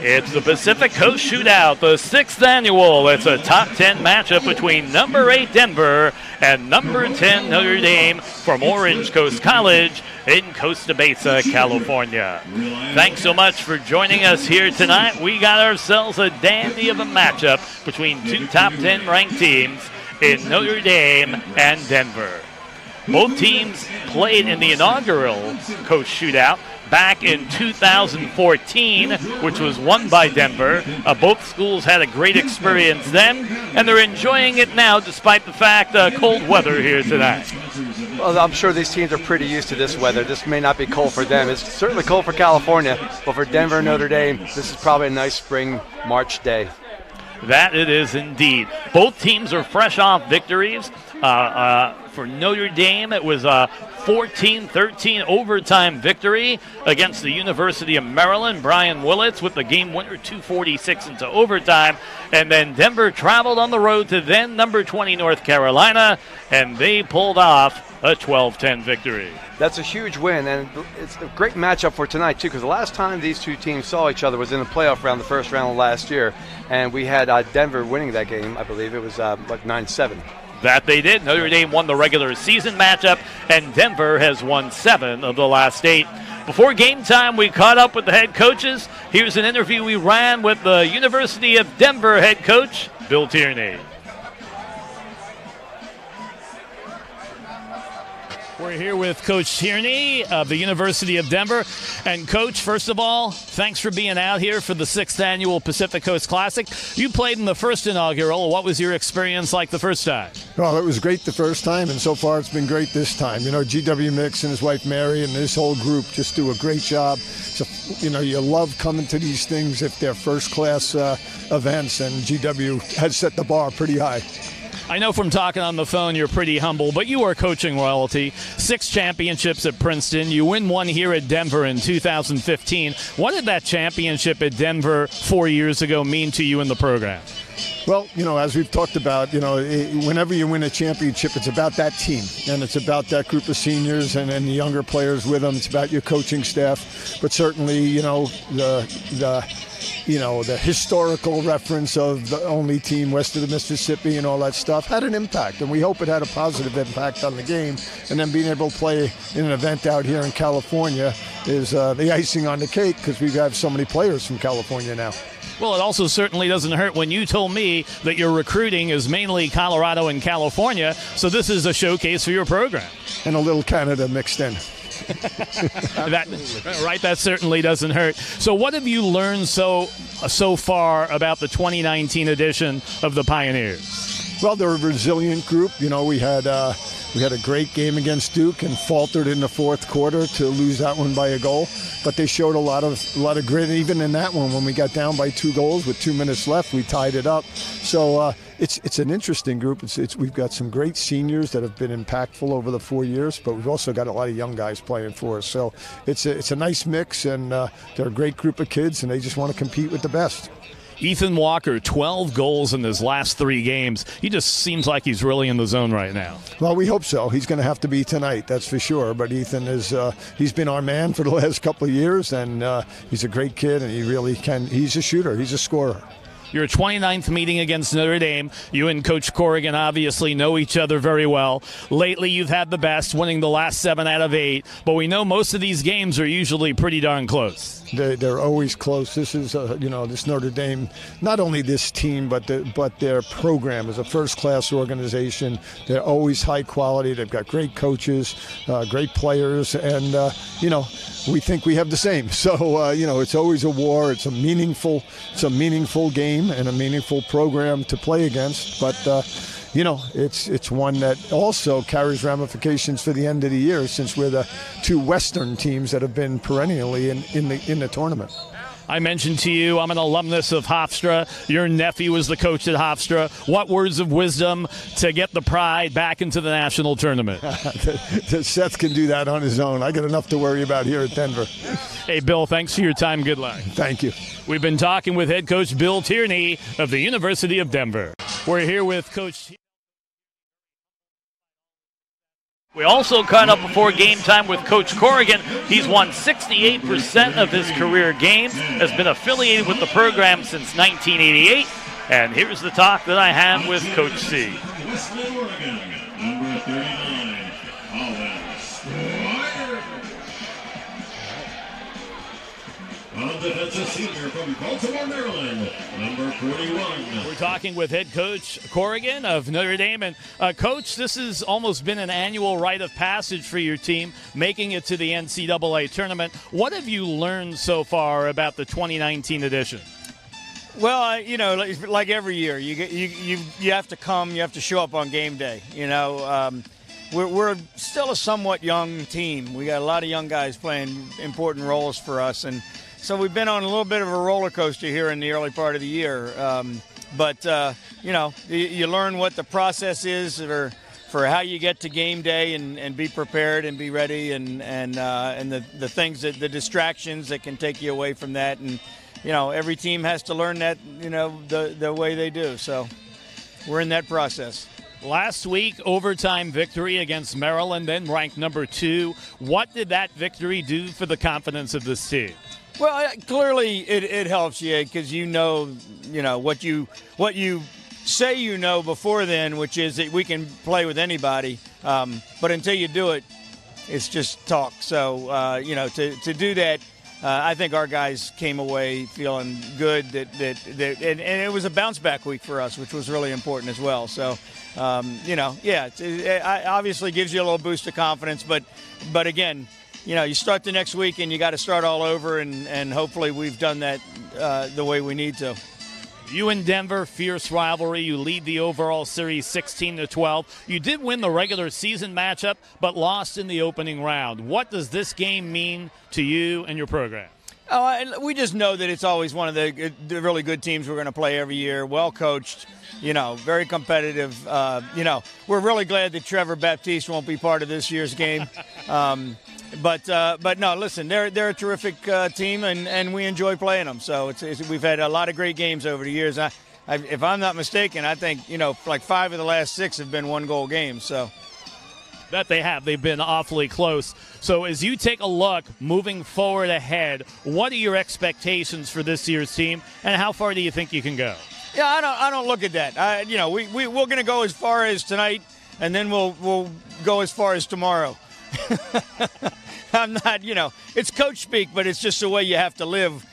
It's the Pacific Coast Shootout, the 6th annual. It's a top 10 matchup between number 8 Denver and number 10 Notre Dame from Orange Coast College in Costa Mesa, California. Thanks so much for joining us here tonight. We got ourselves a dandy of a matchup between two top 10 ranked teams in Notre Dame and Denver. Both teams played in the inaugural Coast Shootout back in 2014, which was won by Denver. Both schools had a great experience then, and they're enjoying it now despite the fact cold weather here tonight. Well, I'm sure these teams are pretty used to this weather. This may not be cold for them. It's certainly cold for California, but for Denver and Notre Dame, this is probably a nice spring March day. That it is indeed. Both teams are fresh off victories. For Notre Dame, it was a 14-13 overtime victory against the University of Maryland. Brian Willits with the game winner, 2:46 into overtime. And then Denver traveled on the road to then number 20 North Carolina, and they pulled off a 12-10 victory. That's a huge win, and it's a great matchup for tonight, too, because the last time these two teams saw each other was in the playoff round, the first round of last year, and we had Denver winning that game. I believe it was like 9-7. That they did. Notre Dame won the regular season matchup, and Denver has won 7 of the last 8. Before game time, we caught up with the head coaches. Here's an interview we ran with the University of Denver head coach, Bill Tierney. We're here with Coach Tierney of the University of Denver. And, Coach, first of all, thanks for being out here for the 6th annual Pacific Coast Classic. You played in the first inaugural. What was your experience like the first time? Well, it was great the first time, and so far it's been great this time. You know, G.W. Mix and his wife Mary and this whole group just do a great job. So, you know, you love coming to these things if they're first-class events, and G.W. has set the bar pretty high. I know from talking on the phone you're pretty humble, but you are coaching royalty. 6 championships at Princeton. You win 1 here at Denver in 2015. What did that championship at Denver 4 years ago mean to you in the program? Well, you know, as we've talked about, you know, whenever you win a championship, it's about that team, and it's about that group of seniors and the younger players with them. It's about your coaching staff, but certainly, you know, the historical reference of the only team west of the Mississippi and all that stuff had an impact, and we hope it had a positive impact on the game. And then being able to play in an event out here in California is the icing on the cake, because we have so many players from California now. Well, it also certainly doesn't hurt when you told me that your recruiting is mainly Colorado and California, so this is a showcase for your program. And a little Canada mixed in. That certainly doesn't hurt. So what have you learned so far about the 2019 edition of the Pioneers? Well, they're a resilient group. You know, we had a great game against Duke and faltered in the fourth quarter to lose that one by a goal. But they showed a lot of grit. Even in that one, when we got down by 2 goals with 2 minutes left, we tied it up. So it's an interesting group. We've got some great seniors that have been impactful over the 4 years, but we've also got a lot of young guys playing for us. So it's a nice mix, and they're a great group of kids, and they just want to compete with the best. Ethan Walker, 12 goals in his last 3 games. He just seems like he's really in the zone right now. Well, we hope so. He's going to have to be tonight, that's for sure. But Ethan he's been our man for the last couple of years, and he's a great kid, and he really can. He's a shooter. He's a scorer. Your 29th meeting against Notre Dame. You and Coach Corrigan obviously know each other very well. Lately, you've had the best, winning the last 7 out of 8. But we know most of these games are usually pretty darn close. They're always close. This is, this Notre Dame, not only this team, but their program is a first-class organization. They're always high quality. They've got great coaches, great players, and, we think we have the same. So, it's always a war. It's a meaningful game and a meaningful program to play against. But, it's one that also carries ramifications for the end of the year, since we're the 2 Western teams that have been perennially in the tournament. I mentioned to you, I'm an alumnus of Hofstra. Your nephew was the coach at Hofstra. What words of wisdom to get the Pride back into the national tournament? Seth can do that on his own. I got enough to worry about here at Denver. Hey, Bill, thanks for your time. Good luck. Thank you. We've been talking with head coach Bill Tierney of the University of Denver. We're here with Coach We also caught up before game time with Coach Corrigan. He's won 68% of his career games, has been affiliated with the program since 1988. And here's the talk that I had with Coach C. Defensive senior from Baltimore, Maryland, number 41. We're talking with head coach Corrigan of Notre Dame. And, Coach, this has almost been an annual rite of passage for your team, making it to the NCAA tournament. What have you learned so far about the 2019 edition? Well, like every year, you have to come, you have to show up on game day. We're still a somewhat young team. We got a lot of young guys playing important roles for us, and so we've been on a little bit of a roller coaster here in the early part of the year. You learn what the process is for how you get to game day and be prepared and be ready and the things that the distractions that can take you away from that. And every team has to learn that the way they do. So we're in that process. Last week, overtime victory against Maryland, then ranked number 2. What did that victory do for the confidence of this team? Well, clearly it helps you because what you say before then, which is that we can play with anybody. But until you do it, it's just talk. So to do that, I think our guys came away feeling good and it was a bounce back week for us, which was really important as well. So it obviously gives you a little boost of confidence, but again, you start the next week and you got to start all over, and hopefully we've done that the way we need to. You and Denver, fierce rivalry. You lead the overall series 16-12. You did win the regular season matchup, but lost in the opening round. What does this game mean to you and your program? We just know that it's always one of the really good teams we're going to play every year. Well coached, very competitive. We're really glad that Trevor Baptiste won't be part of this year's game. But no, listen, they're a terrific team, and we enjoy playing them. So we've had a lot of great games over the years. If I'm not mistaken, I think like 5 of the last 6 have been 1-goal games. So that they have, they've been awfully close. So as you take a look moving forward ahead, what are your expectations for this year's team, and how far do you think you can go? Yeah, I don't look at that. We're going to go as far as tonight, and then we'll go as far as tomorrow. I'm not, it's coach speak, but it's just the way you have to live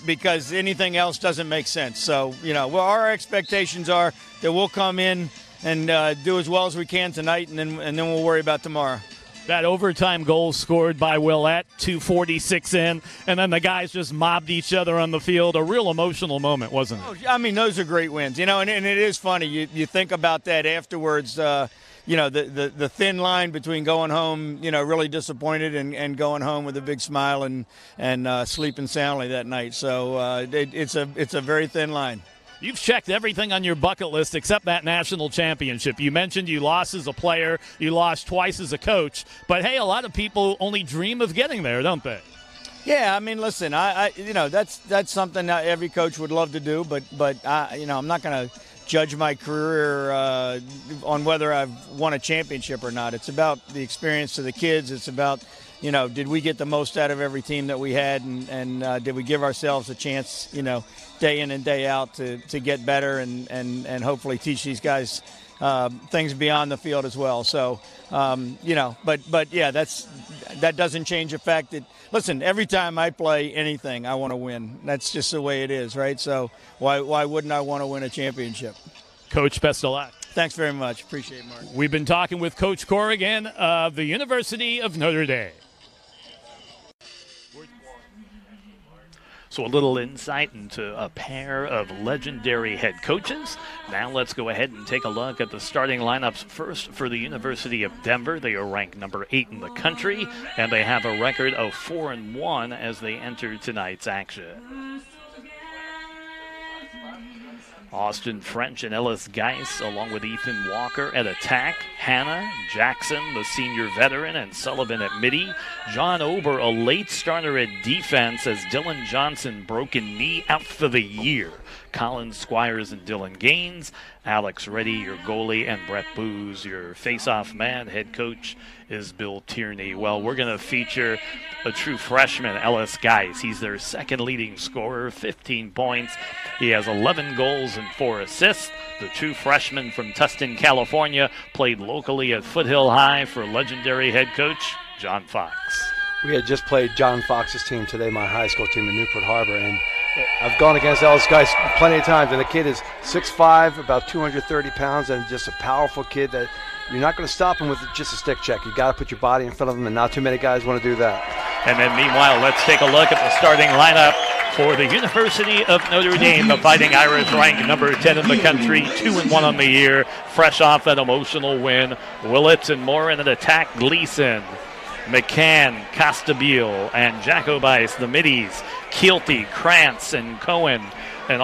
because anything else doesn't make sense. So, our expectations are that we'll come in and do as well as we can tonight, and then we'll worry about tomorrow. That overtime goal scored by Willett, 2:46 in, and then the guys just mobbed each other on the field. A real emotional moment, wasn't it? I mean, those are great wins, and it is funny. You think about that afterwards. The thin line between going home, really disappointed and going home with a big smile and sleeping soundly that night. So it's a very thin line. You've checked everything on your bucket list except that national championship. You mentioned you lost as a player, you lost twice as a coach, but hey, a lot of people only dream of getting there, don't they? Yeah, I mean, listen, that's something that every coach would love to do, but I'm not going to judge my career on whether I've won a championship or not. It's about the experience to the kids. It's about, did we get the most out of every team that we had, and did we give ourselves a chance, day in and day out to get better and hopefully teach these guys things beyond the field as well. So, but yeah, that doesn't change the fact that, listen, every time I play anything, I want to win. That's just the way it is, right? So why wouldn't I want to win a championship? Coach, best of luck. Thanks very much. Appreciate it, Mark. We've been talking with Coach Corrigan of the University of Notre Dame. So a little insight into a pair of legendary head coaches. Now let's go ahead and take a look at the starting lineups. First, for the University of Denver, they are ranked number 8 in the country, and they have a record of 4-1 as they enter tonight's action. Austin French and Ellis Geis, along with Ethan Walker at attack. Hannah, Jackson, the senior veteran, and Sullivan at midi. John Ober, a late starter at defense, as Dylan Johnson, broken knee, out for the year. Colin Squires and Dylan Gaines. Alex Reddy, your goalie, and Brett Booz, your face-off man. Head coach is Bill Tierney. Well, we're going to feature a true freshman, Ellis Geis. He's their second leading scorer, 15 points. He has 11 goals and 4 assists. The true freshman from Tustin, California, played locally at Foothill High for legendary head coach John Fox. We had just played John Fox's team today, my high school team in Newport Harbor, and I've gone against Ellis Geis plenty of times, and the kid is 6'5", about 230 pounds, and just a powerful kid that you're not going to stop him with just a stick check. You got to put your body in front of him, and not too many guys want to do that. And then meanwhile, let's take a look at the starting lineup for the University of Notre Dame. The Fighting Irish ranked number 10 in the country, 2-1 on the year, fresh off that emotional win. Willits and Morin at attack. Gleason, McCann, Costabile, and Jacobais, the middies. Keelty, Krantz, and Cohen, an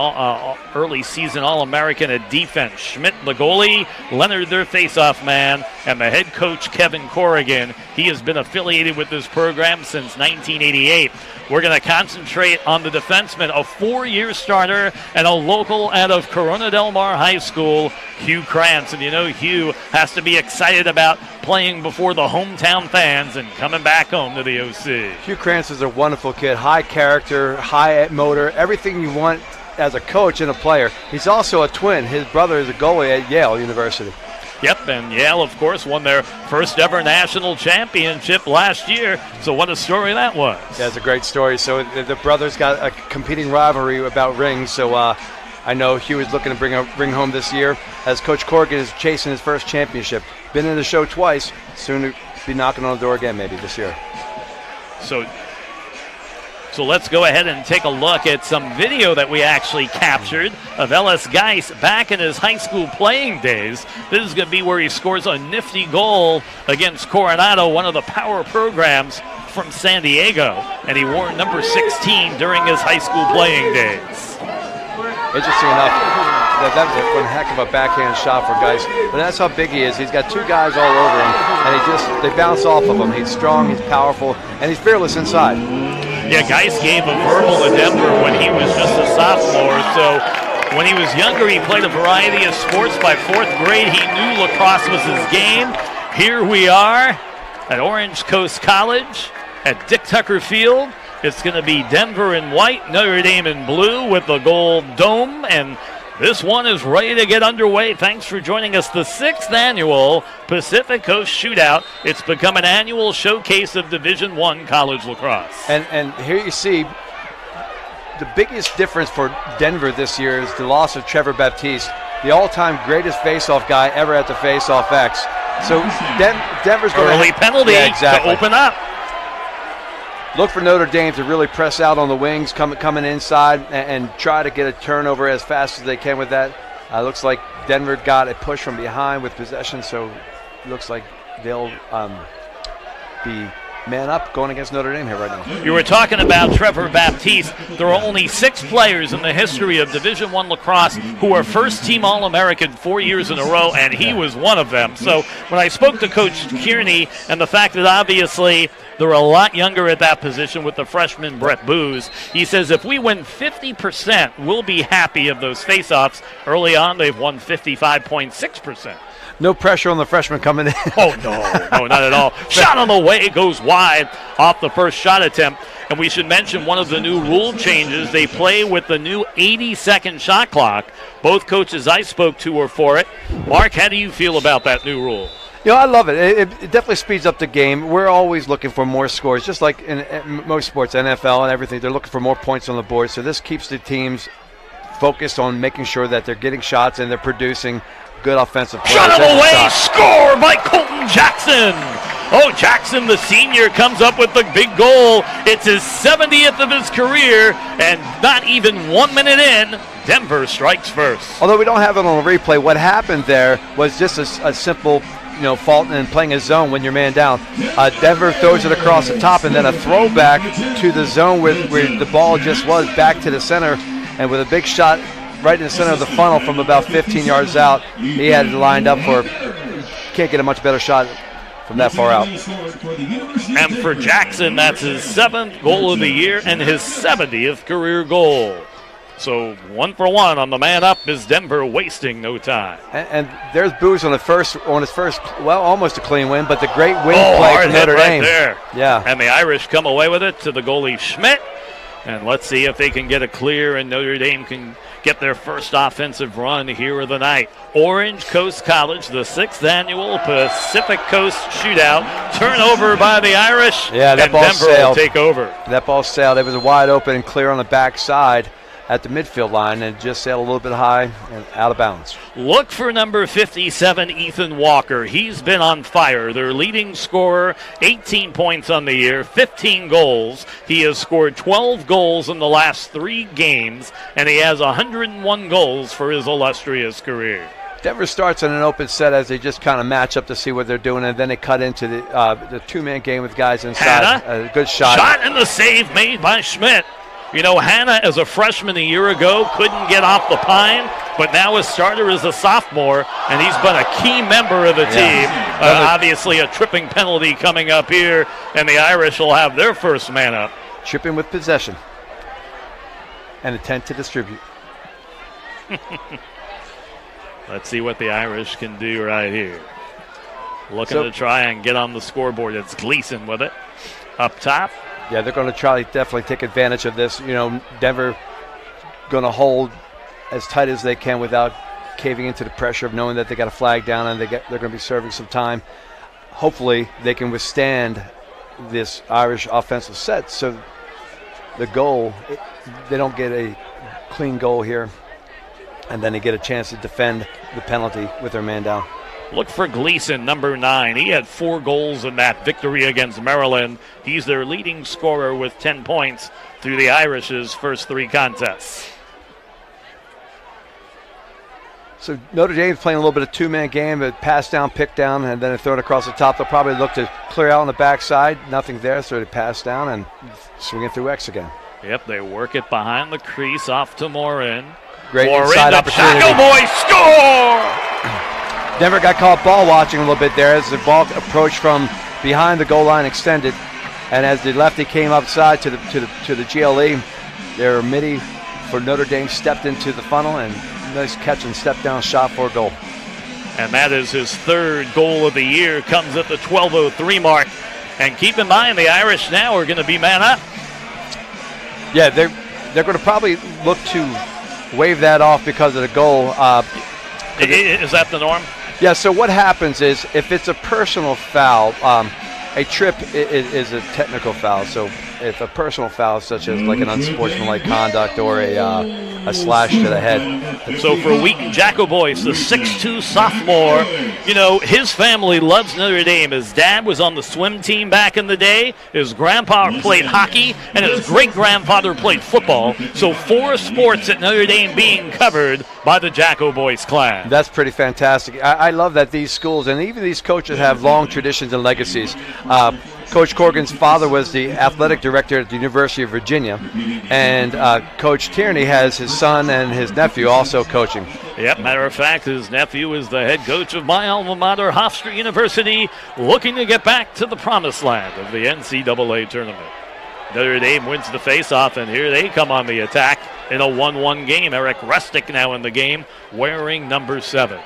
early season All-American at defense. Schmidt, the goalie. Leonard, their face-off man. And the head coach, Kevin Corrigan. He has been affiliated with this program since 1988. We're going to concentrate on the defenseman, a 4-year starter and a local out of Corona Del Mar High School, Hugh Krantz. And you know Hugh has to be excited about playing before the hometown fans and coming back home to the OC. Hugh Krantz is a wonderful kid, high character, high motor, everything you want as a coach and a player. He's also a twin. His brother is a goalie at Yale University. Yep, and Yale, of course, won their first ever national championship last year. So what a story that was. Yeah, it's a great story. So the brothers got a competing rivalry about rings. So I know Hugh is looking to bring a ring home this year as Coach Corrigan is chasing his first championship. Been in the show twice, soon to be knocking on the door again maybe this year. So let's go ahead and take a look at some video that we actually captured of Ellis Geis back in his high school playing days. This is going to be where he scores a nifty goal against Coronado, one of the power programs from San Diego, and he wore number 16 during his high school playing days. Interesting enough, that was one heck of a backhand shot for Geis. But that's how big he is. He's got 2 guys all over him, and they bounce off of him. He's strong, he's powerful, and he's fearless inside. Yeah, Geis gave a verbal to Denver when he was just a sophomore. So when he was younger, he played a variety of sports. By 4th grade, he knew lacrosse was his game. Here we are at Orange Coast College at Dick Tucker Field. It's going to be Denver in white, Notre Dame in blue with the gold dome, and this one is ready to get underway. Thanks for joining us. The 6th annual Pacific Coast Shootout. It's become an annual showcase of Division I college lacrosse. And here you see the biggest difference for Denver this year is the loss of Trevor Baptiste, the all-time greatest face-off guy ever at the face-off X. So Denver's going early penalty to open up. Look for Notre Dame to really press out on the wings, coming inside, and try to get a turnover as fast as they can with that. Looks like Denver got a push from behind with possession, so it looks like they'll be man up going against Notre Dame here right now. You were talking about Trevor Baptiste. There are only 6 players in the history of Division I lacrosse who are first-team All-American 4 years in a row, and he was one of them. So when I spoke to Coach Kearney and the fact that obviously they're a lot younger at that position with the freshman Brett Booz, he says if we win 50%, we'll be happy of those face-offs. Early on, they've won 55.6%. No pressure on the freshman coming in. Oh, no, not at all. Shot on the way, goes wide off the first shot attempt. And we should mention one of the new rule changes. They play with the new 80-second shot clock. Both coaches I spoke to were for it. Mark, how do you feel about that new rule? You know, I love it. It definitely speeds up the game. We're always looking for more scores, just like in most sports, NFL and everything. They're looking for more points on the board. So this keeps the teams focused on making sure that they're getting shots and they're producing good offensive play. Shot on the way, score by Colton Jackson. Oh, Jackson, the senior, comes up with the big goal. It's his 70th of his career, and not even 1 minute in, Denver strikes first. Although we don't have it on the replay, what happened there was just a simple fault in playing a zone when you're man down. Denver throws it across the top, and then a throwback to the zone where the ball just was, back to the center, and with a big shot right in the center of the funnel from about 15 yards out, he had it lined up for, can't get a much better shot from that far out. And for Jackson, that's his 7th goal of the year and his 70th career goal. So 1 for 1 on the man up is Denver, wasting no time. And there's Booz on his first, well, almost a clean win, but the great win play hard from hit Notre Dame. Right there. Yeah. And the Irish come away with it to the goalie Schmidt. And let's see if they can get it clear and Notre Dame can get their first offensive run here of the night. Orange Coast College, the 6th annual Pacific Coast Shootout. Turnover by the Irish. Yeah, that and ball Denver sailed. will take over. That ball sailed. It was wide open and clear on the backside at the midfield line, and just sailed a little bit high and out of bounds. Look for number 57, Ethan Walker. He's been on fire. Their leading scorer, 18 points on the year, 15 goals. He has scored 12 goals in the last 3 games, and he has 101 goals for his illustrious career. Denver starts in an open set as they just kind of match up to see what they're doing, and then they cut into the two-man game with guys inside. Hannah, a good shot. Shot and the save made by Schmidt. You know, Hannah, as a freshman a year ago, couldn't get off the pine, but now his starter is a sophomore, and he's been a key member of the team. Obviously, a tripping penalty coming up here, and the Irish will have their first man up. Tripping with possession and intent to distribute. Let's see what the Irish can do right here. Looking to try and get on the scoreboard. It's Gleason with it. Up top. Yeah, they're going to try to definitely take advantage of this. You know, Denver going to hold as tight as they can without caving into the pressure of knowing that they got a flag down and they're going to be serving some time. Hopefully they can withstand this Irish offensive set so the goal, they don't get a clean goal here, and then they get a chance to defend the penalty with their man down. Look for Gleason, number 9. He had 4 goals in that victory against Maryland. He's their leading scorer with 10 points through the Irish's first 3 contests. So Notre Dame's playing a little bit of two-man game, a pass down, pick down, and then they throw it across the top. They'll probably look to clear out on the backside. Nothing there, so they pass down and swing it through X again. Yep, they work it behind the crease off to Morin. Great Morin, inside the opportunity. Chaco boys score! Denver got caught ball watching a little bit there as the ball approached from behind the goal line extended, and as the lefty came upside to the GLE, their midi for Notre Dame stepped into the funnel and nice catch and step down shot for a goal. And that is his 3rd goal of the year, comes at the 12:03 mark. And keep in mind, the Irish now are going to be man up. Yeah, they're going to probably look to wave that off because of the goal. Is that the norm? Yeah, so what happens is if it's a personal foul, a trip is a technical foul. So if a personal foul, such as like an unsportsmanlike conduct or a slash to the head. So for Wheaton Jacoboyce, the 6'2 sophomore, you know, his family loves Notre Dame. His dad was on the swim team back in the day. His grandpa played hockey, and his great-grandfather played football. So 4 sports at Notre Dame being covered by the Jacoboyce clan. That's pretty fantastic. I love that these schools and even these coaches have long traditions and legacies. Coach Corrigan's father was the athletic director at the University of Virginia, and Coach Tierney has his son and his nephew also coaching. Yep, matter of fact, his nephew is the head coach of my alma mater, Hofstra University, looking to get back to the promised land of the NCAA tournament. Notre Dame wins the faceoff, and here they come on the attack in a 1-1 game. Eric Rustick now in the game, wearing number 7.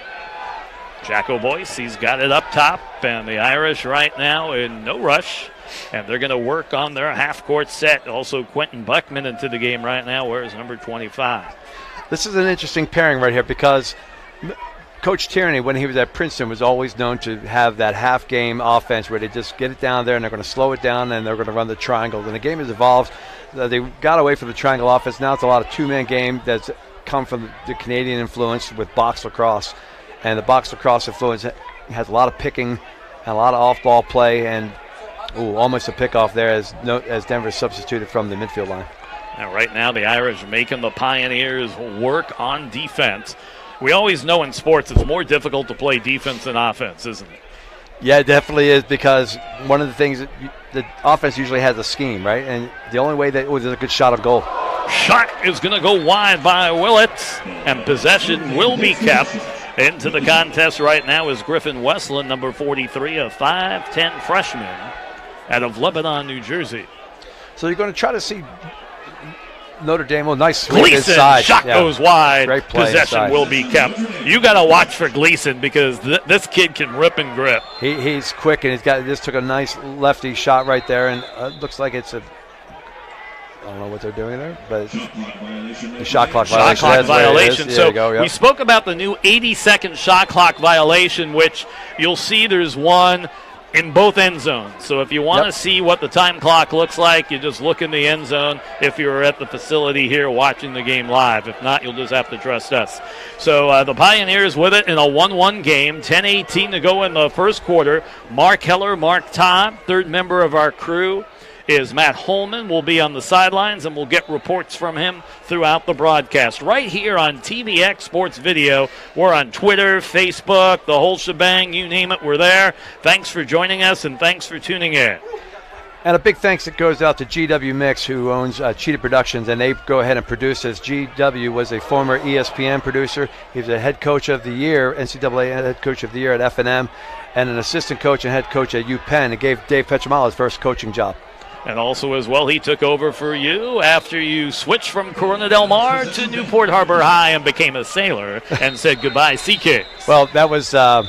Jacoboyce, he's got it up top, and the Irish right now in no rush, and they're going to work on their half-court set. Also, Quentin Buckman into the game right now, wears number 25. This is an interesting pairing right here because Coach Tierney, when he was at Princeton, was always known to have that half-game offense where they just get it down there and they're going to slow it down and they're going to run the triangle. And the game has evolved. They got away from the triangle offense. Now it's a lot of two-man game that's come from the Canadian influence with box lacrosse. And the box lacrosse influence has a lot of picking and a lot of off-ball play, and almost a pickoff there as Denver substituted from the midfield line. And right now the Irish making the Pioneers work on defense. We always know in sports it's more difficult to play defense than offense, isn't it? Yeah, it definitely is, because one of the things that the offense usually has a scheme, right? And the only way that there's a good shot of goal. Shot is going to go wide by Willett, and possession will be kept. Into the contest right now is Griffin Westland, number 43, a 5'10 freshman out of Lebanon, New Jersey. So you're going to try to see Notre Dame, well, nice sweep Gleason, inside. shot goes wide. Great play Possession inside. will be kept. You got to watch for Gleason because this kid can rip and grip. He's quick, and just took a nice lefty shot right there, and looks like it's a. I don't know what they're doing there, but the shot clock violation. Shot clock violation. Yeah, So we spoke about the new 80-second shot clock violation, which you'll see there's one in both end zones. So if you want to see what the time clock looks like, you just look in the end zone if you're at the facility here watching the game live. If not, you'll just have to trust us. So the Pioneers with it in a 1-1 game, 10:18 to go in the first quarter. Mark Heller, Mark Todd, third member of our crew, is Matt Holman. Will be on the sidelines, and we'll get reports from him throughout the broadcast. Right here on TVX Sports Video. We're on Twitter, Facebook, the whole shebang, you name it, we're there. Thanks for joining us, and thanks for tuning in. And a big thanks that goes out to GW Mix, who owns Cheetah Productions, and they go ahead and produce this. GW was a former ESPN producer. He was a head coach of the year, NCAA head coach of the year at F&M, and an assistant coach and head coach at UPenn. It gave Dave Petramala his first coaching job. And also as well, he took over for you after you switched from Corona Del Mar to Newport Harbor High and became a sailor and said goodbye, CK. Well, that was I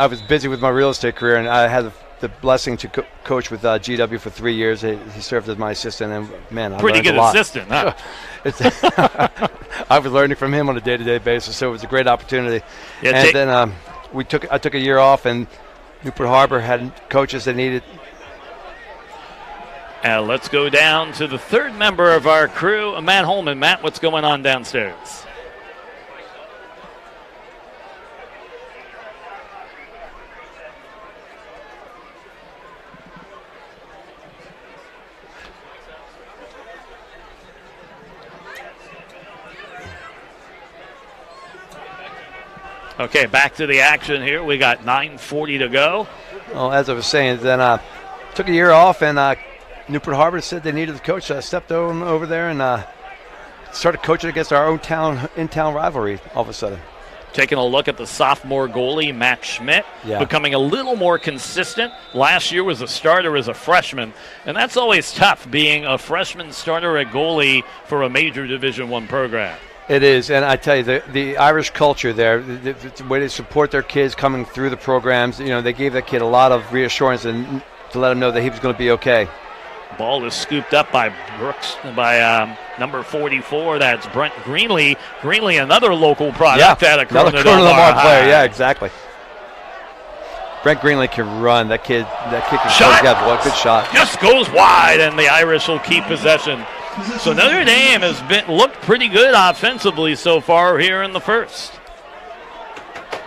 was busy with my real estate career, and I had the blessing to coach with GW for 3 years. He served as my assistant, and man, I pretty learned good a lot. assistant, huh? I was learning from him on a day-to-day basis, so it was a great opportunity. Yeah, and then I took a year off, and Newport Harbor had coaches that needed. Let's go down to the third member of our crew, Matt Holman. Matt, what's going on downstairs? Okay, back to the action here. We got 9:40 to go. Well, as I was saying, then I took a year off, and Newport Harbor said they needed a coach. So I stepped over there and started coaching against our own in-town rivalry all of a sudden. Taking a look at the sophomore goalie, Matt Schmidt, becoming a little more consistent. Last year was a starter as a freshman, and that's always tough, being a freshman starter at goalie for a major Division I program. It is, and I tell you, the Irish culture there, the way they support their kids coming through the programs, they gave that kid a lot of reassurance and to let him know that he was going to be okay. Ball is scooped up by number 44. That's Brent Greenlee. Greenlee, another local product out of Corona Del Mar player. Yeah, exactly. Brent Greenlee can run. That kid can shot. Good shot. Just goes wide, and the Irish will keep possession. So Notre Dame has looked pretty good offensively so far here in the first.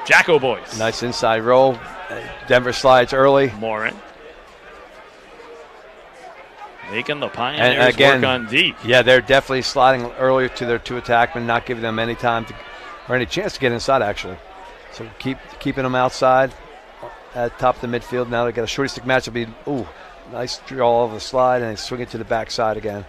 Jacko boys. Nice inside roll. Denver slides early. Morin. Making the Pioneers work on deep. Yeah, they're definitely sliding earlier to their two attackmen, not giving them any time or any chance to get inside, actually. So keeping them outside at top of the midfield. Now they got a shorty stick match. It'll be, nice draw over the slide, and they swing it to the backside again.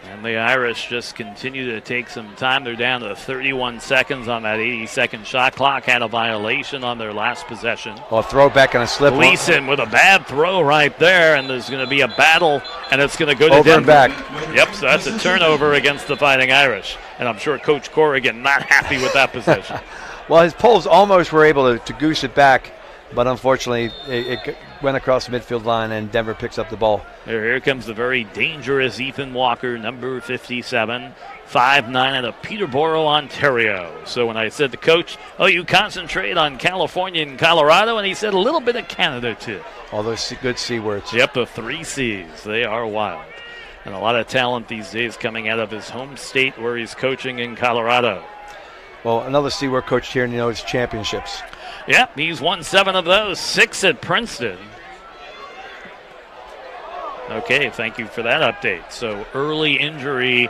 And the Irish just continue to take some time. They're down to 31 seconds on that 80-second shot clock. Had a violation on their last possession. A throwback and a slip. Gleason with a bad throw right there, and there's going to be a battle, and it's going to go to over Denver. and back. Yep, so that's a turnover against the Fighting Irish. And I'm sure Coach Corrigan not happy with that possession. Well, his Poles almost were able to goose it back, but unfortunately it went across the midfield line, and Denver picks up the ball. Here comes the very dangerous Ethan Walker, number 57, 5'9", out of Peterborough, Ontario. So when I said to Coach, you concentrate on California and Colorado, and he said a little bit of Canada too. All those good C words. Yep, the 3 C's. They are wild. And a lot of talent these days coming out of his home state where he's coaching in Colorado. Well, another C word coach here, and is championships. Yep, he's won 7 of those, 6 at Princeton. Okay, thank you for that update. So early injury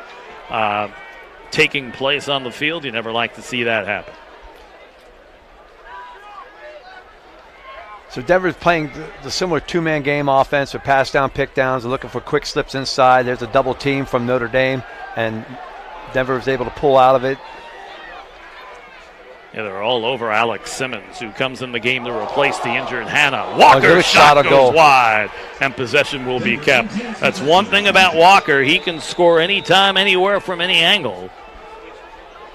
taking place on the field. You never like to see that happen. So Denver's playing the similar two-man game offense with pass down, pick downs. They're looking for quick slips inside. There's a double team from Notre Dame, and Denver was able to pull out of it. Yeah, they're all over Alex Simmons, who comes in the game to replace the injured Hannah. Walker's shot shot a goes goal. wide, and possession will be kept. That's one thing about Walker. He can score anytime, anywhere, from any angle.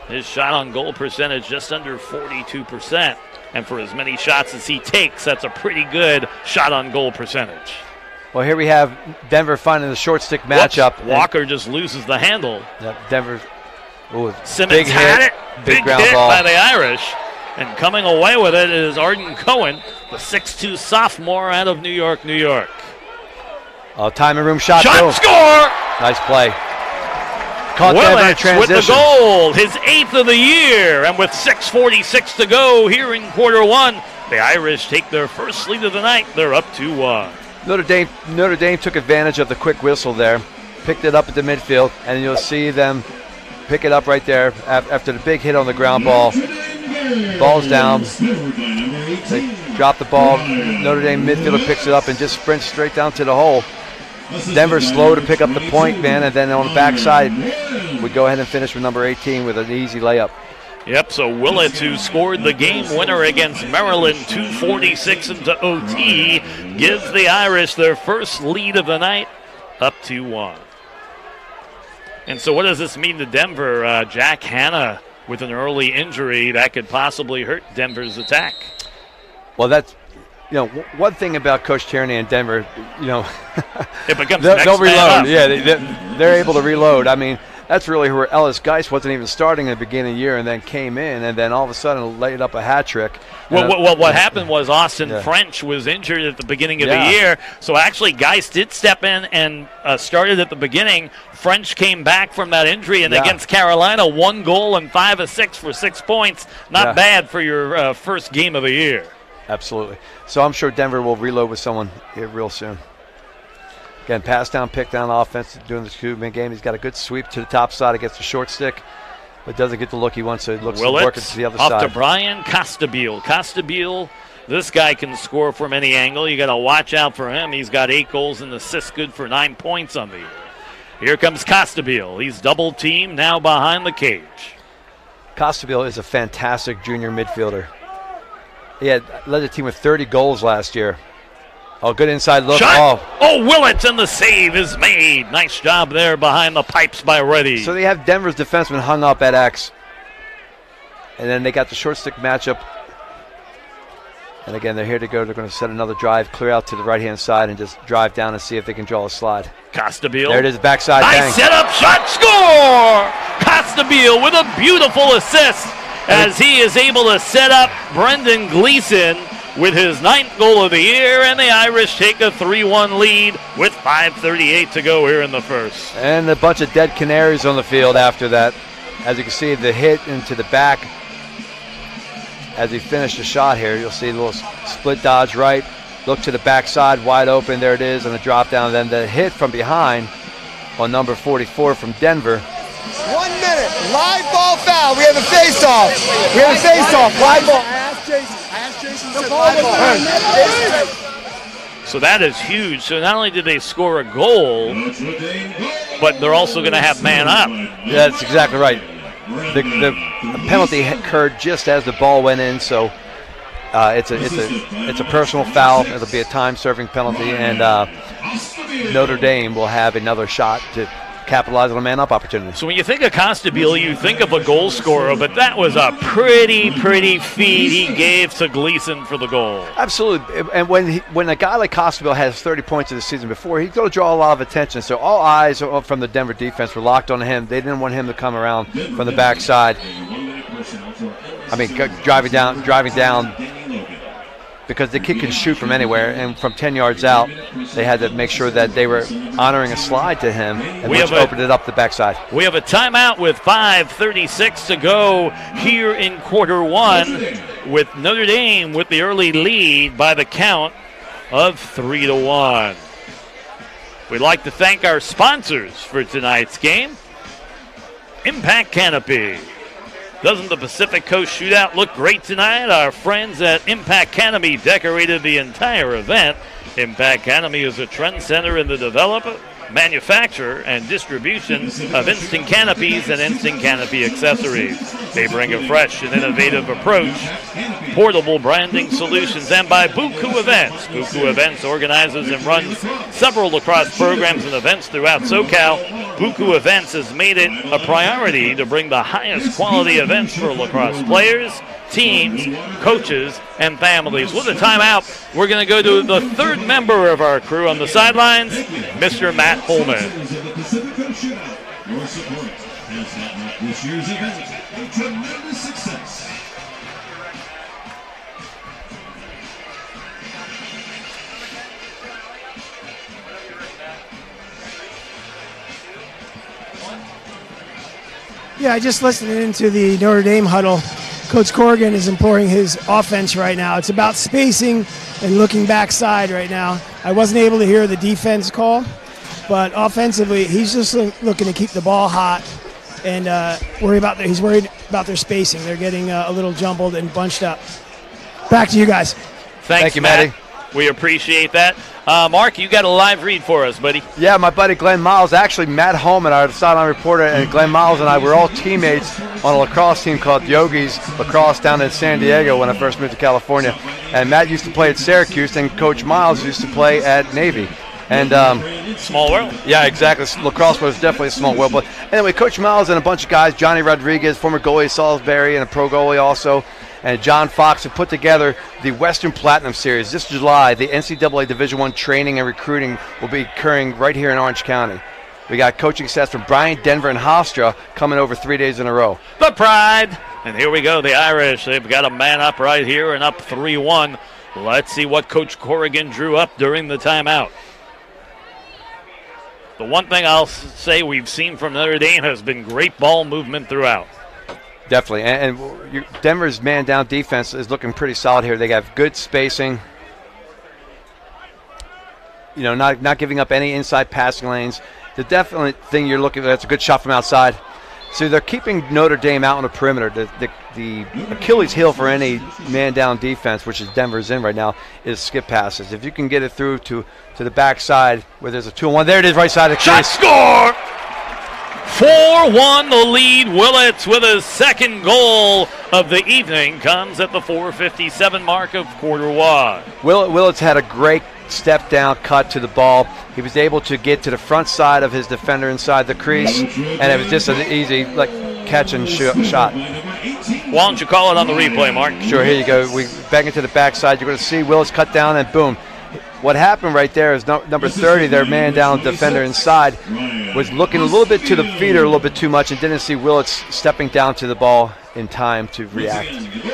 His shot on goal percentage just under 42%. And for as many shots as he takes, that's a pretty good shot on goal percentage. Well, here we have Denver finding the short stick matchup. Whoops, Walker just loses the handle. Denver. Ooh, Simmons big had hit, it. big ground hit ball by the Irish. And coming away with it is Arden Cohen, the 6'2 sophomore out of New York, New York. Time and room shot. Shot, score! Nice play. Caught Denver in transition. With the goal, his 8th of the year. And with 6:46 to go here in quarter one, the Irish take their first lead of the night. They're up 2-1. Notre Dame took advantage of the quick whistle there, picked it up at the midfield, and you'll see them pick it up right there after the big hit on the ground ball. Ball's down. They drop the ball. Notre Dame midfielder picks it up and just sprints straight down to the hole. Denver slow to pick up the point, man, and then on the backside, we go ahead and finish with number 18 with an easy layup. Yep, so Willett, who scored the game winner against Maryland, 2:46 into OT, gives the Irish their first lead of the night, up 2-1. And so what does this mean to Denver? Jack Hannah with an early injury that could possibly hurt Denver's attack. Well, that's, one thing about Coach Tierney and Denver, it becomes they'll reload. Up. Yeah, they're able to reload. I mean, that's really where Ellis Geis wasn't even starting at the beginning of the year and then came in and then all of a sudden laid up a hat trick. Well, what happened was Austin French was injured at the beginning of the year. So actually Geis did step in and started at the beginning. French came back from that injury, and against Carolina, 1 goal and 5 of 6 for 6 points. Not bad for your first game of the year. Absolutely. So I'm sure Denver will reload with someone here real soon. Again, pass down, pick down offense doing the scoop-in game. He's got a good sweep to the top side against the short stick, but doesn't get the look he wants, so he looks to work it to the other side. Off to Brian Costabile. Costabile, this guy can score from any angle. You got to watch out for him. He's got 8 goals and assists, good for 9 points on the year. Here comes Costabile. He's double-teamed, now behind the cage. Costabile is a fantastic junior midfielder. He had led the team with 30 goals last year. Oh, good inside look. Shot. Oh, Willett, and the save is made. Nice job there behind the pipes by Reddy. So they have Denver's defenseman hung up at X. And then they got the short stick matchup. And again, they're here to go. They're going to set another drive, clear out to the right-hand side, and just drive down and see if they can draw a slide. Costabile. There it is, backside. Nice bang. setup, shot, score! Costabile with a beautiful assist as he is able to set up Brendan Gleason with his 9th goal of the year, and the Irish take a 3-1 lead with 5:38 to go here in the first. And a bunch of dead canaries on the field after that. As you can see, the hit into the back. As he finished the shot here, you'll see a little split dodge right. Look to the backside, wide open. There it is, and a drop down. Then the hit from behind on number 44 from Denver. 1 minute, live ball foul. We have a face-off. Live ball. I asked Jason said live ball. So that is huge. So not only did they score a goal, but they're also going to have man up. Yeah, that's exactly right. The penalty occurred just as the ball went in, so it's a personal foul. It'll be a time-serving penalty, and Notre Dame will have another shot to capitalize on a man-up opportunity. So when you think of Costabile, you think of a goal scorer, but that was a pretty feed he gave to Gleason for the goal. Absolutely, and when a guy like Costabile has 30 points in the season before, he's going to draw a lot of attention. So all eyes from the Denver defense were locked on him. They didn't want him to come around from the backside. I mean, driving down. Because the kid can shoot from anywhere, and from 10 yards out, they had to make sure that they were honoring a slide to him, and which opened it up the backside. We have a timeout with 5:36 to go here in quarter one, with Notre Dame with the early lead by the count of 3-1. We'd like to thank our sponsors for tonight's game. Impact Canopy. Doesn't the Pacific Coast Shootout look great tonight? Our friends at Impact Canopy decorated the entire event. Impact Canopy is a trend center in the development, manufacture, and distribution of instant canopies and instant canopy accessories. They bring a fresh and innovative approach, portable branding solutions, and by Buku Events. Buku Events organizes and runs several lacrosse programs and events throughout SoCal. Buku Events has made it a priority to bring the highest quality events for lacrosse players, teams, coaches, and families. With a timeout, we're going to go to the third member of our crew on the sidelines, Mr. Matt Holman. Your support has had this year's event a tremendous success. Yeah, just listening into the Notre Dame huddle, Coach Corrigan is imploring his offense right now. It's about spacing and looking backside right now. I wasn't able to hear the defense call, but offensively, he's just looking to keep the ball hot and he's worried about their spacing. They're getting a little jumbled and bunched up. Back to you guys. Thank you, Matty. We appreciate that. Mark, you got a live read for us, buddy. Yeah, my buddy Glenn Miles, actually Matt Holman, our sideline reporter, and Glenn Miles and I were all teammates on a lacrosse team called Yogi's Lacrosse down in San Diego when I first moved to California. And Matt used to play at Syracuse, and Coach Miles used to play at Navy. And small world. Yeah, exactly. Lacrosse was definitely a small world. But anyway, Coach Miles and a bunch of guys, Johnny Rodriguez, former goalie Salisbury, and a pro goalie also, and John Fox have put together the Western Platinum Series. This July, the NCAA Division I training and recruiting will be occurring right here in Orange County. We got coaching staff from Bryant, Denver, and Hofstra coming over 3 days in a row. The Pride. And here we go, the Irish. They've got a man up right here and up 3-1. Let's see what Coach Corrigan drew up during the timeout. The one thing I'll say we've seen from Notre Dame has been great ball movement throughout. Definitely, and Denver's man-down defense is looking pretty solid here. They have good spacing. You know, not giving up any inside passing lanes. The definite thing you're looking at, that's a good shot from outside. So they're keeping Notre Dame out on the perimeter. The Achilles heel for any man-down defense, which is Denver's in right now, is skip passes. If you can get it through to the backside where there's a 2-on-1, there it is, right side of the shot, score! 4-1 the lead. Willits with his second goal of the evening comes at the 4:57 mark of quarter one. Willits had a great step down cut to the ball. He was able to get to the front side of his defender inside the crease, and it was just an easy catch and shot. Why don't you call it on the replay, Mark? Sure, here you go. We back into the backside. You're going to see Willits cut down and boom. What happened right there is number 30, their man down defender inside, was looking a little bit to the feeder a little bit too much and didn't see Willits stepping down to the ball in time to react.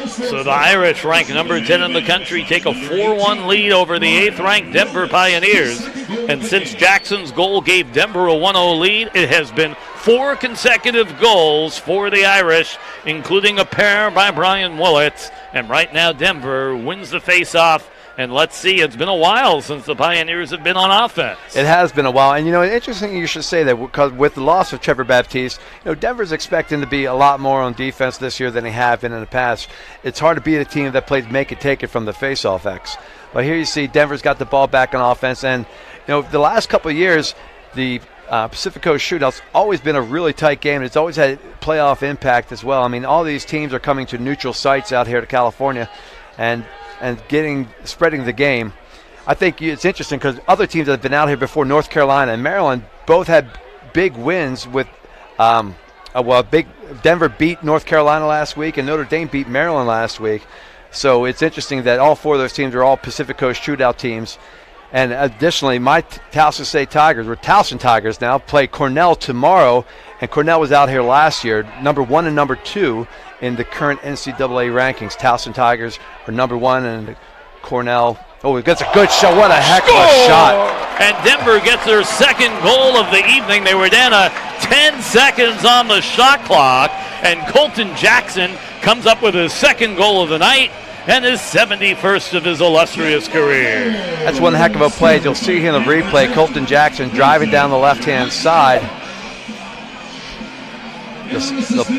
So the Irish, ranked number 10 in the country, take a 4-1 lead over the 8th-ranked Denver Pioneers. And since Jackson's goal gave Denver a 1-0 lead, it has been 4 consecutive goals for the Irish, including a pair by Brian Willits. And right now Denver wins the face-off. And let's see, it's been a while since the Pioneers have been on offense. It has been a while. And, interesting you should say that because with the loss of Trevor Baptiste, Denver's expecting to be a lot more on defense this year than they have been in the past. It's hard to beat a team that plays make it, take it from the face-off X. But here you see Denver's got the ball back on offense. And, the last couple of years, the Pacific Coast Shootout's always been a really tight game. It's always had playoff impact as well. I mean, all these teams are coming to neutral sites out here to California and spreading the game. I think it's interesting because other teams that have been out here before, North Carolina and Maryland, both had big wins with Denver beat North Carolina last week and Notre Dame beat Maryland last week. So it's interesting that all 4 of those teams are all Pacific Coast Shootout teams. And additionally, my Towson State Tigers, we're Towson Tigers now, play Cornell tomorrow. And Cornell was out here last year, number 1 and number 2 in the current NCAA rankings. Towson Tigers are number 1 and Cornell. Oh, it gets a good shot. What a heck of a shot. And Denver gets their second goal of the evening. They were down 10 seconds on the shot clock. And Colton Jackson comes up with his second goal of the night and his 71st of his illustrious career. That's one heck of a play. You'll see here in the replay, Colton Jackson driving down the left-hand side. They'll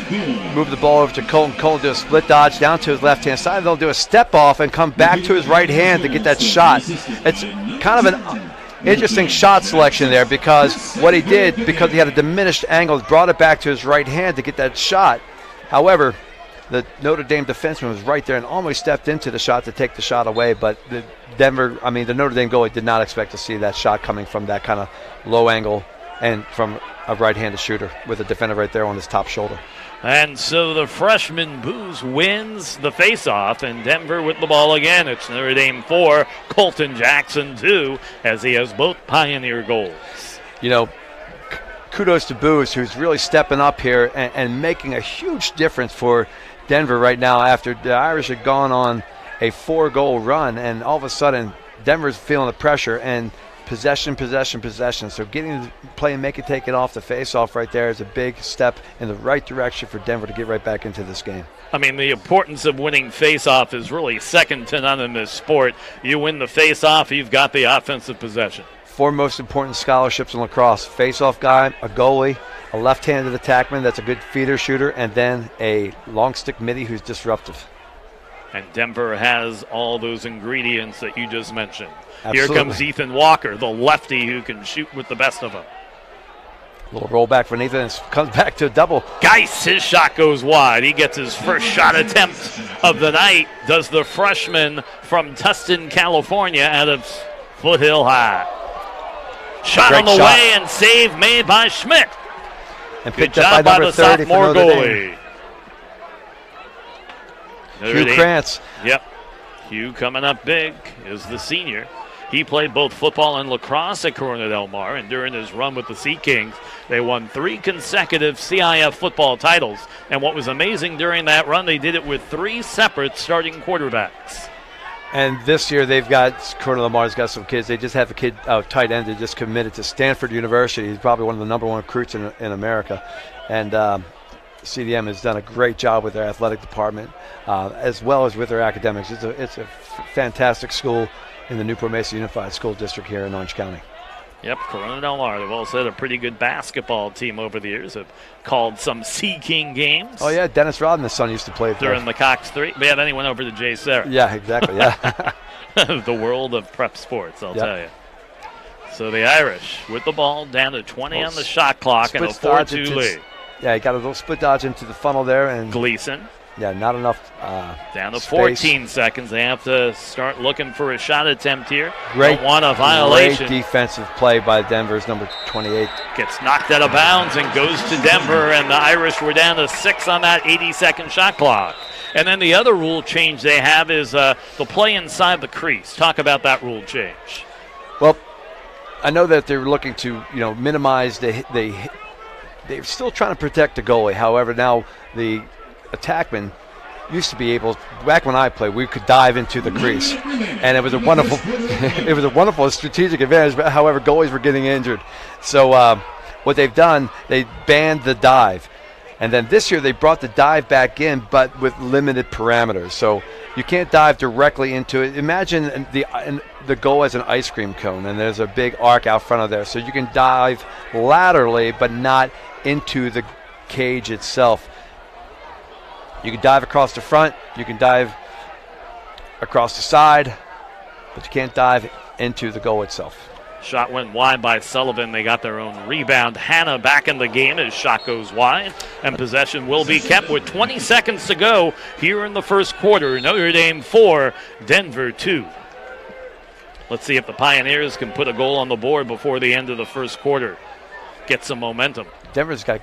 move the ball over to Colton. Colton do a split dodge down to his left-hand side. They'll do a step-off and come back to his right hand to get that shot. It's kind of an interesting shot selection there because what he did, because he had a diminished angle, brought it back to his right hand to get that shot. However, the Notre Dame defenseman was right there and almost stepped into the shot to take the shot away, but the Notre Dame goalie did not expect to see that shot coming from that kind of low angle and from a right-handed shooter with a defender right there on his top shoulder. And so the freshman Booz wins the faceoff, and Denver with the ball again. It's Notre Dame 4, Colton Jackson 2, as he has both Pioneer goals. You know, kudos to Booz, who's really stepping up here and making a huge difference for Denver right now after the Irish had gone on a 4-goal run, and all of a sudden Denver's feeling the pressure and possession. So getting the play and make it take it off the face-off right there is a big step in the right direction for Denver to get right back into this game. I mean, the importance of winning face-off is really second to none in this sport. You win the face-off, you've got the offensive possession. 4 most important scholarships in lacrosse: face-off guy, a goalie, a left-handed attackman that's a good feeder shooter, and then a long stick midi who's disruptive. And Denver has all those ingredients that you just mentioned. Absolutely. Here comes Ethan Walker, the lefty who can shoot with the best of them. A little rollback for Ethan, and comes back to a double. Geis, his shot goes wide. He gets his first shot attempt of the night. Does the freshman from Tustin, California, out of Foothill High. Shot on the way and save made by Schmidt. And good job by the sophomore goalie. Hugh Krantz. Yep. Hugh coming up big is the senior. He played both football and lacrosse at Corona Del Mar, and during his run with the Sea Kings, they won 3 consecutive CIF football titles. And what was amazing during that run, they did it with 3 separate starting quarterbacks. And this year they've got, Corona Del Mar's got some kids. They just have a kid, tight end, that just committed to Stanford University. He's probably one of the number 1 recruits in America. And CDM has done a great job with their athletic department, as well as with their academics. It's a fantastic school in the Newport Mesa Unified School District here in Orange County. Yep, Corona Del Mar. They've also had a pretty good basketball team over the years. Have called some Sea King games. Oh, yeah, Dennis Rodman's son used to play during the Cox 3. Yeah, then he went over to Jay Serra. Yeah, exactly, yeah. The world of prep sports, I'll tell you. So the Irish with the ball down to 20 on the shot clock and a 4-2 lead. Yeah, he got a little split dodge into the funnel there. And Gleason. Yeah, not enough down to space. 14 seconds. They have to start looking for a shot attempt here. Don't want a violation. Great defensive play by Denver's number 28. Gets knocked out of bounds and goes to Denver, and the Irish were down to 6 on that 80-second shot clock. And then the other rule change they have is the play inside the crease. Talk about that rule change. Well, I know that they're looking to minimize they're still trying to protect the goalie. However, now the attackman used to be able, back when I played, we could dive into the crease, and it was a wonderful strategic advantage. But however, goalies were getting injured, so what they've done, they banned the dive, and then this year they brought the dive back in, but with limited parameters. So you can't dive directly into it. Imagine the goal as an ice cream cone, and there's a big arc out front of there, so you can dive laterally, but not into the cage itself. You can dive across the front, you can dive across the side, but you can't dive into the goal itself. Shot went wide by Sullivan. They got their own rebound. Hanna back in the game as shot goes wide, and possession will be kept with 20 seconds to go here in the first quarter. Notre Dame 4, Denver 2. Let's see if the Pioneers can put a goal on the board before the end of the first quarter. Get some momentum. Denver's got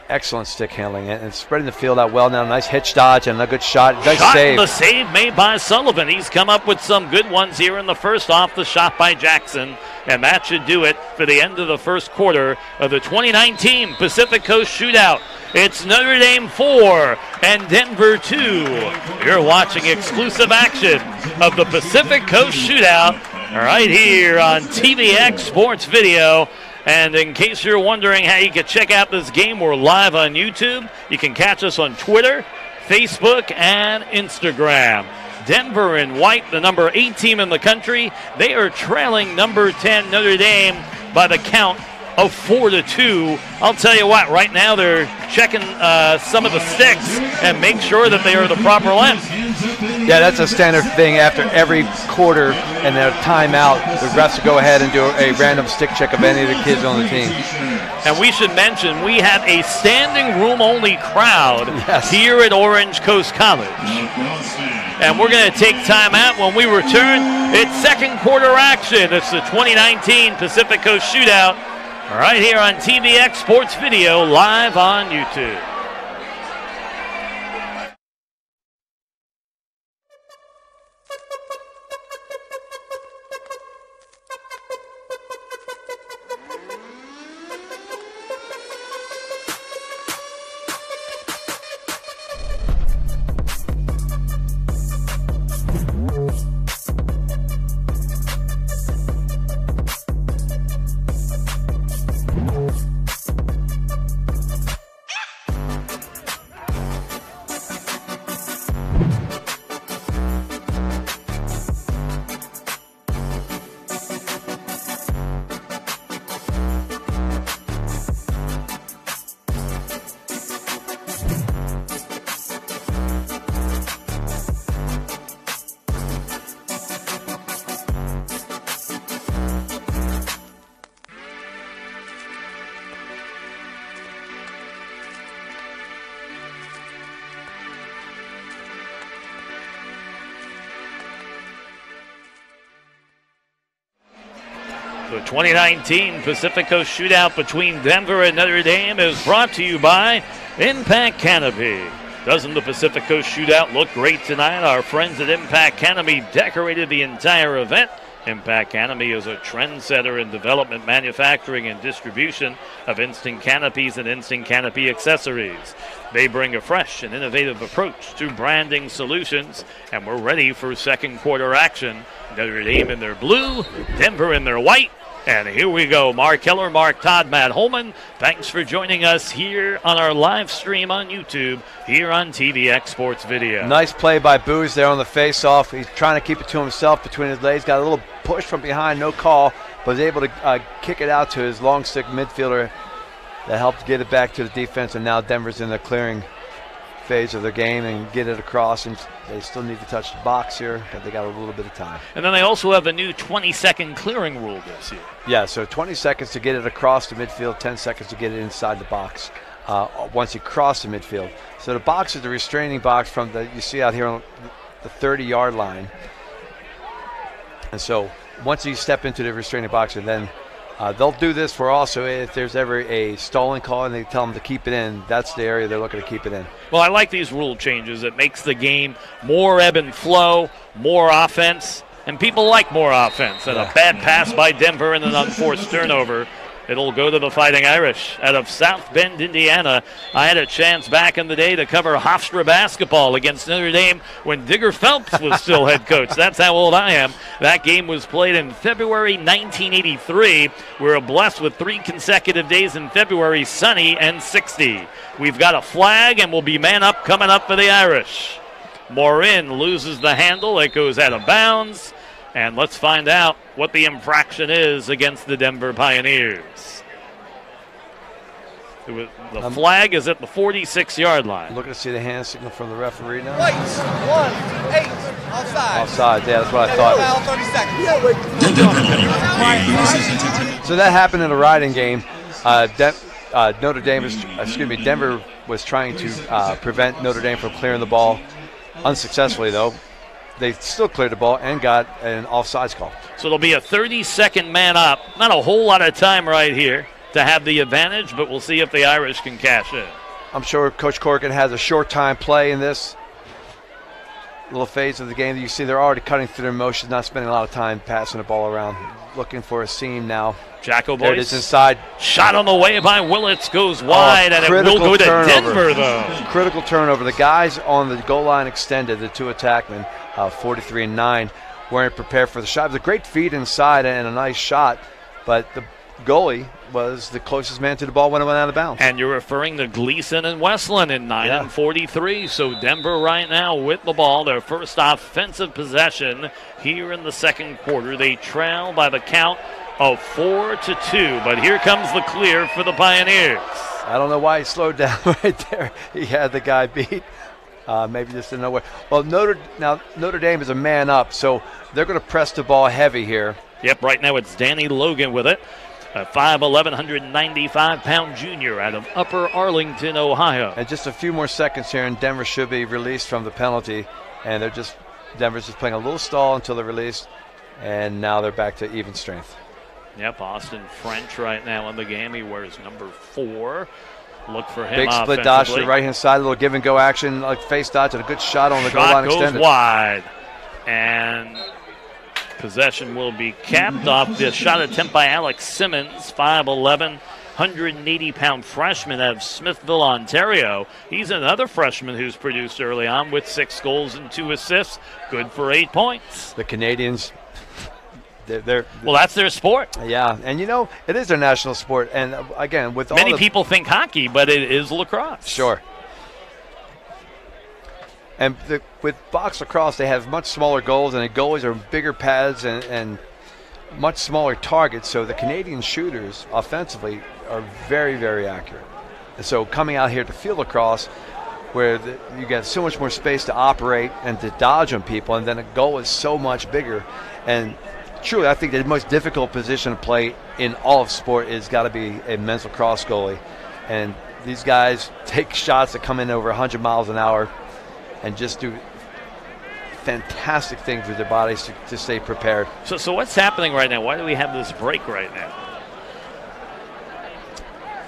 excellent stick handling and spreading the field out well now. Nice hitch dodge and a good shot. Nice save. The save made by Sullivan. He's come up with some good ones here in the first off the shot by Jackson. And that should do it for the end of the first quarter of the 2019 Pacific Coast Shootout. It's Notre Dame 4 and Denver 2. You're watching exclusive action of the Pacific Coast Shootout right here on TVX Sports Video. And in case you're wondering how you can check out this game, we're live on YouTube. You can catch us on Twitter, Facebook, and Instagram. Denver in white, the number 8 team in the country. They are trailing number 10 Notre Dame by the count of 4-2. I'll tell you what, right now they're checking some of the sticks and make sure that they are the proper length. Yeah, that's a standard thing after every quarter and their timeout. The refs will go ahead and do a random stick check of any of the kids on the team. And we should mention we have a standing room only crowd here at Orange Coast College. And we're going to take time out. When we return, it's second quarter action. It's the 2019 Pacific Coast Shootout right here on TVX Sports Video, live on YouTube. The 2019 Pacific Coast Shootout between Denver and Notre Dame is brought to you by Impact Canopy. Doesn't the Pacific Coast Shootout look great tonight? Our friends at Impact Canopy decorated the entire event. Impact Canopy is a trendsetter in development, manufacturing, and distribution of instant canopies and instant canopy accessories. They bring a fresh and innovative approach to branding solutions, and we're ready for second quarter action. Notre Dame in their blue, Denver in their white. And here we go. Mark Keller, Mark Todd, Matt Holman. Thanks for joining us here on our live stream on YouTube, here on TVX Sports Video. Nice play by Booz there on the face-off. He's trying to keep it to himself between his legs. Got a little push from behind, no call, but was able to kick it out to his long stick midfielder that helped get it back to the defense. And now Denver's in the clearing phase of their game and get it across, and they still need to touch the box here, but they got a little bit of time. And then they also have a new 20-second clearing rule this year. Yeah, so 20 seconds to get it across the midfield, 10 seconds to get it inside the box once you cross the midfield. So the box is the restraining box from you see out here on the 30-yard line. And so once you step into the restraining box, and then they'll do this for also if there's ever a stalling call and they tell them to keep it in, that's the area they're looking to keep it in. Well, I like these rule changes. It makes the game more ebb and flow, more offense, and people like more offense. And a bad pass by Denver and an unforced turnover. It'll go to the Fighting Irish out of South Bend, Indiana. I had a chance back in the day to cover Hofstra basketball against Notre Dame when Digger Phelps was still head coach. That's how old I am. That game was played in February 1983. We were blessed with 3 consecutive days in February, sunny and 60. We've got a flag, and we'll be man up coming up for the Irish. Morin loses the handle. It goes out of bounds. And let's find out what the infraction is against the Denver Pioneers. The flag is at the 46-yard line. Looking to see the hand signal from the referee now. Lights, 1-8, offside. Offside, yeah, that's what I thought. 30 seconds. So that happened in a riding game. Denver was trying to prevent Notre Dame from clearing the ball. Unsuccessfully, though. They still cleared the ball and got an offsides call. So it'll be a 30-second man up. Not a whole lot of time right here to have the advantage, but we'll see if the Irish can cash in. I'm sure Coach Corrigan has a short time play in this little phase of the game. You see they're already cutting through their motions, not spending a lot of time passing the ball around. Looking for a seam now. Jacko There it Boyce. is inside. Shot on the way by Willits goes wide, and it will go to Denver, though. Critical turnover. The guys on the goal line extended, the 2 attackmen, 43 and 9, weren't prepared for the shot. It was a great feed inside and a nice shot, but the goalie was the closest man to the ball when it went out of bounds. And you're referring to Gleason and Westland in 9 and 43. So Denver right now with the ball, their first offensive possession here in the second quarter. They trail by the count of 4-2, but here comes the clear for the Pioneers. I don't know why he slowed down right there. He had the guy beat. Maybe just didn't know where. Well, Notre Dame is a man up, so they're going to press the ball heavy here. Yep, right now it's Danny Logan with it. a 5'11", 195-pound junior out of Upper Arlington, Ohio. And just a few more seconds here, and Denver should be released from the penalty. And Denver's just playing a little stall until they're released, and now they're back to even strength. Yep, Austin French right now in the game. He wears number 4. Look for him. Big split dodge to the right-hand side, a little give-and-go action, like face dodge, and a good shot on the goal line extended. Shot goes wide, and possession will be capped off the shot attempt by Alex Simmons, 5'11", 180-pound freshman out of Smithville, Ontario. He's another freshman who's produced early on with 6 goals and 2 assists. Good for 8 points. The Canadians, well, that's their sport. Yeah, and it is their national sport. And again, with many people think hockey, but it is lacrosse. Sure. And with box lacrosse, they have much smaller goals, and the goalies are bigger pads and much smaller targets. So the Canadian shooters, offensively, are very, very accurate. And so coming out here to field lacrosse, where you get so much more space to operate and to dodge on people, and then a goal is so much bigger. And truly, I think the most difficult position to play in all of sport is got to be a men's lacrosse goalie. And these guys take shots that come in over 100 miles an hour and just do fantastic things with their bodies to stay prepared. So what's happening right now? Why do we have this break right now?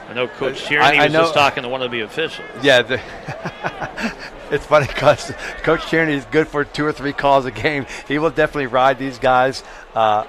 I know Coach Tierney was just talking to one of the officials. Yeah, it's funny because Coach Tierney is good for 2 or 3 calls a game. He will definitely ride these guys. Well,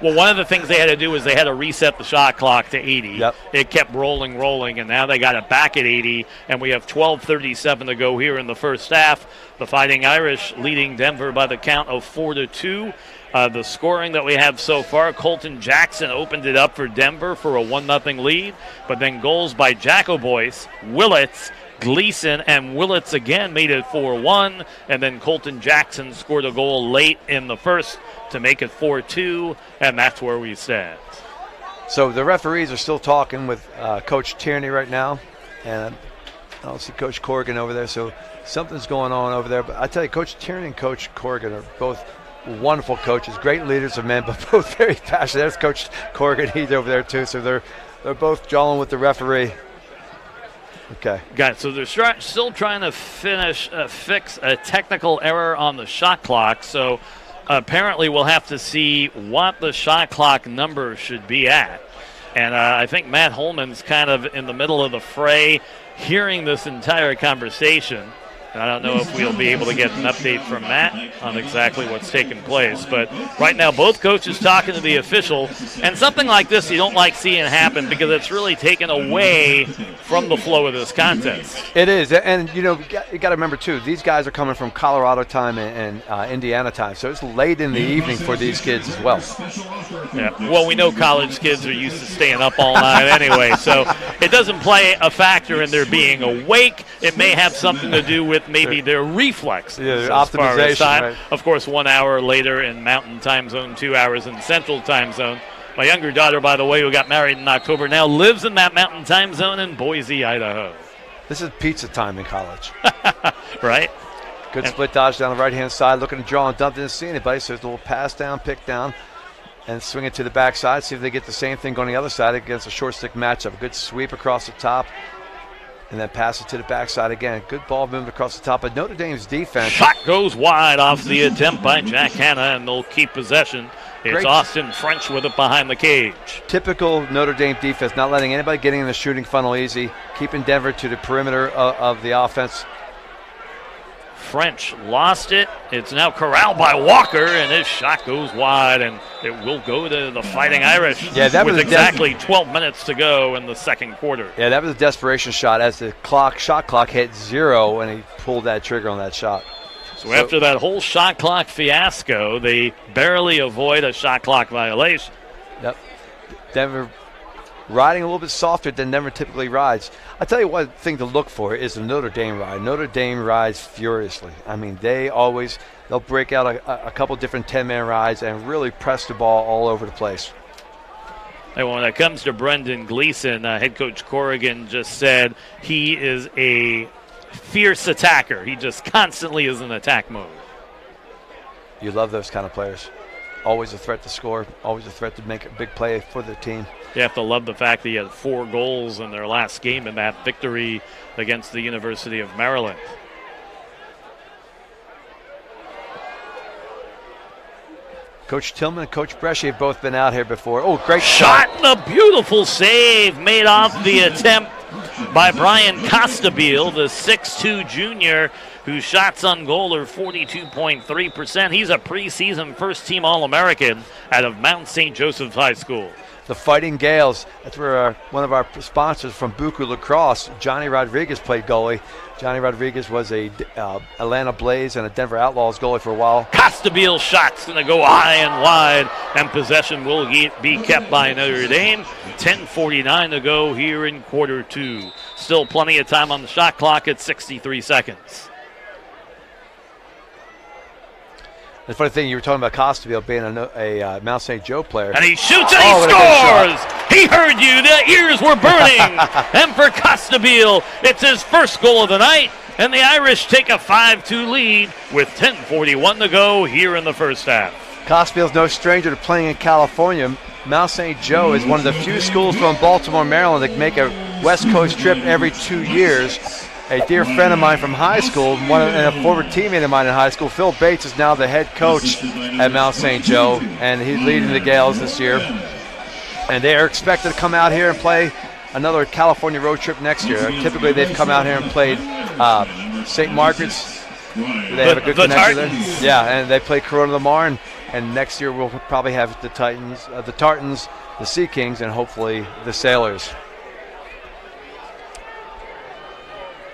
one of the things they had to do was they had to reset the shot clock to 80. Yep. It kept rolling, and now they got it back at 80, and we have 12:37 to go here in the first half. The Fighting Irish leading Denver by the count of 4-2. The scoring that we have so far, Colton Jackson opened it up for Denver for a 1-0 lead, but then goals by Jacko Boyce, Willits, Gleason, and Willits again made it 4-1, and then Colton Jackson scored a goal late in the first to make it 4-2, and that's where we stand. So the referees are still talking with Coach Tierney right now, and I don't see Coach Corrigan over there, so something's going on over there. But I tell you, Coach Tierney and Coach Corrigan are both wonderful coaches, great leaders of men, but both very passionate. There's Coach Corrigan, he's over there too, so they're both jawing with the referee. Okay. Got it. So they're still trying to fix a technical error on the shot clock. So apparently we'll have to see what the shot clock number should be at. And I think Matt Holman's kind of in the middle of the fray, hearing this entire conversation. I don't know if we'll be able to get an update from Matt on exactly what's taking place. But right now, both coaches talking to the official. And something like this you don't like seeing happen because it's really taken away from the flow of this contest. It is. And, you got to remember, too, these guys are coming from Colorado time and Indiana time. So it's late in the evening for these kids as well. Yeah. Well, we know college kids are used to staying up all night anyway. So it doesn't play a factor in their being awake. It may have something to do with maybe their reflex as far as time. Right. Of course, 1 hour later in Mountain Time Zone, 2 hours in Central Time Zone. My younger daughter, by the way, who got married in October, now lives in that Mountain Time Zone in Boise, Idaho. This is pizza time in college. Right? Good split dodge down the right-hand side, looking to draw and dump, didn't see anybody, so there's a little pass down, pick down, and swing it to the backside. See if they get the same thing going the other side against a short stick matchup. A good sweep across the top. And then pass it to the backside again. Good ball movement across the top. But Notre Dame's defense. Shot goes wide off the attempt by Jack Hanna, and they'll keep possession. It's great. Austin French with it behind the cage. Typical Notre Dame defense, not letting anybody get in the shooting funnel easy, keeping Denver to the perimeter of the offense. French lost it. It's now corralled by Walker, and his shot goes wide, and it will go to the Fighting Irish. Yeah, that was exactly 12 minutes to go in the second quarter. Yeah, that was a desperation shot as the shot clock hit 0, and he pulled that trigger on that shot. So after that whole shot clock fiasco, they barely avoid a shot clock violation. Yep. Denver riding a little bit softer than Denver typically rides. I tell you one thing to look for is the Notre Dame ride. Notre Dame rides furiously. I mean, they'll break out a couple different 10-man rides and really press the ball all over the place. And when it comes to Brendan Gleason, head coach Corrigan just said he is a fierce attacker. He just constantly is in attack mode. You love those kind of players. always a threat to score, always a threat to make a big play for their team. You have to love the fact that he had 4 goals in their last game in that victory against the University of Maryland. Coach Tillman and Coach Brescia have both been out here before. Oh, great shot. And a beautiful save made off the attempt by Brian Costabile, the 6'2 junior, whose shots on goal are 42.3%. He's a preseason first-team All-American out of Mount St. Joseph's High School. The Fighting Gales, that's where one of our sponsors from Buku Lacrosse, Johnny Rodriguez, played goalie. Johnny Rodriguez was a Atlanta Blaze and a Denver Outlaws goalie for a while. Costabile shots going to go high and wide, and possession will be kept by Notre Dame. 10:49 to go here in quarter 2. Still plenty of time on the shot clock at 63 seconds. The funny thing, you were talking about Costabile being a Mount St. Joe player. And he shoots and he scores! He heard you. The ears were burning. And for Costabile, it's his first goal of the night. And the Irish take a 5-2 lead with 10:41 to go here in the first half. Costabile's no stranger to playing in California. Mount St. Joe is one of the few schools from Baltimore, Maryland that make a West Coast trip every 2 years. A dear friend of mine from high school, and a former teammate of mine in high school, Phil Bates, is now the head coach at Mount St. Joe, and he's leading the Gales this year. And they are expected to come out here and play another California road trip next year. Typically, they've come out here and played St. Margaret's. They have a good connection there. Yeah, and they play Corona del Mar, and next year we'll probably have the Titans, the Tartans, the Sea Kings, and hopefully the Sailors.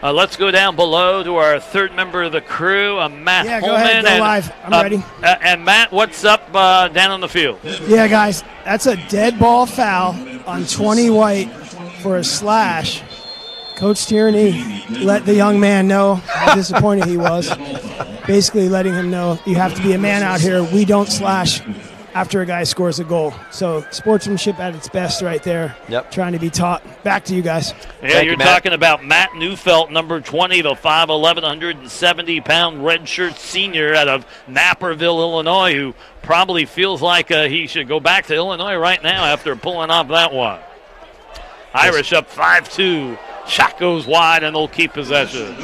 Let's go down below to our third member of the crew, Matt Holman. Go ahead, go live. I'm ready. And Matt, what's up down on the field? Yeah, guys, that's a dead ball foul on 20 White for a slash. Coach Tierney let the young man know how disappointed he was. Basically letting him know, you have to be a man out here. We don't slash after a guy scores a goal. So sportsmanship at its best right there. Yep. Trying to be taught. Back to you guys. Yeah, you're talking about Matt Neufeld, number 20, the 5'11", 170-pound redshirt senior out of Naperville, Illinois, who probably feels like he should go back to Illinois right now after pulling off that one. Irish up 5-2. Shot goes wide, and they'll keep possession.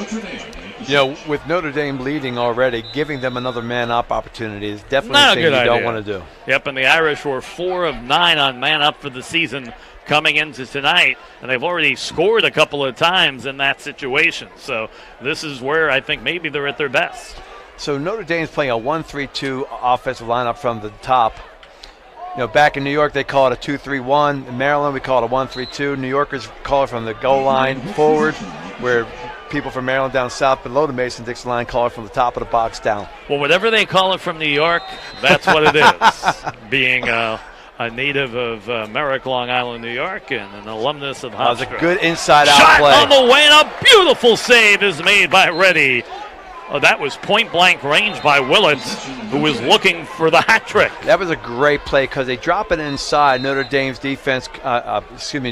You know, with Notre Dame leading already, giving them another man-up opportunity is definitely something you don't want to do. Yep, and the Irish were 4 of 9 on man-up for the season coming into tonight, and they've already scored a couple of times in that situation. So this is where I think maybe they're at their best. So Notre Dame's playing a 1-3-2 offensive lineup from the top. You know, back in New York, they call it a 2-3-1. In Maryland, we call it a 1-3-2. New Yorkers call it from the goal line forward, where people from Maryland down south below the Mason-Dixon line call it from the top of the box down. Well, whatever they call it from New York, that's what it is. Being a native of Merrick, Long Island, New York, and an alumnus of Hofstra. That was a good inside-out play. Shot on the way, and a beautiful save is made by Reddy. Oh, that was point-blank range by Willett, who was looking for the hat trick. That was a great play because they drop it inside. Notre Dame's defense,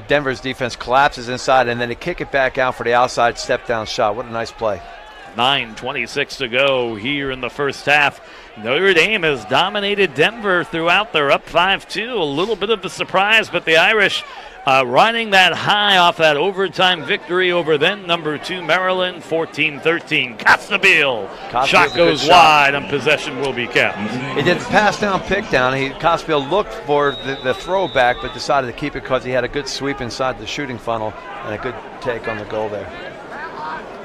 Denver's defense collapses inside, and then they kick it back out for the outside step-down shot. What a nice play. 9:26 to go here in the first half. Notre Dame has dominated Denver throughout. They're up 5-2. A little bit of a surprise, but the Irish riding that high off that overtime victory over then number 2 Maryland, 14-13. Costabile. Shot goes wide, and possession will be kept. He did the pass down, pick down. Costabile looked for the throwback, but decided to keep it because he had a good sweep inside the shooting funnel and a good take on the goal there.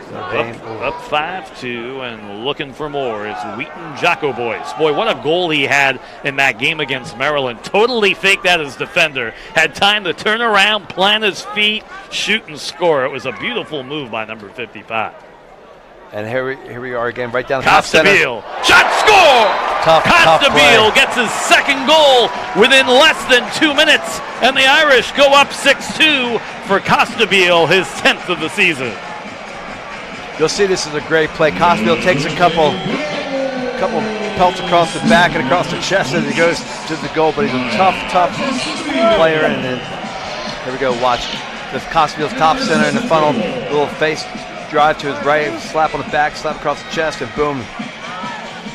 Up 5-2 and looking for more is Wheaton Jacobois. Boy, what a goal he had in that game against Maryland. Totally faked out his defender. Had time to turn around, plant his feet, shoot and score. It was a beautiful move by number 55. And here we are again, right down the Costabile. Shot, score! Costabile gets his second goal within less than 2 minutes. And the Irish go up 6-2 for Costabile, his 10th of the season. You'll see this is a great play. Costabile takes a couple pelts across the back and across the chest as he goes to the goal, but he's a tough player. And then here we go, watch. This Costabile's top center in the funnel, little face drive to his right, slap on the back, slap across the chest, and boom,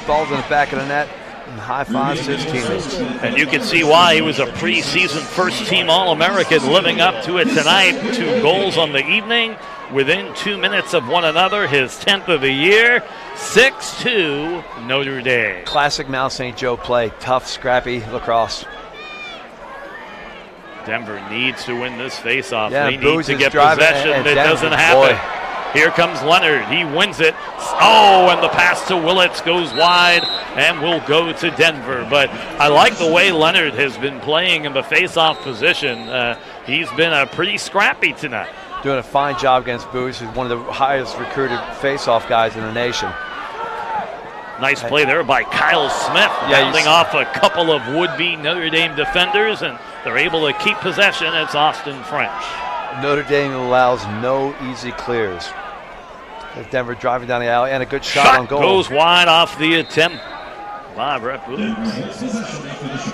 ball's in the back of the net. and high fives to his teammates. And you can see why he was a preseason first-team All-American, living up to it tonight. 2 goals on the evening within 2 minutes of one another, his 10th of the year. 6-2 Notre Dame. Classic Mount St. Joe play. Tough, scrappy lacrosse. Denver needs to win this face-off. Yeah, they need to get driving, possession. and It Denver, doesn't happen. boy. Here comes Leonard. He wins it. Oh, and the pass to Willits goes wide and will go to Denver. But I like the way Leonard has been playing in the face-off position. He's been pretty scrappy tonight. Doing a fine job against Booz, who's one of the highest recruited face-off guys in the nation. Nice play there by Kyle Smith, rounding off a couple of would-be Notre Dame defenders, and they're able to keep possession. It's Austin French. Notre Dame allows no easy clears. Denver driving down the alley, and a good shot on goal. Goes wide off the attempt by Brett Booz.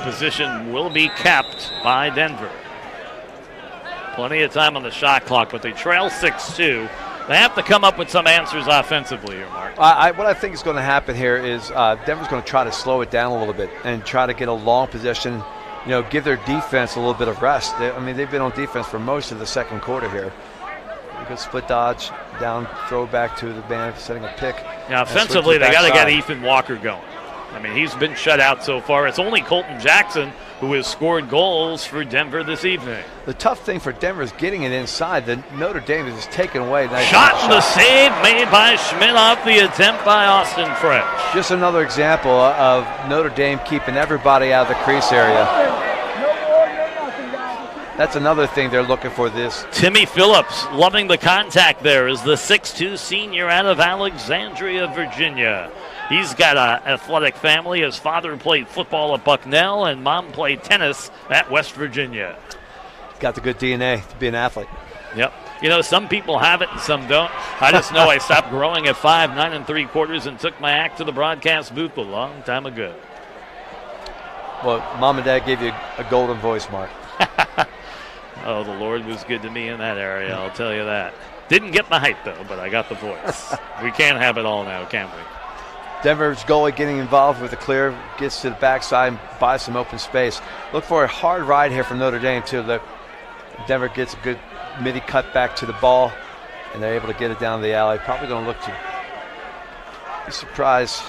Position will be kept by Denver. Plenty of time on the shot clock, but they trail 6-2. They have to come up with some answers offensively here, Mark. What I think is going to happen here is Denver's going to try to slow it down a little bit and try to get a long possession, give their defense a little bit of rest. They've been on defense for most of the second quarter here. A good split dodge, down, throw back to the man, setting a pick. Yeah, offensively, they got to get Ethan Walker going. He's been shut out so far. It's only Colton Jackson who has scored goals for Denver this evening. The tough thing for Denver is getting it inside. The Notre Dame is just taken away. Nice shot and the save made by Schmidt off the attempt by Austin French. Just another example of Notre Dame keeping everybody out of the crease area. That's another thing they're looking for this. Timmy Phillips loving the contact there is the 6'2 senior out of Alexandria, Virginia. He's got an athletic family. His father played football at Bucknell and mom played tennis at West Virginia. Got the good DNA to be an athlete. Yep. Some people have it and some don't. I just know I stopped growing at 5'9 3/4 and took my act to the broadcast booth a long time ago. Well, Mom and Dad gave you a golden voice, Mark. Oh, the Lord was good to me in that area, I'll tell you that. Didn't get the height, though, but I got the voice. We can't have it all now, can we? Denver's goalie getting involved with the clear, gets to the backside and buys some open space. Look for a hard ride here from Notre Dame, too. Denver gets a good midi cut back to the ball, and they're able to get it down the alley. Probably going to look to be surprised.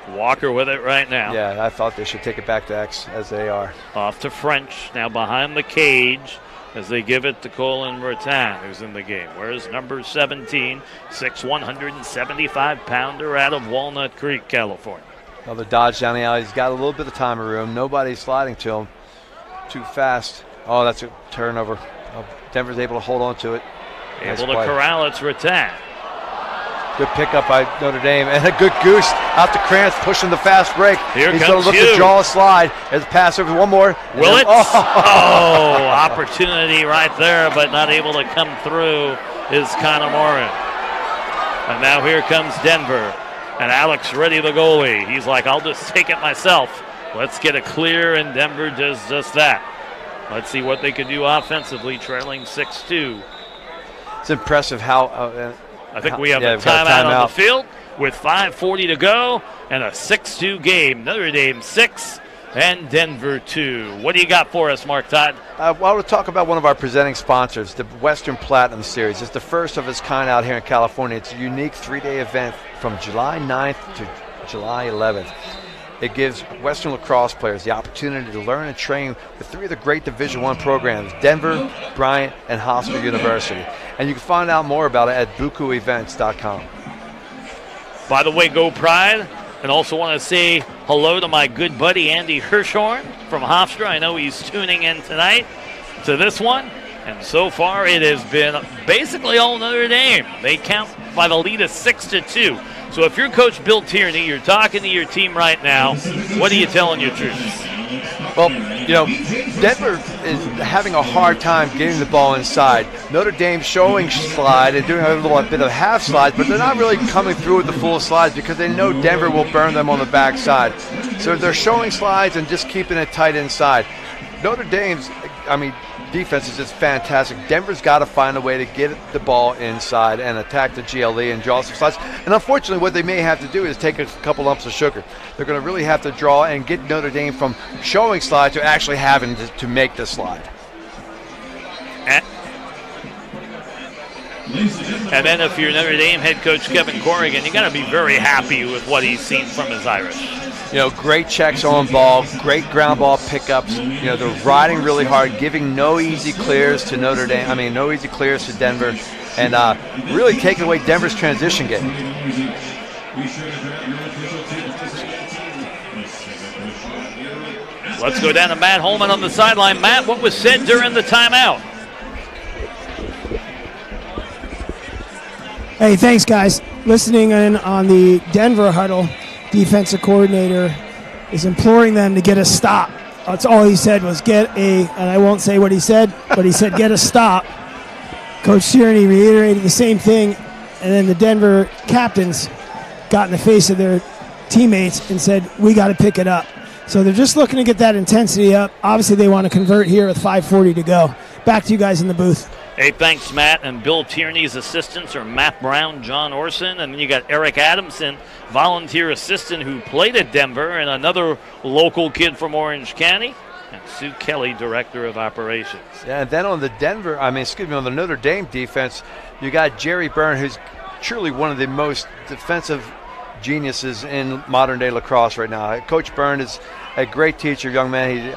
Walker with it right now. Yeah, I thought they should take it back to X, as they are. Off to French, now behind the cage, as they give it to Colin Bertin, who's in the game. Where's number 17, 6'1", 175-pounder out of Walnut Creek, California. Another dodge down the alley. He's got a little bit of time of room. Nobody's sliding to him too fast. Oh, that's a turnover. Denver's able to hold on to it. Able to corral it, Bertin. Good pickup by Notre Dame, and a good goose out to Krantz, pushing the fast break. He's going to look to draw a slide. There's a pass over, one more. Will it? Oh, opportunity right there, but not able to come through is Connor Morin. And now here comes Denver, and Alex Reddy, the goalie. He's like, I'll just take it myself. Let's get a clear, and Denver does just that. Let's see what they can do offensively, trailing 6-2. It's impressive how... I think we have a timeout on the field with 5:40 to go and a 6-2 game. Notre Dame 6 and Denver 2. What do you got for us, Mark Todd? We'll talk about one of our presenting sponsors, the Western Platinum Series. It's the first of its kind out here in California. It's a unique 3-day event from July 9th to July 11th. It gives Western lacrosse players the opportunity to learn and train with 3 of the great Division I programs, Denver, Bryant, and Hofstra University. And you can find out more about it at bukuevents.com. By the way, go Pride. And also want to say hello to my good buddy Andy Hirschhorn from Hofstra. I know he's tuning in tonight to this one. And so far it has been basically all Notre Dame. They count by the lead of 6-2. So if you're Coach Bill Tierney, you're talking to your team right now, what are you telling your troops? Well, Denver is having a hard time getting the ball inside. Notre Dame showing slide and doing a little bit of half slides, but they're not really coming through with the full slides because they know Denver will burn them on the backside. So they're showing slides and just keeping it tight inside. Notre Dame's, defense is just fantastic. Denver's got to find a way to get the ball inside and attack the GLE and draw some slides. And unfortunately, what they may have to do is take a couple lumps of sugar. They're going to really have to draw and get Notre Dame from showing slide to actually having to make the slide. And then if you're Notre Dame head coach Kevin Corrigan, you got to be very happy with what he's seen from his Irish. Great checks on ball, great ground ball pickups. They're riding really hard, giving no easy clears to Notre Dame. No easy clears to Denver, and really taking away Denver's transition game. Let's go down to Matt Holman on the sideline. Matt, what was said during the timeout? Hey, thanks, guys. Listening in on the Denver huddle, defensive coordinator is imploring them to get a stop. That's all he said was and I won't say what he said, but he said get a stop. Coach Tierney reiterated the same thing, and then the Denver captains got in the face of their teammates and said, we got to pick it up. So they're just looking to get that intensity up. Obviously, they want to convert here with 5:40 to go. Back to you guys in the booth. Hey, thanks, Matt. And Bill Tierney's assistants are Matt Brown, John Orson, and then you got Eric Adamson, volunteer assistant who played at Denver, and another local kid from Orange County, and Sue Kelly, director of operations. Yeah, and then on the on the Notre Dame defense, you got Jerry Byrne, who's truly one of the most defensive geniuses in modern-day lacrosse right now. Coach Byrne is a great teacher, young man.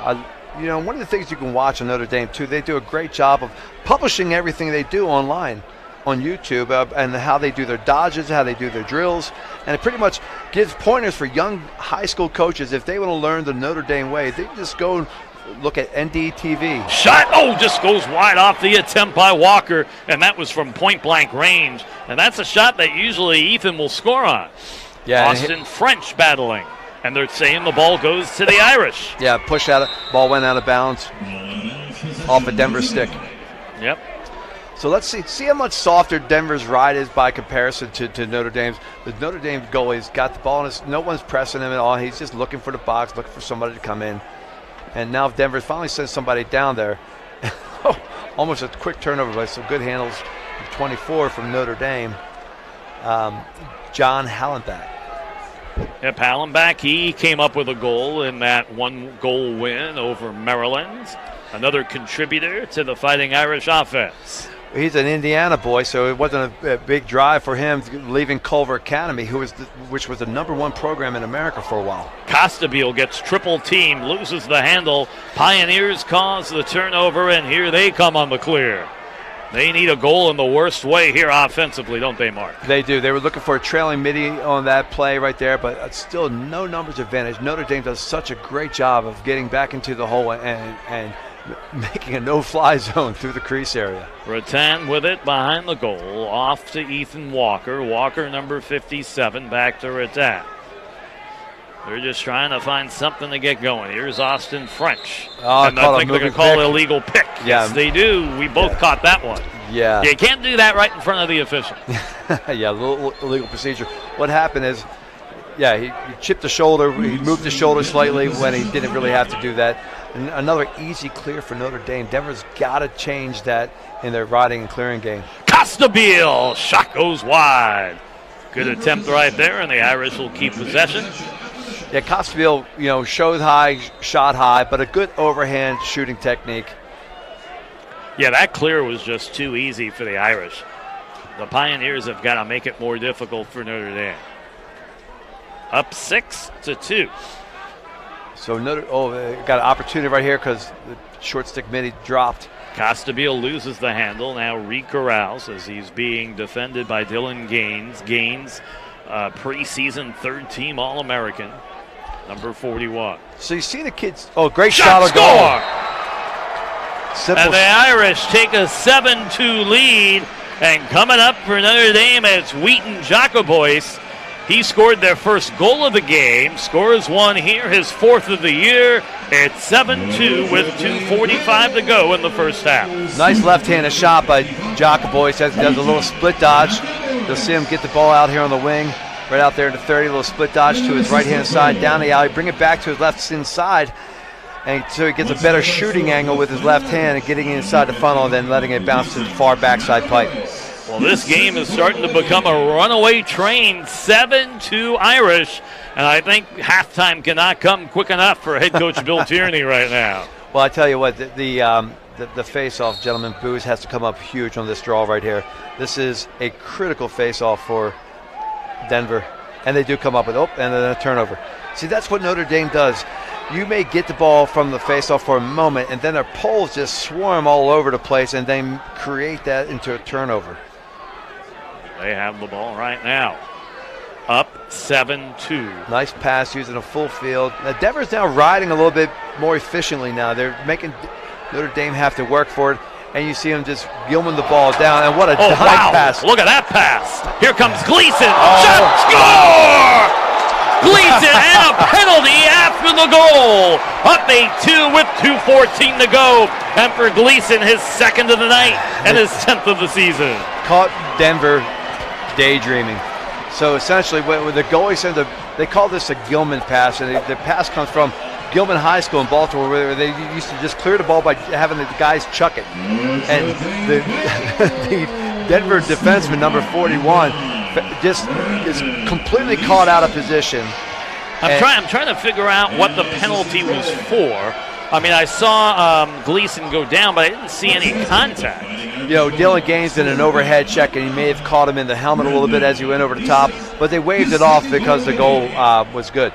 One of the things you can watch on Notre Dame, too, they do a great job of publishing everything they do online on YouTube and how they do their dodges, how they do their drills. And it pretty much gives pointers for young high school coaches. If they want to learn the Notre Dame way, they just go and look at NDTV. Shot, just goes wide off the attempt by Walker, and that was from point-blank range. And that's a shot that usually Ethan will score on. Yeah, Austin French battling. And they're saying the ball goes to the Irish. Yeah, push out, ball went out of bounds off a Denver stick. Yep. So let's see how much softer Denver's ride is by comparison to Notre Dame's. The Notre Dame goalie's got the ball, and no one's pressing him at all. He's just looking for the box, looking for somebody to come in. And now Denver finally sends somebody down there. Almost a quick turnover, but some good handles. 24 from Notre Dame. John Hallenbach. Yep, Hallenbach, he came up with a goal in that 1-goal win over Maryland. Another contributor to the Fighting Irish offense. He's an Indiana boy, so it wasn't a big drive for him leaving Culver Academy, which was the #1 program in America for a while. Costabile gets triple teamed, loses the handle. Pioneers cause the turnover, and here they come on the clear. They need a goal in the worst way here offensively, don't they, Mark? They do. They were looking for a trailing midi on that play right there, but still no numbers advantage. Notre Dame does such a great job of getting back into the hole and making a no-fly zone through the crease area. Rattan with it behind the goal, off to Ethan Walker. Walker, number 57, back to Rattan. They're just trying to find something to get going. Here's Austin French. And I think they're going to call it a illegal pick. Yeah. Yes, they do. We both caught that one. Yeah. You can't do that right in front of the official. Yeah, a little illegal procedure. What happened is, he chipped the shoulder. He moved the shoulder slightly when he didn't really have to do that. And another easy clear for Notre Dame. Denver's got to change that in their riding and clearing game. Costabile, shot goes wide. Good attempt right there, and the Irish will keep possession. Yeah, Costabile, showed high, shot high, but a good overhand shooting technique. Yeah, that clear was just too easy for the Irish. The Pioneers have got to make it more difficult for Notre Dame. Up 6-2. So they got an opportunity right here because the short stick midi dropped. Costabile loses the handle. Now recorrals as he's being defended by Dylan Gaines. Gaines, preseason third-team All-American, number 41. So you see the kids. Oh, great shot on goal. Simple. And the Irish take a 7-2 lead. And coming up for Notre Dame, it's Wheaton Jacobois. He scored their first goal of the game, scores one here, his fourth of the year. It's 7-2 with 2:45 to go in the first half. Nice left-handed shot by Jacobois. Does a little split dodge. You'll see him get the ball out here on the wing, right out there to 30, a little split dodge to his right-hand side, down the alley, bring it back to his left inside. and so he gets a better shooting angle with his left hand and getting inside the funnel and then letting it bounce to the far backside pipe. Well, this game is starting to become a runaway train, 7-2 Irish, and I think halftime cannot come quick enough for head coach Bill Tierney right now. Well, I tell you what, the face-off, gentlemen, Booze has to come up huge on this draw right here. This is a critical face-off for Denver, and they do come up with, and then a turnover. See, that's what Notre Dame does. You may get the ball from the face-off for a moment, and then their poles just swarm all over the place, and they create that into a turnover. They have the ball right now. Up 7-2. Nice pass using a full field. Now, Denver's now riding a little bit more efficiently now. They're making Notre Dame have to work for it, and you see them just gilming the ball down, and what a dive pass. Look at that pass. Here comes Gleason. Shot, score! Gleason and a penalty after the goal. Up 8-2 with 2:14 to go. And for Gleason, his second of the night and his 10th of the season. Caught Denver daydreaming. So essentially, when the goalie sends they call this a Gilman pass, and the pass comes from Gilman High School in Baltimore, where they used to just clear the ball by having the guys chuck it. And the Denver defenseman, number 41, just is completely caught out of position. I'm trying to figure out what the penalty was for. I mean, I saw Gleason go down, but I didn't see any contact. You know, Dylan Gaines did an overhead check, and he may have caught him in the helmet a little bit as he went over the top, but they waved it off because the goal was good.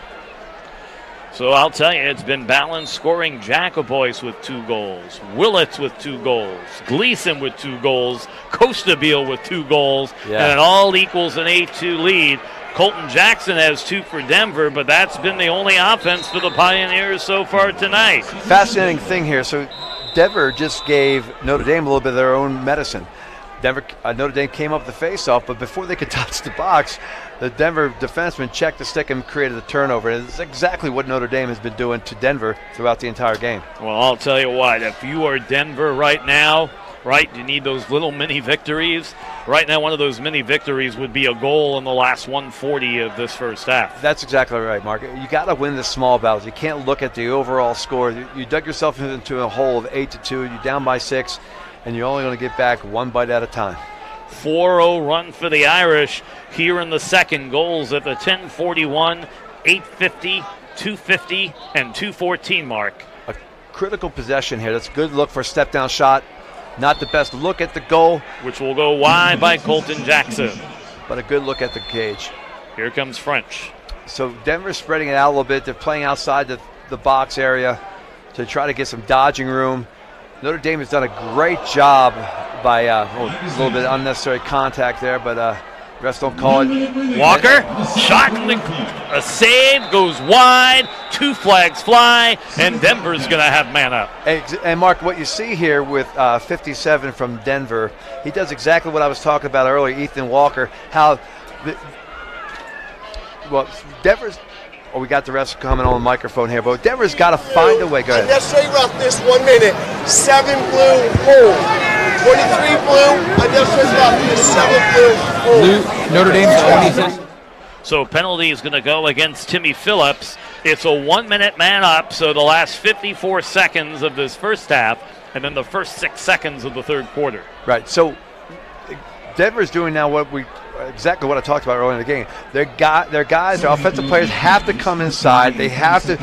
So I'll tell you, it's been balanced scoring. Jacobois with 2 goals, Willits with 2 goals, Gleason with 2 goals, Costa Mesa with 2 goals, and it all equals an 8-2 lead. Colton Jackson has 2 for Denver, but that's been the only offense for the Pioneers so far tonight. Fascinating thing here. So Denver just gave Notre Dame a little bit of their own medicine. Notre Dame came up the face-off, but before they could touch the box, the Denver defenseman checked the stick and created a turnover. And it's exactly what Notre Dame has been doing to Denver throughout the entire game. Well, I'll tell you what, if you are Denver right now, right, you need those little mini victories. Right now, one of those mini victories would be a goal in the last 140 of this first half. That's exactly right, Mark. You got to win the small battles. You can't look at the overall score. You dug yourself into a hole of 8-2. You're down by 6. And you're only going to get back one bite at a time. 4-0 run for the Irish here in the second. Goals at the 10:41, 8:50, 2:50, and 2:14 mark. A critical possession here. That's a good look for a step-down shot. Not the best look at the goal. Which will go wide by Colton Jackson. But a good look at the cage. Here comes French. So Denver's spreading it out a little bit. They're playing outside the box area to try to get some dodging room. Notre Dame has done a great job by a little bit of unnecessary contact there, but refs don't call it. Walker, shot, a save, goes wide, 2 flags fly, and Denver's going to have man up. And Mark, what you see here with 57 from Denver, he does exactly what I was talking about earlier, Ethan Walker, how Denver's. Oh, we got the refs coming on the microphone here, but Denver's got to find a way. Go ahead. That's straight roughness, 1 minute. 7 blue, hold. 23 blue, that's straight roughness, 7 blue, hold. Notre Dame's 26. So penalty is going to go against Timmy Phillips. It's a 1-minute man up, so the last 54 seconds of this first half, and then the first 6 seconds of the third quarter. Right, so Denver's doing now exactly what I talked about earlier in the game. Their guys, their offensive players have to come inside. They have to,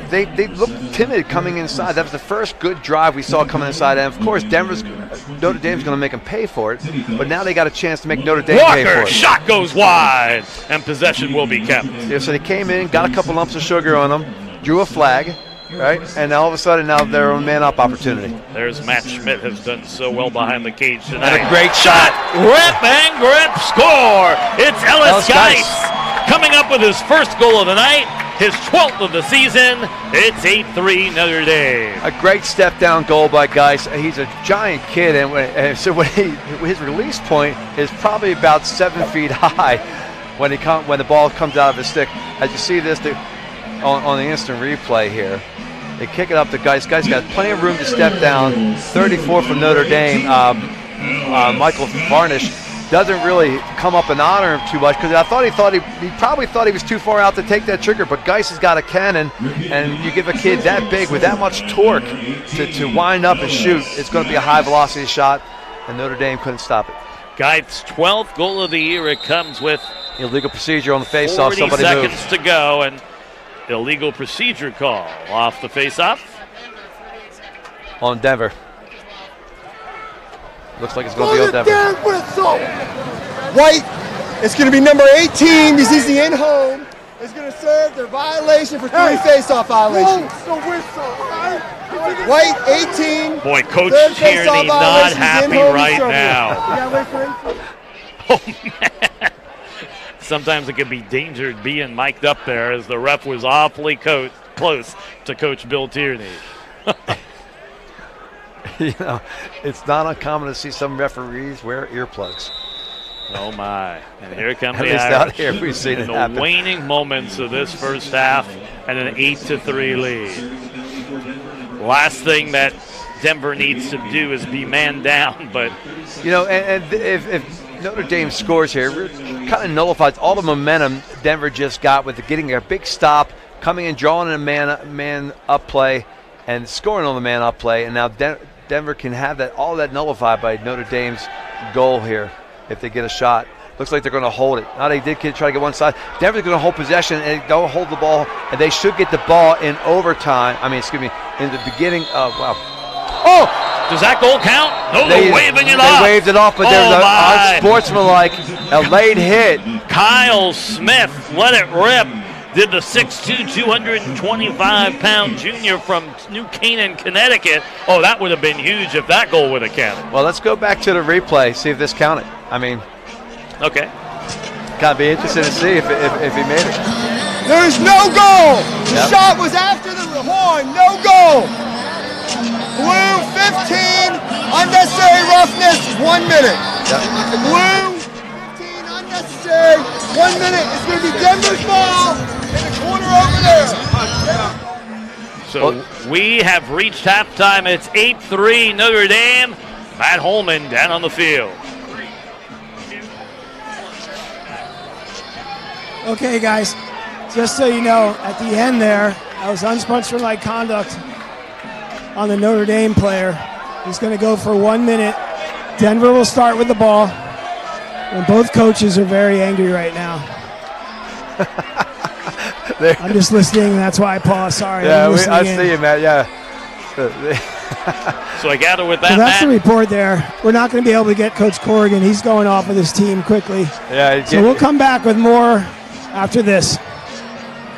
they look timid coming inside. That was the first good drive we saw coming inside. And, of course, Notre Dame's going to make them pay for it. But now they got a chance to make Notre Dame pay for it. Walker, shot goes wide, and possession will be kept. Yeah, so they came in, got a couple lumps of sugar on them, drew a flag. Right, and all of a sudden now they're a man-up opportunity. There's Matt Schmidt, has done so well behind the cage tonight. And a great shot. Rip and grip, score. It's Ellis Geis coming up with his first goal of the night, his 12th of the season. It's 8-3 Notre Dame. A great step-down goal by Geis. He's a giant kid, and so his release point is probably about 7 feet high when the ball comes out of his stick. As you see this on the instant replay here. They kick it up to Geis. Geis got plenty of room to step down. 34 from Notre Dame. Michael Varnish doesn't really come up and honor him too much because I thought he probably thought he was too far out to take that trigger. But Geis has got a cannon, and you give a kid that big with that much torque to wind up and shoot, it's going to be a high velocity shot, and Notre Dame couldn't stop it. Geis' 12th goal of the year. It comes with illegal procedure on the face-off. 40 Somebody seconds moved. to go, and illegal procedure call off the face-off on Denver. Looks like it's going to be on Denver. White, it's going to be number 18 because he's the in-home. Is going to serve their violation for 3 face-off violations. White, 18. Boy, Coach third Tierney face-off not violation, happy in-home right service. now. Oh, man. Sometimes it can be dangerous being mic'd up there as the ref was awfully close to Coach Bill Tierney. You know, it's not uncommon to see some referees wear earplugs. Oh, my. And here comes At the least Irish. out here we've seen it In happen. the waning moments of this first half and an 8-3 lead. Last thing that Denver needs to do is be man down, but you know, and if Notre Dame scores here, it kind of nullifies all the momentum Denver just got with getting a big stop, coming and drawing a man up play, and scoring on the man up play, and now Denver can have all that nullified by Notre Dame's goal here if they get a shot. Looks like they're going to hold it. Now they did try to get one side. Denver's going to hold possession and go hold the ball, and they should get the ball in overtime. I mean, excuse me, in the beginning of, wow. Oh! Does that goal count? No, they're waving it off. They waved it off, but there's a unsportsmanlike, a late hit. Kyle Smith let it rip. Did the 6'2", 225-pound junior from New Canaan, Connecticut. Oh, that would have been huge if that goal would have counted. Well, let's go back to the replay, see if this counted. I mean, okay. Gotta be interested to see if he made it. There's no goal. The shot was after the horn. No goal. Blue 15, unnecessary roughness, 1 minute. Yep. Blue 15, unnecessary, 1 minute. It's going to be Denver's ball in the corner over there. So we have reached halftime. It's 8-3 Notre Dame. Matt Holman down on the field. Okay, guys, just so you know, at the end there, that was unsportsmanlike conduct on the Notre Dame player. He's going to go for 1 minute. Denver will start with the ball. And both coaches are very angry right now. I'm just listening, and that's why I paused. Sorry. Yeah, I see you, Matt. Yeah. So I gather with that, so that's Matt, the report there. We're not going to be able to get Coach Corrigan. He's going off with his team quickly. Yeah. So we'll come back with more after this.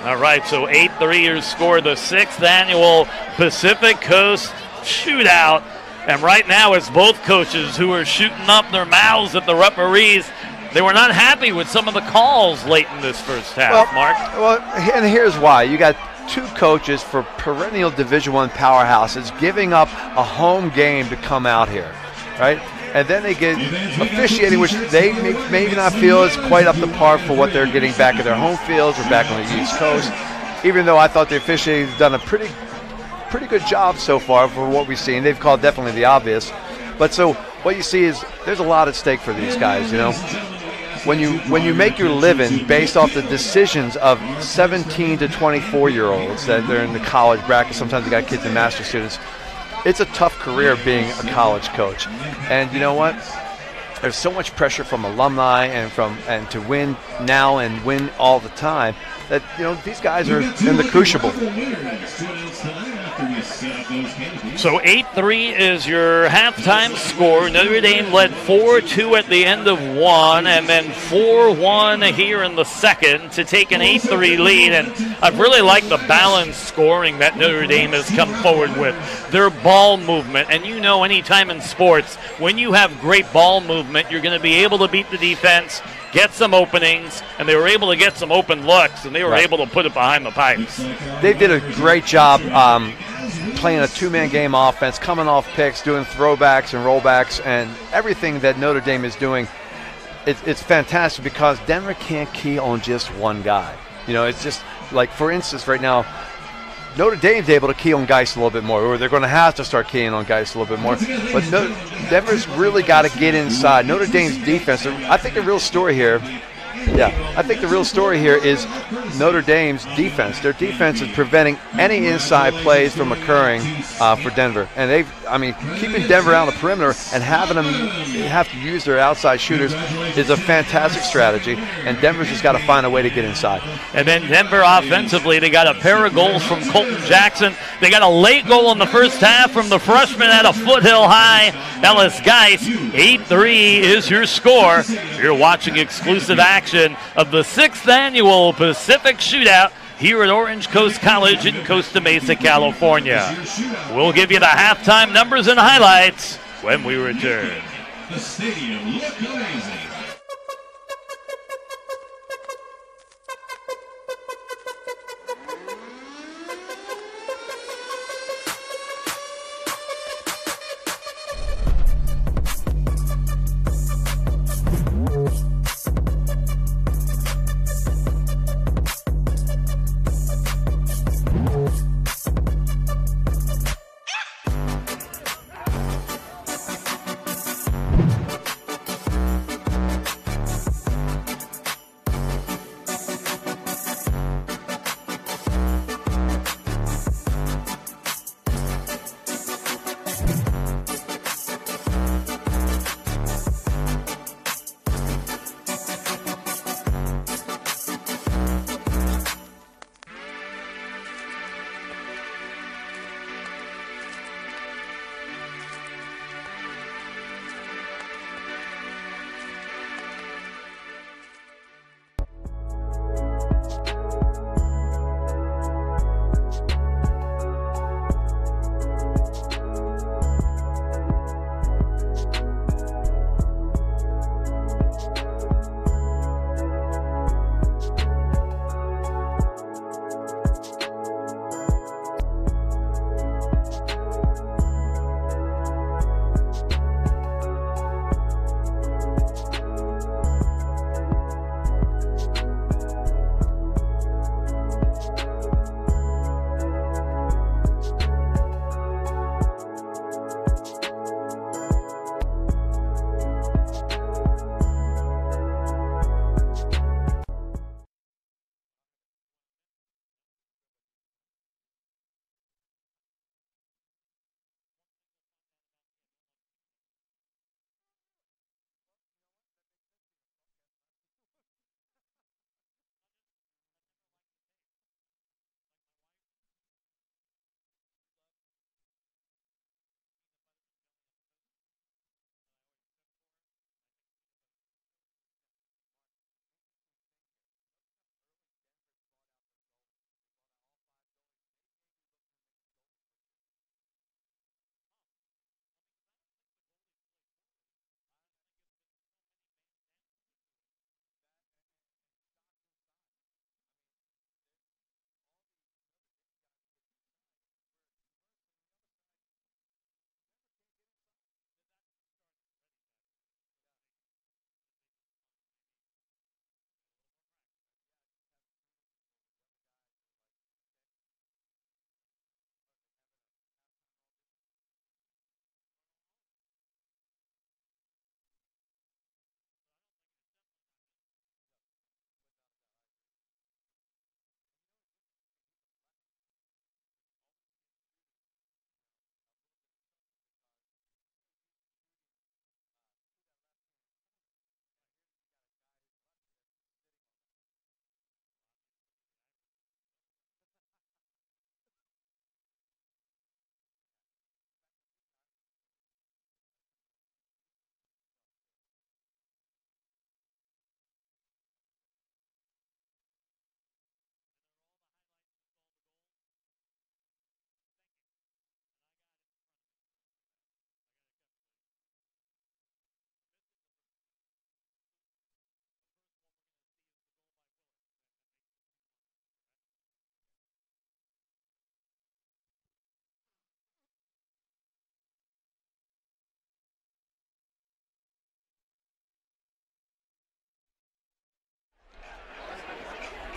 All right, so 8-3ers scored the 6th annual Pacific Coast Shootout. And right now it's both coaches who are shooting up their mouths at the referees. They were not happy with some of the calls late in this first half, Mark. Well, and here's why. You got two coaches for perennial Division I powerhouses giving up a home game to come out here, right? And then they get officiating, which they maybe not feel is quite up to par for what they're getting back at their home fields or back on the East Coast, even though I thought the officiating has done a pretty good job so far for what we've seen. They've called definitely the obvious. But so what you see is there's a lot at stake for these guys, you know. When you make your living based off the decisions of 17 to 24-year-olds that they're in the college bracket, sometimes you got kids and master students, it's a tough career being a college coach. And you know what? There's so much pressure from alumni and to win now and win all the time that, you know, these guys are in the crucible. So 8-3 is your halftime score. Notre Dame led 4-2 at the end of one, and then 4-1 here in the second to take an 8-3 lead. And I've really liked the balanced scoring that Notre Dame has come forward with. Their ball movement, and you know anytime in sports, when you have great ball movement, you're going to be able to beat the defense, get some openings, and they were able to get some open looks, and they were able to put it behind the pipes. They did a great job playing a two-man game offense, coming off picks, doing throwbacks and rollbacks, and everything that Notre Dame is doing. It's fantastic because Denver can't key on just one guy. You know, it's just like, for instance, right now, Notre Dame's able to key on Geis a little bit more, or they're going to have to start keying on Geis a little bit more. But Denver's really got to get inside. Notre Dame's defense, I think the real story here is Notre Dame's defense. Their defense is preventing any inside plays from occurring for Denver. And keeping Denver out on the perimeter and having them have to use their outside shooters is a fantastic strategy. And Denver's just got to find a way to get inside. And then Denver offensively, they got a pair of goals from Colton Jackson. They got a late goal in the first half from the freshman at a Foothill High, Ellis Geis. 8-3 is your score. You're watching exclusive action of the 6th annual Pacific Shootout here at Orange Coast College in Costa Mesa, California. We'll give you the halftime numbers and highlights when we return. The stadium looked amazing.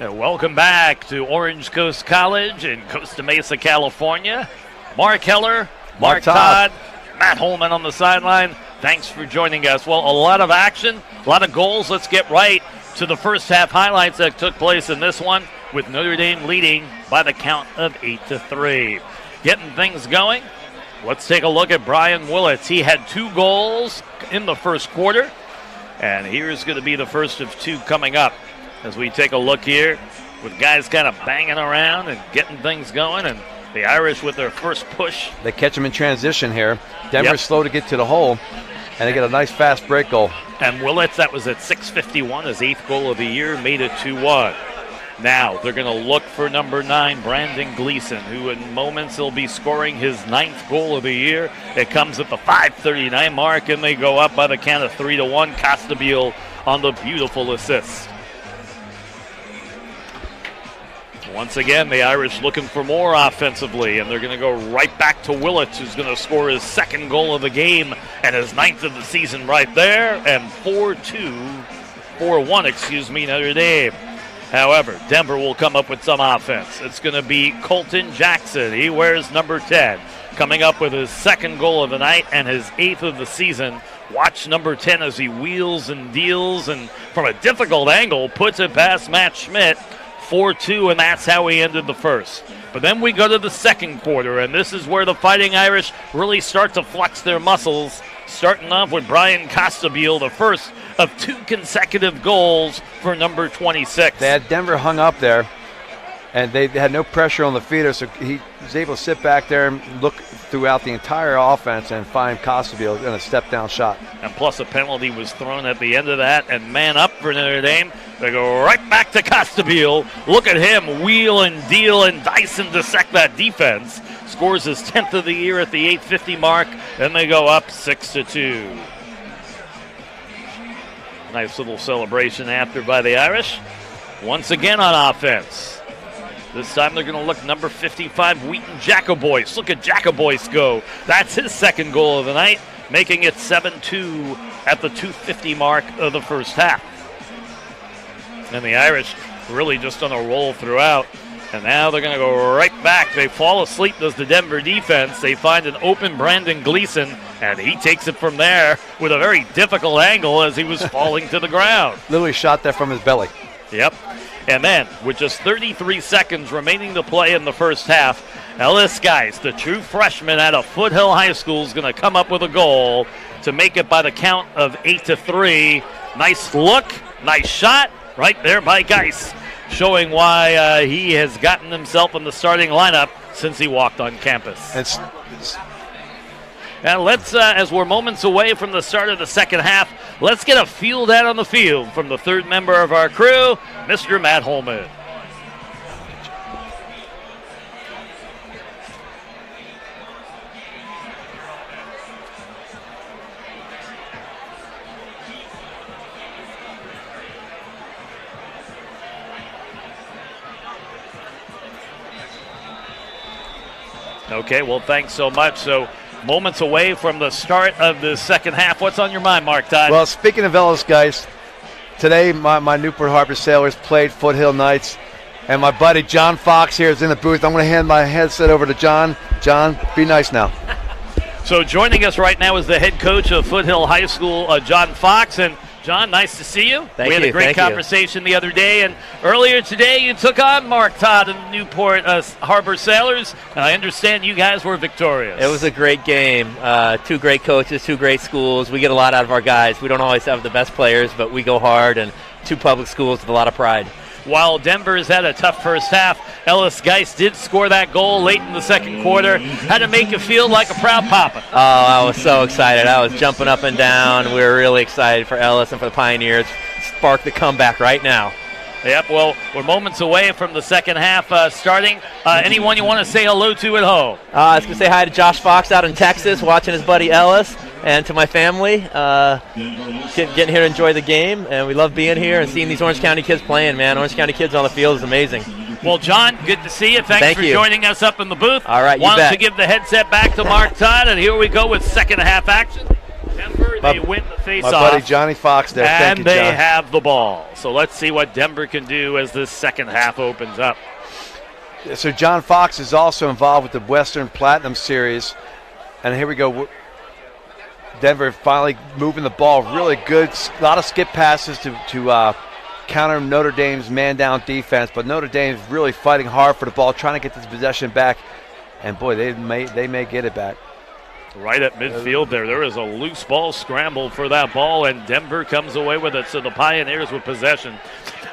And welcome back to Orange Coast College in Costa Mesa, California. Mark Heller, Mark Todd, Matt Holman on the sideline. Thanks for joining us. Well, a lot of action, a lot of goals. Let's get right to the first half highlights that took place in this one, with Notre Dame leading by the count of 8-3. Getting things going, let's take a look at Brian Willits. He had 2 goals in the first quarter, and here's going to be the first of 2 coming up as we take a look here with guys kind of banging around and getting things going, and the Irish with their first push. They catch them in transition here. Denver's slow to get to the hole, and they get a nice fast break goal. And Willits, that was at 6:51, his 8th goal of the year, made it 2-1. Now they're going to look for number 9, Brandon Gleason, who in moments will be scoring his 9th goal of the year. It comes at the 5:39 mark, and they go up by the count of 3-1. Costa Mesa on the beautiful assist. Once again, the Irish looking for more offensively, and they're going to go right back to Willits, who's going to score his 2nd goal of the game and his 9th of the season right there, and 4-1, Notre Dame. However, Denver will come up with some offense. It's going to be Colton Jackson. He wears number 10, coming up with his 2nd goal of the night and his 8th of the season. Watch number 10 as he wheels and deals, and from a difficult angle, puts it past Matt Schmidt. 4-2, and that's how we ended the first. But then we go to the second quarter, and this is where the Fighting Irish really start to flex their muscles, starting off with Brian Costa Mesa, the first of 2 consecutive goals for number 26. They had Denver hung up there, and they had no pressure on the feeder, so he was able to sit back there and look throughout the entire offense and find Costa Mesa in a step-down shot. And plus a penalty was thrown at the end of that, and man up for Notre Dame. They go right back to Costa Mesa. Look at him wheel and deal and dice and dissect that defense. Scores his 10th of the year at the 8:50 mark, and they go up 6-2. Nice little celebration after by the Irish. Once again on offense. This time they're going to look number 55, Wheaton Jacoboyce. Look at Jacoboyce go. That's his 2nd goal of the night, making it 7-2 at the 2:50 mark of the first half. And the Irish really just on a roll throughout. And now they're going to go right back. They fall asleep, does the Denver defense. They find an open Brandon Gleason, and he takes it from there with a very difficult angle as he was falling to the ground. Literally shot that from his belly. Yep. And then, with just 33 seconds remaining to play in the first half, Ellis Geist, the true freshman out of Foothill High School, is going to come up with a goal to make it by the count of 8-3. Nice look, nice shot right there by Geist, showing why he has gotten himself in the starting lineup since he walked on campus. And let's, as we're moments away from the start of the second half, let's get a field out on the field from the 3rd member of our crew, Mr. Matt Holman. Okay, well, thanks so much. So, moments away from the start of the second half. What's on your mind, Mark Todd? Well, speaking of Ellis Geist, today my Newport Harbor Sailors played Foothill Knights, and my buddy John Fox here is in the booth. I'm going to hand my headset over to John. John, be nice now. So joining us right now is the head coach of Foothill High School, John Fox. And John, nice to see you. Thank we had you, a great conversation the other day, and earlier today you took on Mark Todd and the Newport Harbor Sailors, and I understand you guys were victorious. It was a great game. 2 great coaches, 2 great schools. We get a lot out of our guys. We don't always have the best players, but we go hard, and 2 public schools with a lot of pride. While Denver's had a tough first half, Ellis Geist did score that goal late in the second quarter. How to make you feel like a proud papa? Oh, I was so excited. I was jumping up and down. We were really excited for Ellis and for the Pioneers. Spark the comeback right now. Yep, well, we're moments away from the second half starting. Anyone you want to say hello to at home? I was going to say hi to Josh Fox out in Texas, watching his buddy Ellis, and to my family. Getting here to enjoy the game, and we love being here and seeing these Orange County kids playing, man. Orange County kids on the field is amazing. Well, John, good to see you. Thanks for joining us up in the booth. All right, you Wants bet. to give the headset back to Mark Todd, and here we go with second half action. Denver They win the face-off. My buddy Johnny Fox there. Thank you, And they John. have the ball. So let's see what Denver can do as this second half opens up. So John Fox is also involved with the Western Platinum Series. And here we go. Denver finally moving the ball really good. A lot of skip passes to counter Notre Dame's man-down defense. But Notre Dame's really fighting hard for the ball, trying to get this possession back. And, boy, they may get it back. Right at midfield there is a loose ball scramble for that ball, and Denver comes away with it. So the Pioneers with possession.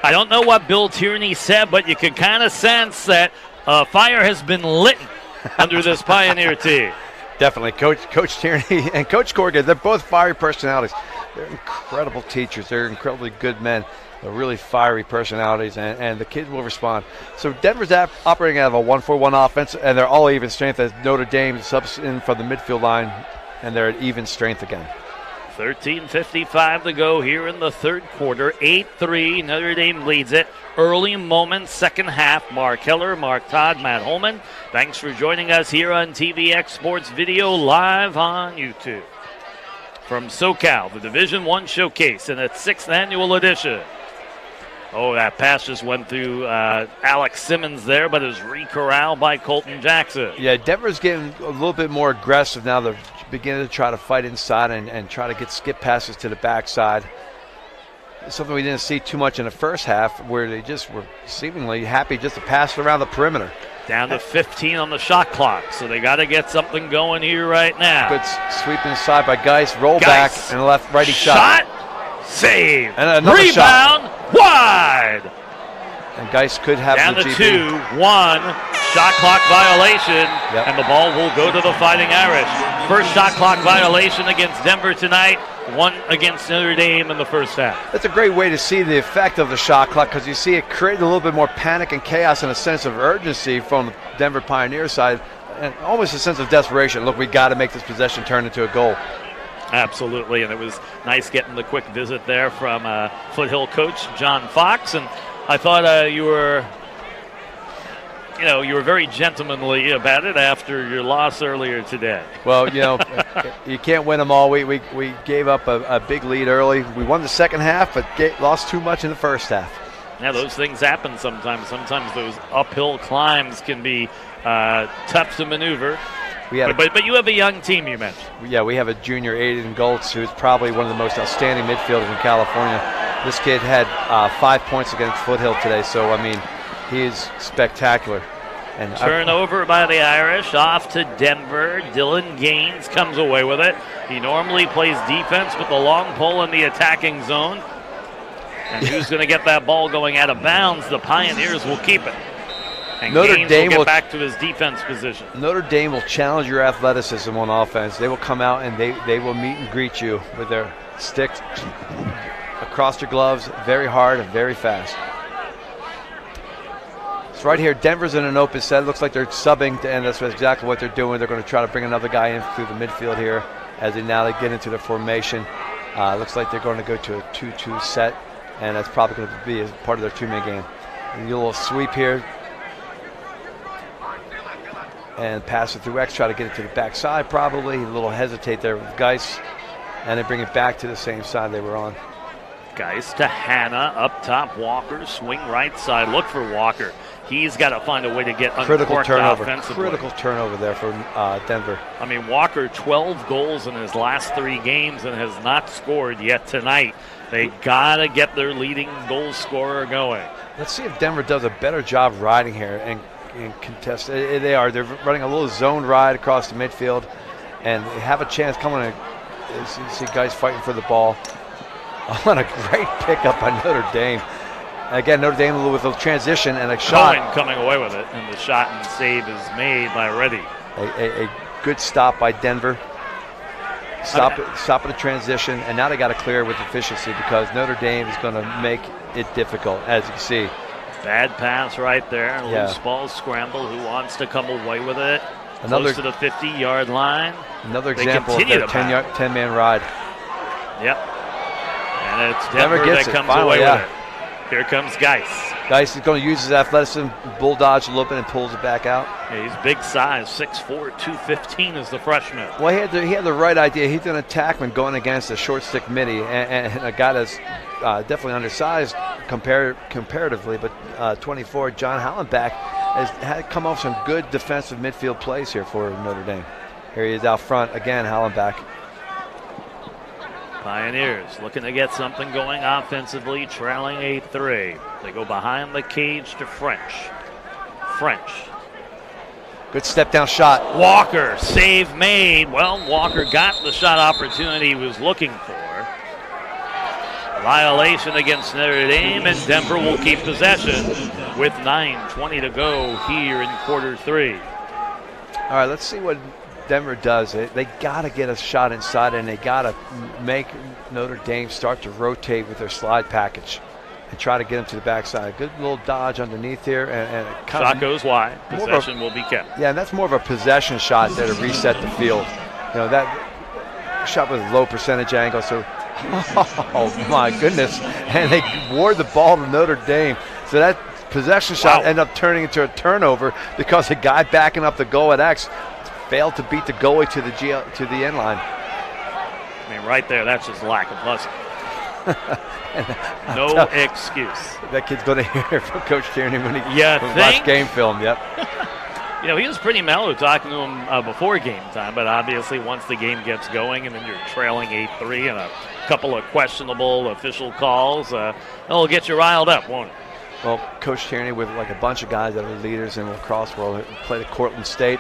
I don't know what Bill Tierney said, but you can kind of sense that fire has been lit under this Pioneer team. Definitely. Coach Tierney and Coach Corrigan, they're both fiery personalities. They're incredible teachers. They're incredibly good men. They're really fiery personalities, and the kids will respond. So Denver's operating out of a 1-4-1 offense, and they're all even strength as Notre Dame subs in from the midfield line, and they're at even strength again. 13:55 to go here in the third quarter. 8-3, Notre Dame leads it. Early moments, second half. Mark Heller, Mark Todd, Matt Holman. Thanks for joining us here on TVX Sports Video live on YouTube. From SoCal, the Division I Showcase in its 6th annual edition. Oh, that pass just went through Alex Simmons there, but it was re-corralled by Colton Jackson. Yeah, Denver's getting a little bit more aggressive now. They're beginning to try to fight inside and try to get skip passes to the backside. Something we didn't see too much in the first half, where they just were seemingly happy just to pass it around the perimeter. Down to 15 on the shot clock, so they got to get something going here right now. Good sweep inside by Geis, roll back, and left righty shot. Save. And another rebound, wide. And Geis could have down the to GB. 2-1. Shot clock violation, and the ball will go to the Fighting Irish. First shot clock violation against Denver tonight, one against Notre Dame in the first half. That's a great way to see the effect of the shot clock, because you see it create a little bit more panic and chaos and a sense of urgency from the Denver Pioneer side, and almost a sense of desperation. Look, we got to make this possession turn into a goal. Absolutely, and it was nice getting the quick visit there from Foothill coach John Fox, and I thought you were very gentlemanly about it after your loss earlier today. Well, you can't win them all. We gave up a big lead early. We won the second half, but lost too much in the first half. Yeah, those things happen sometimes. Sometimes those uphill climbs can be tough to maneuver. But you have a young team, you mentioned. Yeah, we have a junior, Aiden Goltz, who's probably one of the most outstanding midfielders in California. This kid had 5 points against Foothill today, so, I mean, he is spectacular. And turnover by the Irish, off to Denver. Dylan Gaines comes away with it. He normally plays defense with the long pole in the attacking zone. And who's going to get that ball going out of bounds? The Pioneers will keep it. And Notre Dame will get back to his defense position. Notre Dame will challenge your athleticism on offense. They will come out and they will meet and greet you with their sticks across their gloves, very hard and very fast. So right here, Denver's in an open set. Looks like they're subbing, and that's exactly what they're doing. They're going to try to bring another guy in through the midfield here as they get into the formation. Looks like they're going to go to a 2-2 set, and that's probably going to be as part of their two-man game. A little sweep here. And pass it through X, try to get it to the backside probably. A little hesitate there with Geis, and they bring it back to the same side they were on. Geis to Hanna, up top, Walker, swing right side, look for Walker. He's got to find a way to get uncorked offensively. Critical turnover there for Denver. I mean, Walker, 12 goals in his last 3 games and has not scored yet tonight. They got to get their leading goal scorer going. Let's see if Denver does a better job riding here and contest. They're running a little zone ride across the midfield, and they have a chance coming in. You see guys fighting for the ball. On a great pickup by Notre Dame. Again, Notre Dame with a transition and a shot. Cohen coming away with it, and the shot and save is made by Reddy. A good stop by Denver. Stop at the transition, and now they got to clear with efficiency because Notre Dame is going to make it difficult, as you can see. Bad pass right there. Loose ball scramble. Who wants to come away with it? Close to the 50-yard line. Another example of their 10-man ride. Yep. And it's Denver that comes away with it. Here comes Geis. Geis is going to use his athleticism, bulldoge a little bit, and pulls it back out. Yeah, he's big size, 6'4", 215 is the freshman. Well, he had the right idea. He's an attackman going against a short stick midi, and a guy that's definitely undersized comparatively, but 24, John Hallenbach, has had come off some good defensive midfield plays here for Notre Dame. Here he is out front again, Hallenbach. Pioneers looking to get something going offensively, trailing 8-3. They go behind the cage to French. Good step down shot. Walker, save made. Well, Walker got the shot opportunity he was looking for. Violation against Notre Dame, and Denver will keep possession with 9:20 to go here in quarter 3. All right, let's see what Denver does. They got to get a shot inside, and they got to make Notre Dame start to rotate with their slide package and try to get them to the backside. Good little dodge underneath here, and shot goes wide. Possession will be kept. Yeah, and that's more of a possession shot there to reset the field. You know, that shot with a low percentage angle, so oh my goodness. And they ward the ball to Notre Dame. So that possession shot ended up turning into a turnover because the guy backing up the goal at X failed to beat the goalie to the end line. I mean, right there, that's just lack of hustle. No excuse. That kid's going to hear from Coach Tierney when he watch game film. Yep. You know, he was pretty mellow talking to him before game time, but obviously once the game gets going and then you're trailing 8-3 and a couple of questionable official calls, it'll get you riled up, won't it? Well, Coach Tierney with like a bunch of guys that are leaders in the lacrosse world, played at Cortland State.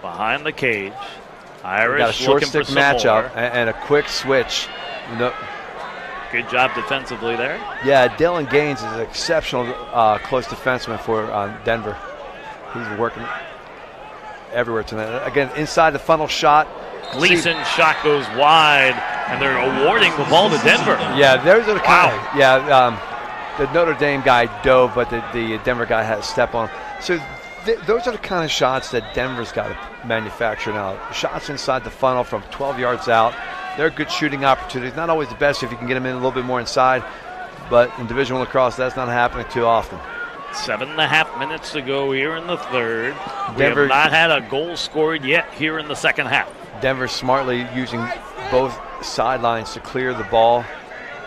Behind the cage, Irish got a short looking stick for some matchup more. and a quick switch. Good job defensively there. Yeah, Dylan Gaines is an exceptional close defenseman for Denver. He's working everywhere tonight. Again, inside the funnel shot. Gleason shot goes wide, and they're awarding the ball to Denver. Yeah, there's a the Notre Dame guy dove, but the Denver guy had a step on him. So those are the kind of shots that Denver's got to manufacture now. Shots inside the funnel from 12 yards out. They're good shooting opportunities. Not always the best if you can get them in a little bit more inside, but in Division I lacrosse, that's not happening too often. 7.5 minutes to go here in the third. Denver, we have not had a goal scored yet here in the second half. Denver smartly using both sidelines to clear the ball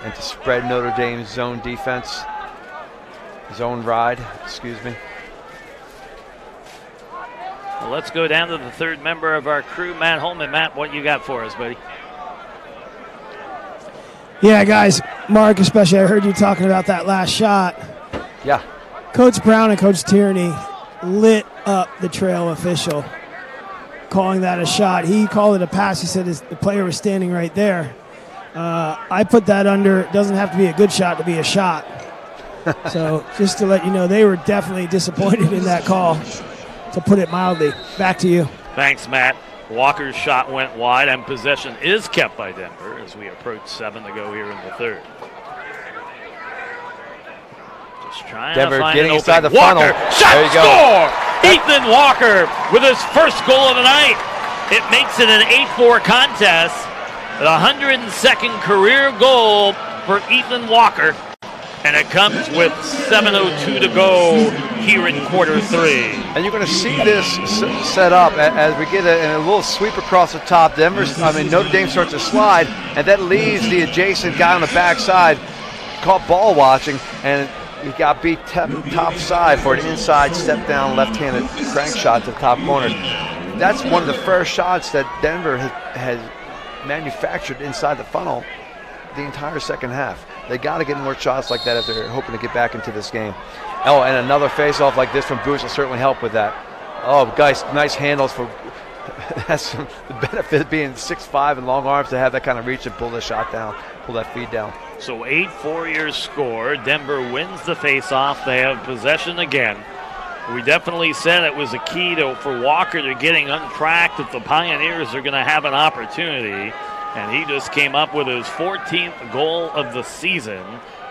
and to spread Notre Dame's zone defense, zone ride, excuse me. Well, let's go down to the third member of our crew, Matt Holman. Matt, what you got for us, buddy? Yeah, guys, Mark especially, I heard you talking about that last shot. Yeah. Coach Brown and Coach Tierney lit up the trail official, calling that a shot. He called it a pass. He said the player was standing right there. I put that under, it doesn't have to be a good shot to be a shot. So just to let you know, they were definitely disappointed in that call, to put it mildly. Back to you. Thanks, Matt. Walker's shot went wide, and possession is kept by Denver as we approach 7 to go here in the third. Just trying Denver to find getting an inside opening. the funnel. Walker, shot, there you go. score! Ethan Walker with his first goal of the night. It makes it an 8-4 contest. The 102nd career goal for Ethan Walker. And it comes with 7:02 to go here in quarter 3. And you're going to see this set up as we get a little sweep across the top. Notre Dame starts to slide, and that leaves the adjacent guy on the backside caught ball watching, and he got beat top side for an inside step down left-handed crank shot to the top corner. That's one of the first shots that Denver has manufactured inside the funnel the entire second half. They got to get more shots like that if they're hoping to get back into this game. Oh, and another face-off like this from Booth will certainly help with that. Oh, guys, nice handles for. That's the benefit of being 6'5" and long arms to have that kind of reach and pull the shot down, pull that feed down. So 8-4 your score. Denver wins the face-off. They have possession again. We definitely said it was a key for Walker to getting untracked if the Pioneers are going to have an opportunity. And he just came up with his 14th goal of the season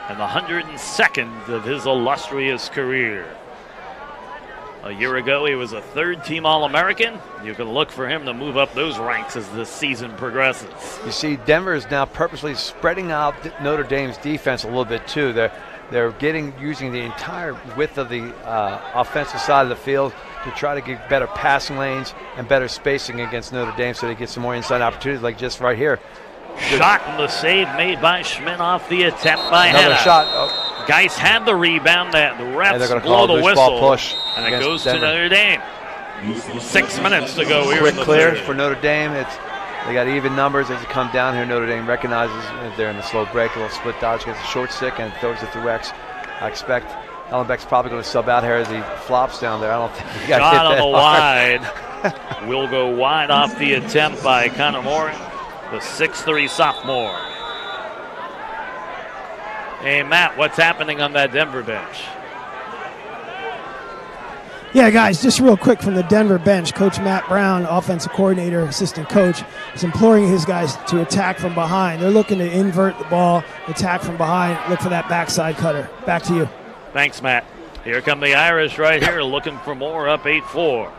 and the 102nd of his illustrious career. A year ago, he was a third-team All-American. You can look for him to move up those ranks as the season progresses. You see, Denver is now purposely spreading out Notre Dame's defense a little bit too. They're using the entire width of the offensive side of the field to try to get better passing lanes and better spacing against Notre Dame, so they get some more inside opportunities, like just right here. Shot and the save made by Schmidt off the attempt by Another Hanna. shot. Oh. Geis had the rebound. That the refs They're blow the loose whistle, ball push and it goes Denver. to Notre Dame. 6 minutes to go here Quick in the clear third. for Notre Dame. They got even numbers as you come down here. Notre Dame recognizes they're in the slow break. A little split dodge, gets a short stick and throws it through X. I expect Ellenbeck's probably going to sub out here as he flops down there. I don't think he got Shot hit on that the hard. wide. Will go wide off the attempt by Connor Moore, the 6'3" sophomore. Hey, Matt, what's happening on that Denver bench? Yeah, guys, just real quick from the Denver bench, Coach Matt Brown, offensive coordinator, assistant coach, is imploring his guys to attack from behind. They're looking to invert the ball, attack from behind, look for that backside cutter. Back to you. Thanks, Matt. Here come the Irish right here, looking for more, up 8-4.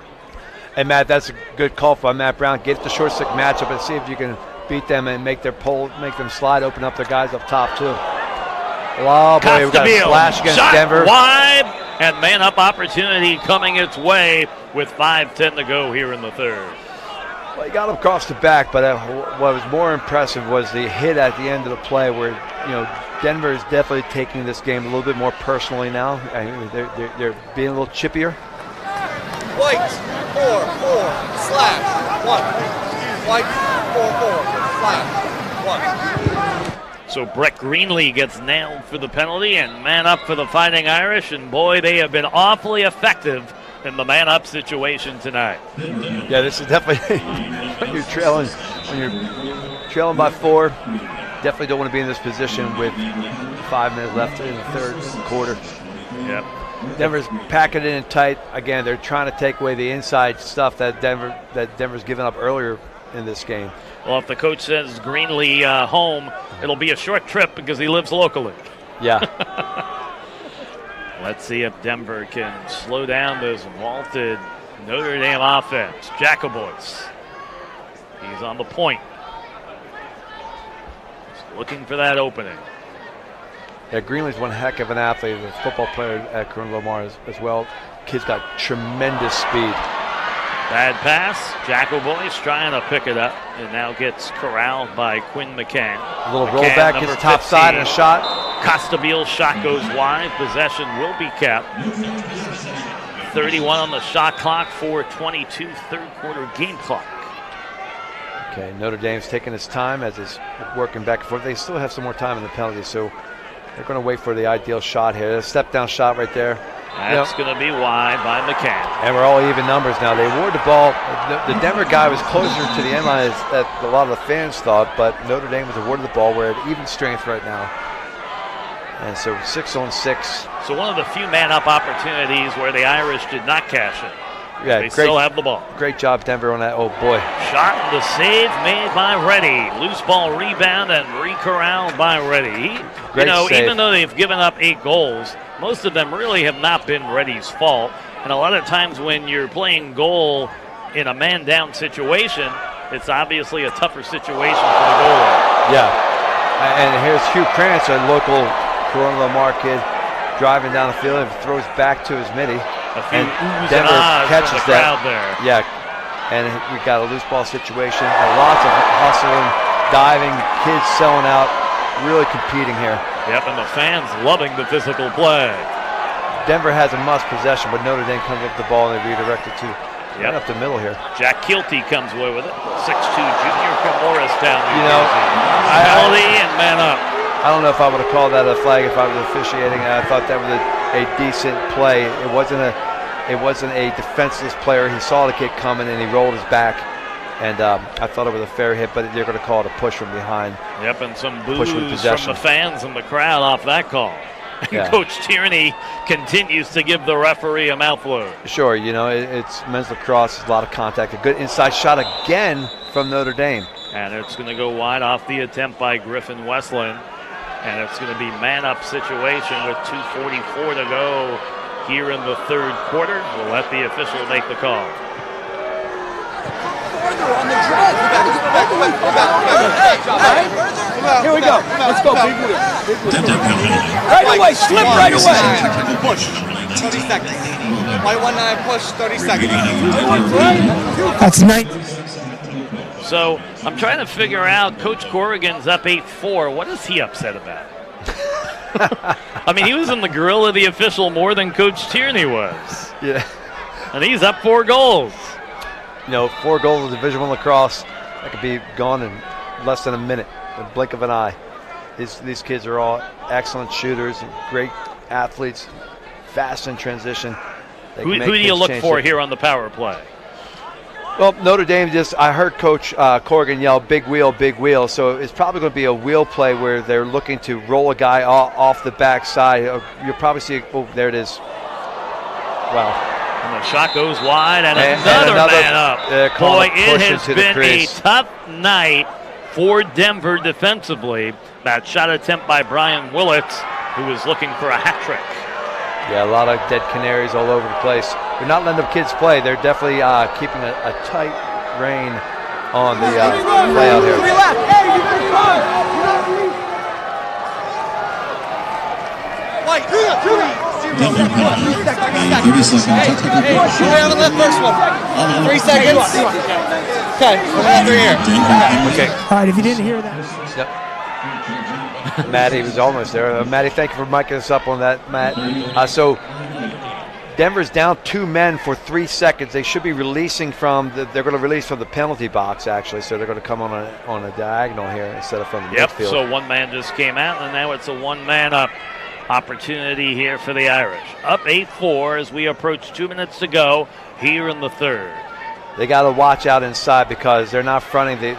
Hey, Matt, that's a good call by Matt Brown. Get the short stick matchup and see if you can beat them and make them slide, open up their guys up top, too. Oh, boy, we've got a splash against Shot Denver. Wide, and man-up opportunity coming its way with 5:10 to go here in the third. Well, he got him across the back, but what was more impressive was the hit at the end of the play where, Denver is definitely taking this game a little bit more personally now. They're being a little chippier. White, 4-4, slash, 1. White, 4-4, slash, 1. So Brent Greenlee gets nailed for the penalty and man up for the Fighting Irish, and boy, they have been awfully effective in the man up situation tonight. Yeah, this is definitely when you're trailing by 4, definitely don't want to be in this position with 5 minutes left in the third quarter. Yep. Denver's packing it in tight. Again, they're trying to take away the inside stuff that Denver's given up earlier in this game. Well, if the coach says Greenlee home, it'll be a short trip because he lives locally. Yeah. Let's see if Denver can slow down this vaulted Notre Dame offense. Jacobois. He's on the point. He's looking for that opening. Yeah, Greenlee's one heck of an athlete, a football player at Corona Lamar as well. Kid's got tremendous speed. Bad pass. Jacobois trying to pick it up and now gets corralled by Quinn McCann. A little rollback, gets top side and a shot. Costabile's shot goes wide. Possession will be kept. 31 on the shot clock, 4:22 third quarter game clock. Okay, Notre Dame's taking its time as it's working back and forth. They still have some more time in the penalty, so they're going to wait for the ideal shot here. A step down shot right there. That's going to be wide by McCann. And we're all even numbers now. They award the ball. The Denver guy was closer to the end line as a lot of the fans thought, but Notre Dame was awarded the ball. We're at even strength right now. And so 6-on-6. So one of the few man-up opportunities where the Irish did not cash it. Yeah, they still have the ball. Great job, Denver, on that. Oh, boy. Shot and the save made by Reddy. Loose ball rebound and re-corralled by Reddy. Great save. Even though they've given up 8 goals, most of them really have not been Reddy's fault. And a lot of times when you're playing goal in a man-down situation, it's obviously a tougher situation for the goalie. Yeah. And here's Hugh Krantz, a local Corona Lamar kid, driving down the field and throws back to his midi. A few and Denver catches from the crowd there. Yeah, and we got a loose ball situation and lots of hustling, diving, kids selling out, really competing here. Yep, and the fans loving the physical play. Denver has a must possession, but Notre Dame comes up the ball and they redirect it to right up the middle here. Jack Kilty comes away with it. 6'2" junior from Morristown. Penalty and man up. I don't know if I would have called that a flag if I was officiating. I thought that was a decent play. It wasn't a defenseless player. He saw the kid coming and he rolled his back. And I thought it was a fair hit, but they're going to call it a push from behind. Yep, and some boos from the fans and the crowd off that call. Yeah. Coach Tierney continues to give the referee a mouthful. Sure, it's men's lacrosse, a lot of contact. A good inside shot again from Notre Dame. And it's going to go wide off the attempt by Griffin Westland. And it's going to be man-up situation with 2:44 to go here in the third quarter. We'll let the official make the call. Here we go. Let's go. Big wheel. Right away. Slip right away. Push. 30 seconds. 119 push. 30 seconds. That's 19. So I'm trying to figure out, Coach Corrigan's up 8-4. What is he upset about? I mean, he was in the grill of the official more than Coach Tierney was. Yeah. And he's up 4 goals. 4 goals in Division I lacrosse, that could be gone in less than a minute, the blink of an eye. These kids are all excellent shooters and great athletes, fast in transition. Who do you look for here on the power play? Well, Notre Dame I heard Coach Corrigan yell, big wheel, so it's probably going to be a wheel play where they're looking to roll a guy off the backside. You'll probably see, there it is. Wow. And the shot goes wide, and another man up. Boy, it has been a tough night for Denver defensively. That shot attempt by Brian Willits, who was looking for a hat trick. Yeah, a lot of dead canaries all over the place. They're not letting the kids play. They're definitely keeping a tight rein on the play out here. Hey, on the left first one. 3 seconds. Okay, over here. Okay. All right, if you didn't hear that. Yep. Matty was almost there. Matty, thank you for miking us up on that, Matt. So Denver's down 2 men for 3 seconds. They should be releasing they're going to release from the penalty box, actually. So they're going to come on a diagonal here instead of from the midfield. So 1 man just came out, and now it's a 1-man up opportunity here for the Irish. Up 8-4 as we approach 2 minutes to go here in the third. They got to watch out inside because they're not fronting the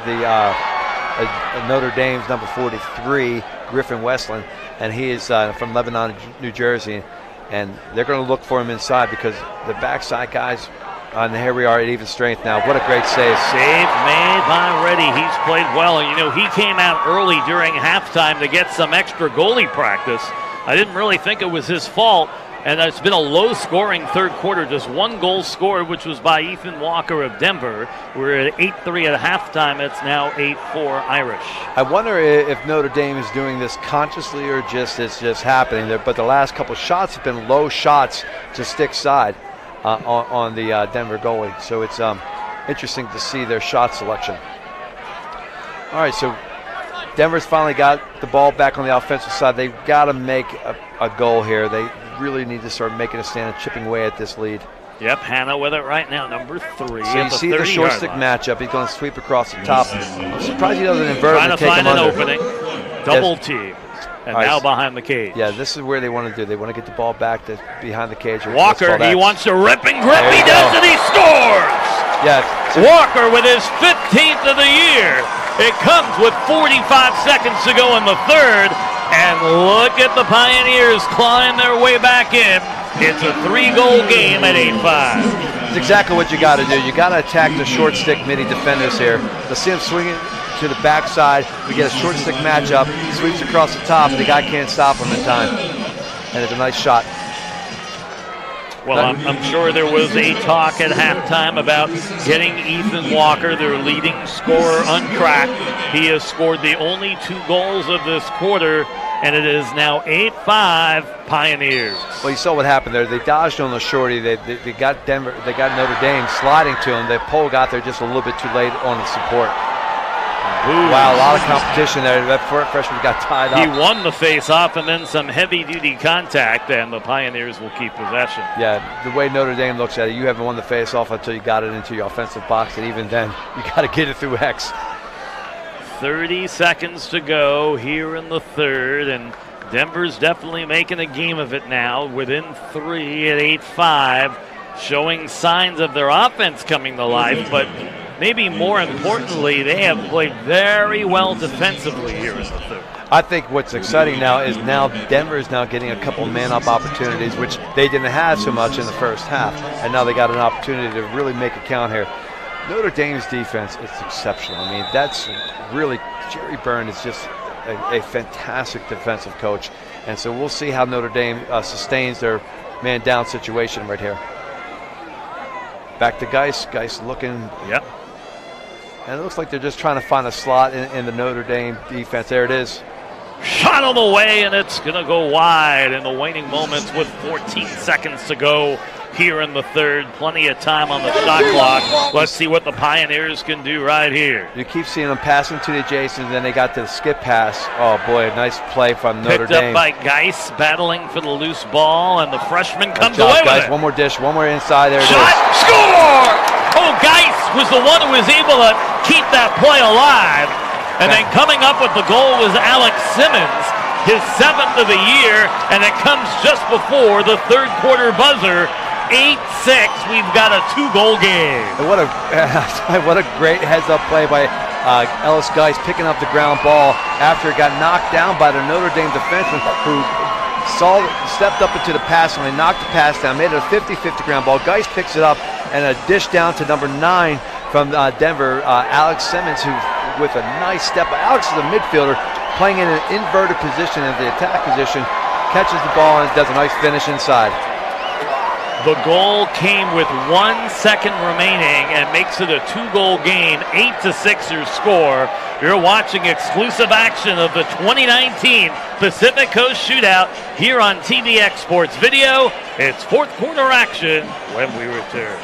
Notre Dame's number 43, Griffin Westland, and he is from Lebanon, New Jersey, and they're going to look for him inside because the backside guys, and here we are at even strength now. What a great save. Save made by Reddy. He's played well, and he came out early during halftime to get some extra goalie practice. I didn't really think it was his fault, and it's been a low-scoring third quarter. Just 1 goal scored, which was by Ethan Walker of Denver. We're at 8-3 at halftime. It's now 8-4 Irish. I wonder if Notre Dame is doing this consciously or it's just happening there. But the last couple shots have been low shots to stick side on the Denver goalie. So it's interesting to see their shot selection. All right, so Denver's finally got the ball back on the offensive side. They've got to make a goal here. They really need to start making a stand and chipping away at this lead. Yep, Hannah with it right now, number 3. So you see the short stick matchup. He's going to sweep across the top. I'm surprised he doesn't invert trying and to take find him an under. opening. Double team. And now behind the cage. Yeah, this is where they want to do. They want to get the ball back behind the cage. Walker, he wants to rip and grip. He does, and he scores! Yeah. Walker with his 15th of the year. It comes with 45 seconds to go in the third. And look at the Pioneers clawing their way back in. It's a 3-goal game at 8-5. It's exactly what you got to do. You got to attack the short stick midi defenders here. Let's see him swing it to the backside. We get a short stick matchup. Sweeps across the top, and the guy can't stop him in time. And it's a nice shot. Well, I'm sure there was a talk at halftime about getting Ethan Walker, their leading scorer, untracked. He has scored the only 2 goals of this quarter, and it is now 8-5 Pioneers. Well, you saw what happened there. They dodged on the shorty. They got Denver. They got Notre Dame sliding to him. The pole got there just a little bit too late on the support. Wow, a lot of competition there. That freshman got tied up. He won the face-off and then some heavy-duty contact, and the Pioneers will keep possession. Yeah, the way Notre Dame looks at it, you haven't won the face-off until you got it into your offensive box, and even then, you got to get it through X. 30 seconds to go here in the third, and Denver's definitely making a game of it now, within 3 at 8-5, showing signs of their offense coming to life, but maybe more importantly, they have played very well defensively here in the third. I think what's exciting now is Denver is now getting a couple man-up opportunities, which they didn't have so much in the first half, and now they got an opportunity to really make it count here. Notre Dame's defense is exceptional. I mean, that's really, Jerry Byrne is just a fantastic defensive coach, And so we'll see how Notre Dame sustains their man down situation right here. Back to Geis. Geis looking. Yep. And it looks like they're just trying to find a slot in the Notre Dame defense. There it is. Shot on the way, and it's going to go wide in the waning moments with 14 seconds to go here in the third. Plenty of time on the shot clock. Let's see what the Pioneers can do right here. You keep seeing them passing to the adjacent, then they got to the skip pass. Oh, boy, a nice play from Notre Dame. Picked up by Geis, battling for the loose ball, and the freshman comes job, away with guys. it. One more dish, one more inside. There it Shot, is. score! Oh, Geis was the one who was able to keep that play alive. And then coming up with the goal was Alex Simmons, his 7th of the year, and it comes just before the third quarter buzzer. 8-6, we've got a 2-goal game. And what a great heads-up play by Ellis Geis, picking up the ground ball after it got knocked down by the Notre Dame defenseman who stepped up into the pass and they knocked the pass down, made it a 50-50 ground ball. Geis picks it up and a dish down to number 9 from Denver, Alex Simmons, who with a nice step. Alex is a midfielder playing in an inverted position in the attack position, catches the ball and does a nice finish inside. The goal came with 1 second remaining and makes it a 2-goal game, 8-6 your score. You're watching exclusive action of the 2019 Pacific Coast Shootout here on TVX Sports Video. It's fourth quarter action when we return.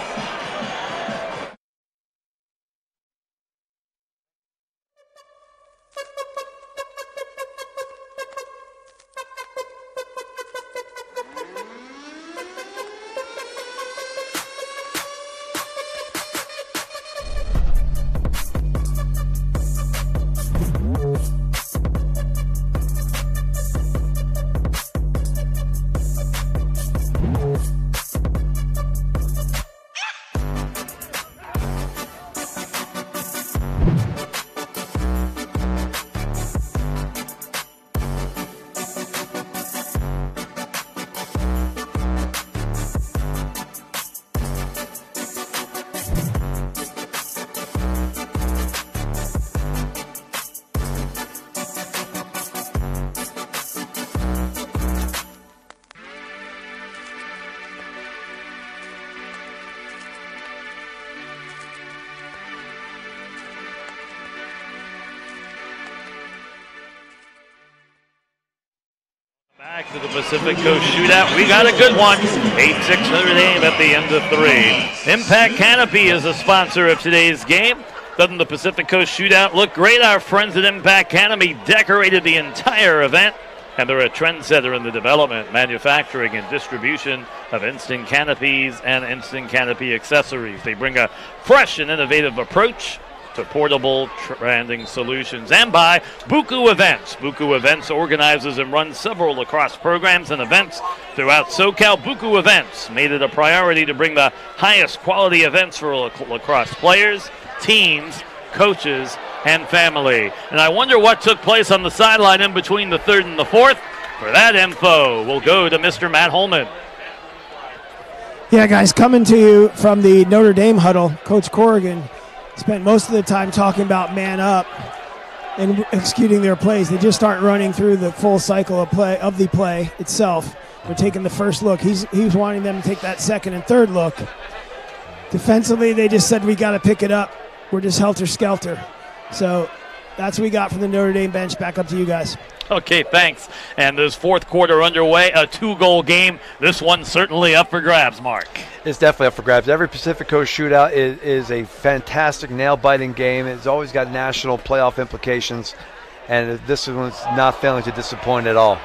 Back to the Pacific Coast Shootout. We got a good one. 8-6 Notre Dame at the end of 3. Impact Canopy is a sponsor of today's game. Doesn't the Pacific Coast Shootout look great? Our friends at Impact Canopy decorated the entire event, and they're a trendsetter in the development, manufacturing, and distribution of instant canopies and instant canopy accessories. They bring a fresh and innovative approach to portable branding solutions. And by Buku Events. Buku Events organizes and runs several lacrosse programs and events throughout SoCal. Buku Events made it a priority to bring the highest quality events for lacrosse players, teams, coaches, and family. And I wonder what took place on the sideline in between the third and the fourth. For that info, we'll go to Mr. Matt Holman. Yeah, guys, coming to you from the Notre Dame huddle, Coach Corrigan spent most of the time talking about man up and executing their plays. They just aren't running through the full cycle of the play itself. They're taking the first look. He's wanting them to take that second and third look. Defensively, they just said we got to pick it up. We're just helter-skelter. So that's what we got from the Notre Dame bench. Back up to you guys. Okay, thanks. And this fourth quarter underway, a 2-goal game. This one's certainly up for grabs, Mark. It's definitely up for grabs. Every Pacific Coast Shootout is a fantastic nail-biting game. It's always got national playoff implications, and this one's not failing to disappoint at all.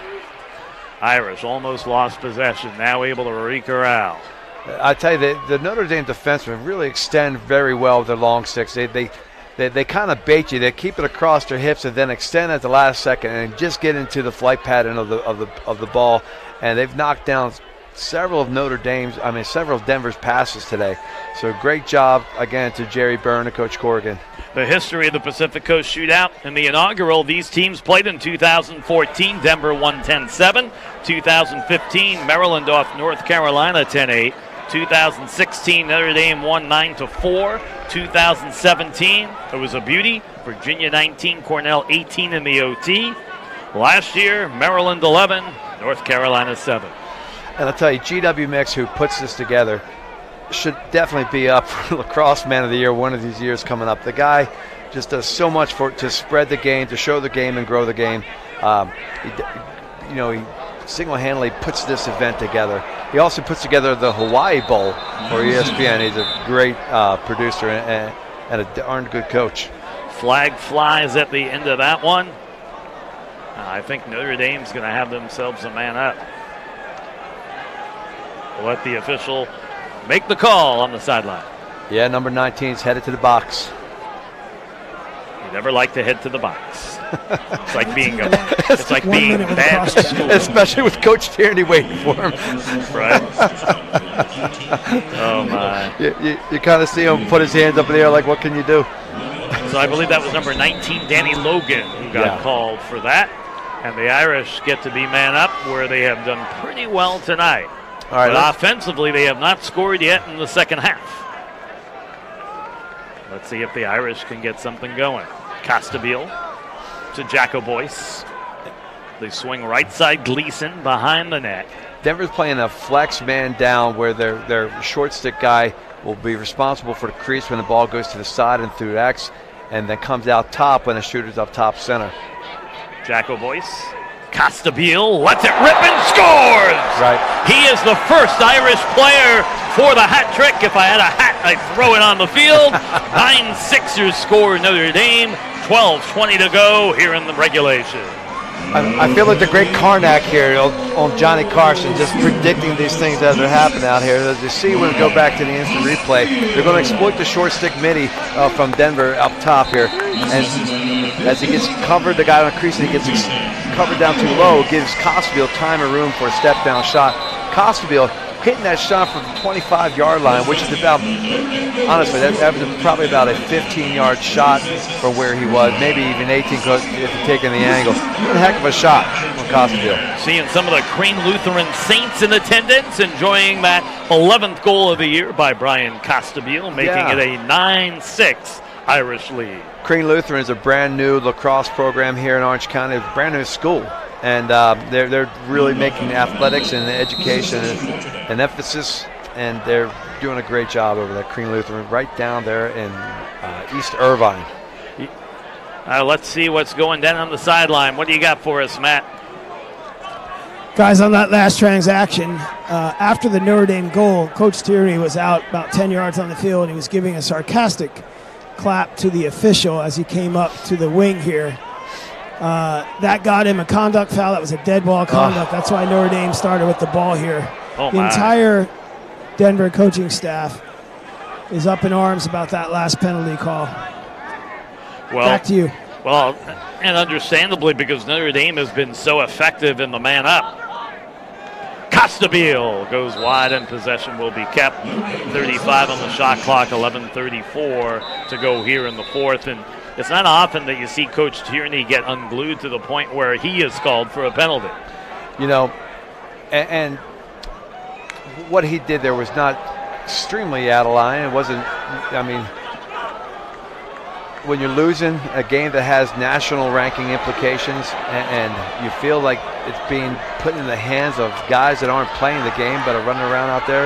Irish almost lost possession, now able to re-corral. I tell you, the Notre Dame defensemen really extend very well with their long sticks. They kind of bait you. They keep it across their hips and then extend at the last second and just get into the flight pattern of the ball. And they've knocked down several of Denver's passes today. So great job again to Jerry Byrne and Coach Corrigan. The history of the Pacific Coast Shootout. In the inaugural, these teams played in 2014. Denver won 10-7. 2015, Maryland off North Carolina 10-8. 2016, Notre Dame won 9-4. 2017, it was a beauty. Virginia 19, Cornell 18 in the OT. Last year, Maryland 11, North Carolina 7. And I'll tell you, GW Mix, who puts this together, should definitely be up for Lacrosse Man of the Year one of these years coming up. The guy just does so much to spread the game, to show the game and grow the game. He single-handedly puts this event together. He also puts together the Hawaii Bowl for ESPN. He's a great producer and a darn good coach. Flag flies at the end of that one. I think Notre Dame's going to have themselves a man up. We'll let the official make the call on the sideline. Yeah, number 19 is headed to the box. You never like to head to the box. It's like being bad at school. Especially with Coach Tierney waiting for him. Right. Oh, my. You kind of see him put his hands up in the air like, what can you do? So I believe that was number 19, Danny Logan, who got called for that. And the Irish get to be man up, where they have done pretty well tonight. All right, but offensively, they have not scored yet in the second half. Let's see if the Irish can get something going. Costabile to Jacko Boyce. They swing right side Gleason behind the net. Denver's playing a flex man down, where their short stick guy will be responsible for the crease when the ball goes to the side and through X, and then comes out top when the shooter's up top center. Jacko Boyce. Costabile lets it rip and scores! Right. He is the first Irish player for the hat trick. If I had a hat, I'd throw it on the field. 9 Sixers score Notre Dame. 12:20 to go here in the regulation. I feel like the great Karnak here on Johnny Carson, just predicting these things as they happen out here. As you see when we go back to the instant replay, they're going to exploit the short stick midi from Denver up top here. And as he gets covered, the guy on the crease, and he gets covered down too low, gives Costabile time and room for a step-down shot. Costabile hitting that shot from the 25-yard line, which is about, honestly, that was probably about a 15-yard shot from where he was, maybe even 18 if you're taking the angle. What a heck of a shot from Costabile. Seeing some of the Crane Lutheran Saints in attendance, enjoying that 11th goal of the year by Brian Costabile, making it a 9-6 Irish lead. Crane Lutheran is a brand new lacrosse program here in Orange County, a brand new school. And they're really making athletics and education an emphasis, and they're doing a great job over there. Crane Lutheran, right down there in East Irvine. Let's see what's going down on the sideline. What do you got for us, Matt? Guys, on that last transaction, after the Notre Dame goal, Coach Tierney was out about 10 yards on the field, and he was giving a sarcastic clap to the official as he came up to the wing here. That got him a conduct foul. That was a dead ball conduct. That's why Notre Dame started with the ball here. Oh, the entire Denver coaching staff is up in arms about that last penalty call. Well, back to you. Well, and understandably, because Notre Dame has been so effective in the man up. Costabile goes wide, and possession will be kept. 35 on the shot clock, 11:34 to go here in the fourth. And it's not often that you see Coach Tierney get unglued to the point where he is called for a penalty. You know, and what he did there was not extremely out of line. It wasn't, I mean, when you're losing a game that has national ranking implications and you feel like it's being put in the hands of guys that aren't playing the game but are running around out there,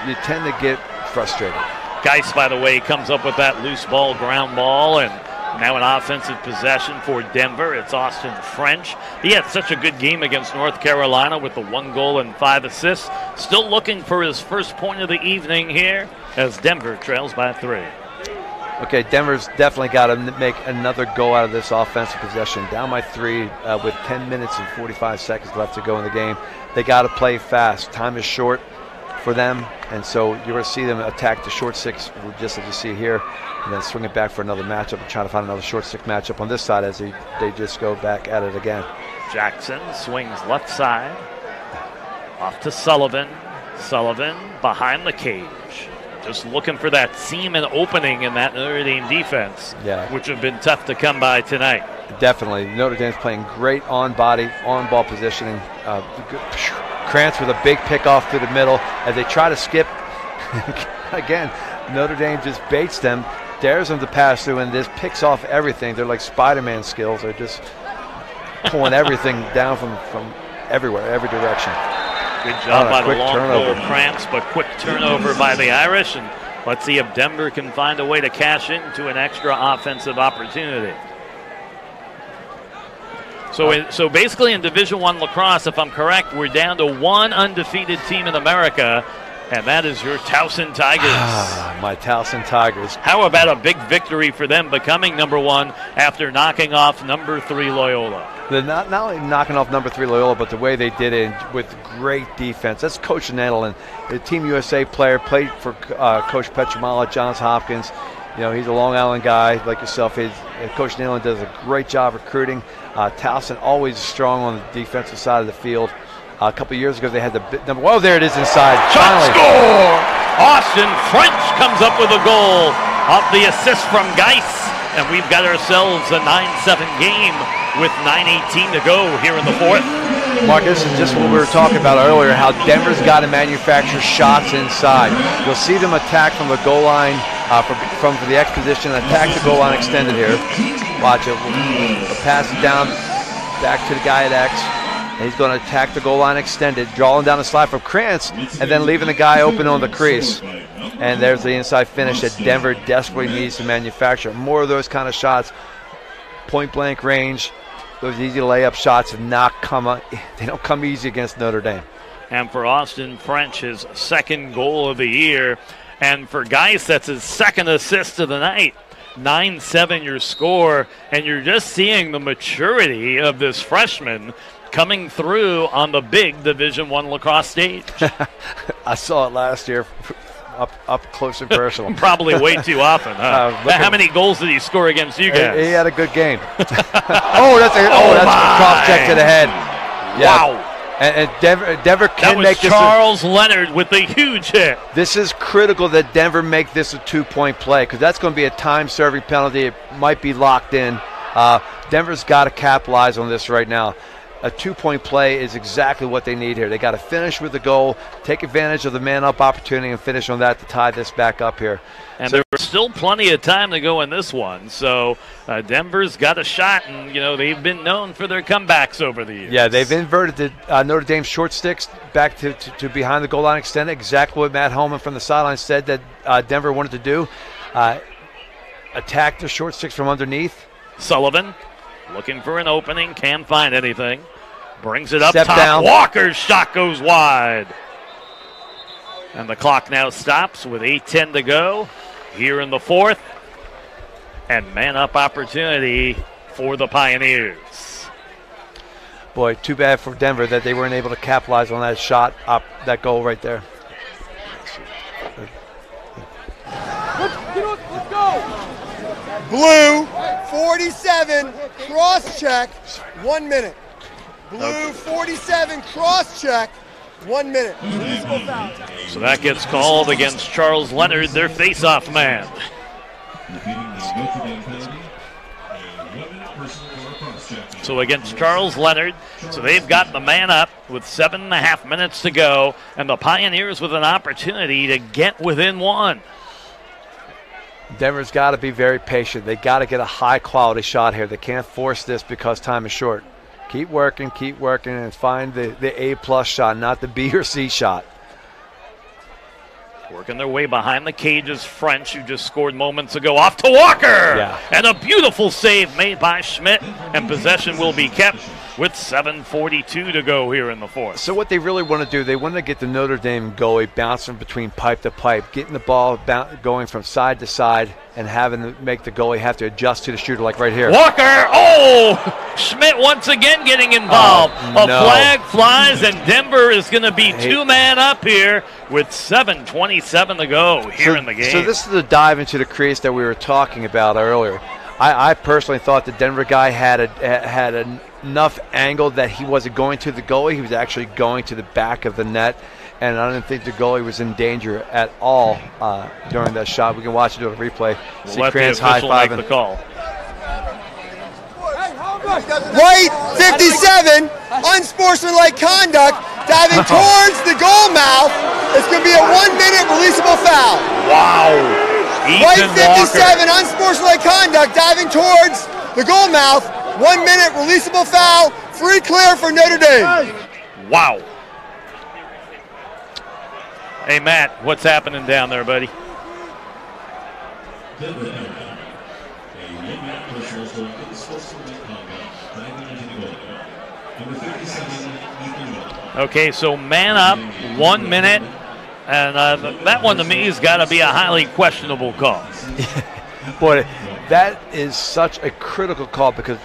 you tend to get frustrated. Geis, by the way, comes up with that loose ball, ground ball, and now an offensive possession for Denver. It's Austin French. He had such a good game against North Carolina with the 1 goal and 5 assists. Still looking for his first point of the evening here as Denver trails by 3. Okay, Denver's definitely got to make another go out of this offensive possession. Down by 3 with 10 minutes and 45 seconds left to go in the game. They got to play fast. Time is short for them, and so you're going to see them attack the short six, just as you see here, and then swing it back for another matchup and try to find another short stick matchup on this side as they just go back at it again. Jackson swings left side, off to Sullivan. Sullivan behind the cage. Just looking for that seam and opening in that Notre Dame defense, which have been tough to come by tonight. Definitely. Notre Dame's playing great on-body, on-ball positioning. Krantz with a big pick-off through the middle as they try to skip. Again, Notre Dame just baits them, dares them to pass through, and just picks off everything. They're like Spider-Man skills. They're just pulling everything down from everywhere, every direction. Good job by the long turnover. goal, Krantz, but quick turnover by the Irish. And let's see if Denver can find a way to cash into an extra offensive opportunity. So basically in Division I lacrosse, if I'm correct, we're down to one undefeated team in America, and that is your Towson Tigers. My Towson Tigers. How about a big victory for them, becoming number 1 after knocking off number 3 Loyola? They're not only knocking off number 3 Loyola, but the way they did it with great defense. That's Coach Nettle, the Team USA player, played for Coach Petramala at Johns Hopkins. You know, he's a Long Island guy like yourself. Coach Nealon does a great job recruiting. Towson always strong on the defensive side of the field. A couple years ago, they had the number. Well, there it is inside. Shot score! Austin French comes up with a goal off the assist from Geis, and we've got ourselves a 9-7 game with 9:18 to go here in the fourth. Mark, this is just what we were talking about earlier, how Denver's got to manufacture shots inside. You'll see them attack from the goal line, from the X position, attack the goal line extended here. Watch it. We'll pass it down back to the guy at X. And he's going to attack the goal line extended, drawing down the slide from Krantz, and then leaving the guy open on the crease. And there's the inside finish that Denver desperately needs to manufacture. More of those kind of shots, point-blank range. Those easy layup shots have not they don't come easy against Notre Dame. And for Austin French, his second goal of the year. And for Geis, that's his second assist of the night. 9-7 your score, and you're just seeing the maturity of this freshman coming through on the big Division I lacrosse stage. I saw it last year up close and personal. Probably way too often, huh? How many goals did he score against you guys? He had a good game. That's a cross check to the head. Yeah. Wow. And Denver can make this. Charles Leonard with a huge hit. This is critical that Denver make this a 2-point play, because that's going to be a time-serving penalty. It might be locked in. Denver's got to capitalize on this right now. A 2-point play is exactly what they need here. They got to finish with the goal, take advantage of the man-up opportunity, and finish on that to tie this back up here. And there's still plenty of time to go in this one. So Denver's got a shot, and, you know, they've been known for their comebacks over the years. Yeah, they've inverted the Notre Dame short sticks back to behind the goal line extended. Exactly what Matt Holman from the sideline said that Denver wanted to do. Attack the short sticks from underneath. Sullivan looking for an opening, can't find anything. Brings it up Step top. down. Walker's shot goes wide. And the clock now stops with 8:10 to go here in the fourth. And man-up opportunity for the Pioneers. Boy, too bad for Denver that they weren't able to capitalize on that shot, that goal right there. Let's go. Blue, 47, cross-check, 1 minute. Blue, 47, cross-check, 1 minute. So that gets called against Charles Leonard, their face-off man. So against Charles Leonard, so they've got the man up with 7.5 minutes to go, and the Pioneers with an opportunity to get within one. Denver's got to be very patient. They got to get a high-quality shot here. They can't force this because time is short. Keep working, and find the A-plus shot, not the B or C shot. Working their way behind the cages, French, who just scored moments ago, off to Walker! Yeah. And a beautiful save made by Schmidt, and possession will be kept with 7:42 to go here in the fourth. So what they really want to do, they want to get the Notre Dame goalie bouncing between pipe to pipe, getting the ball going from side to side, and having to make the goalie have to adjust to the shooter, like right here. Walker, Schmidt once again getting involved. A flag flies, and Denver is going to be two-man up here with 7:27 to go here in the game. So this is the dive into the crease that we were talking about earlier. I personally thought the Denver guy had enough angle that he wasn't going to the goalie. He was actually going to the back of the net, and I didn't think the goalie was in danger at all during that shot. We can watch it on a replay. See Krantz high-fiving. The call. White, 57, unsportsmanlike conduct, diving towards the goal mouth. It's going to be a 1-minute releasable foul. Wow. White, 57, unsportsmanlike conduct, diving towards the goal mouth. 1 minute releasable foul. Free clear for Notre Dame. Wow. Hey, Matt, what's happening down there, buddy? Okay, so man up, 1 minute, and that one to me has got to be a highly questionable call. Boy, that is such a critical call because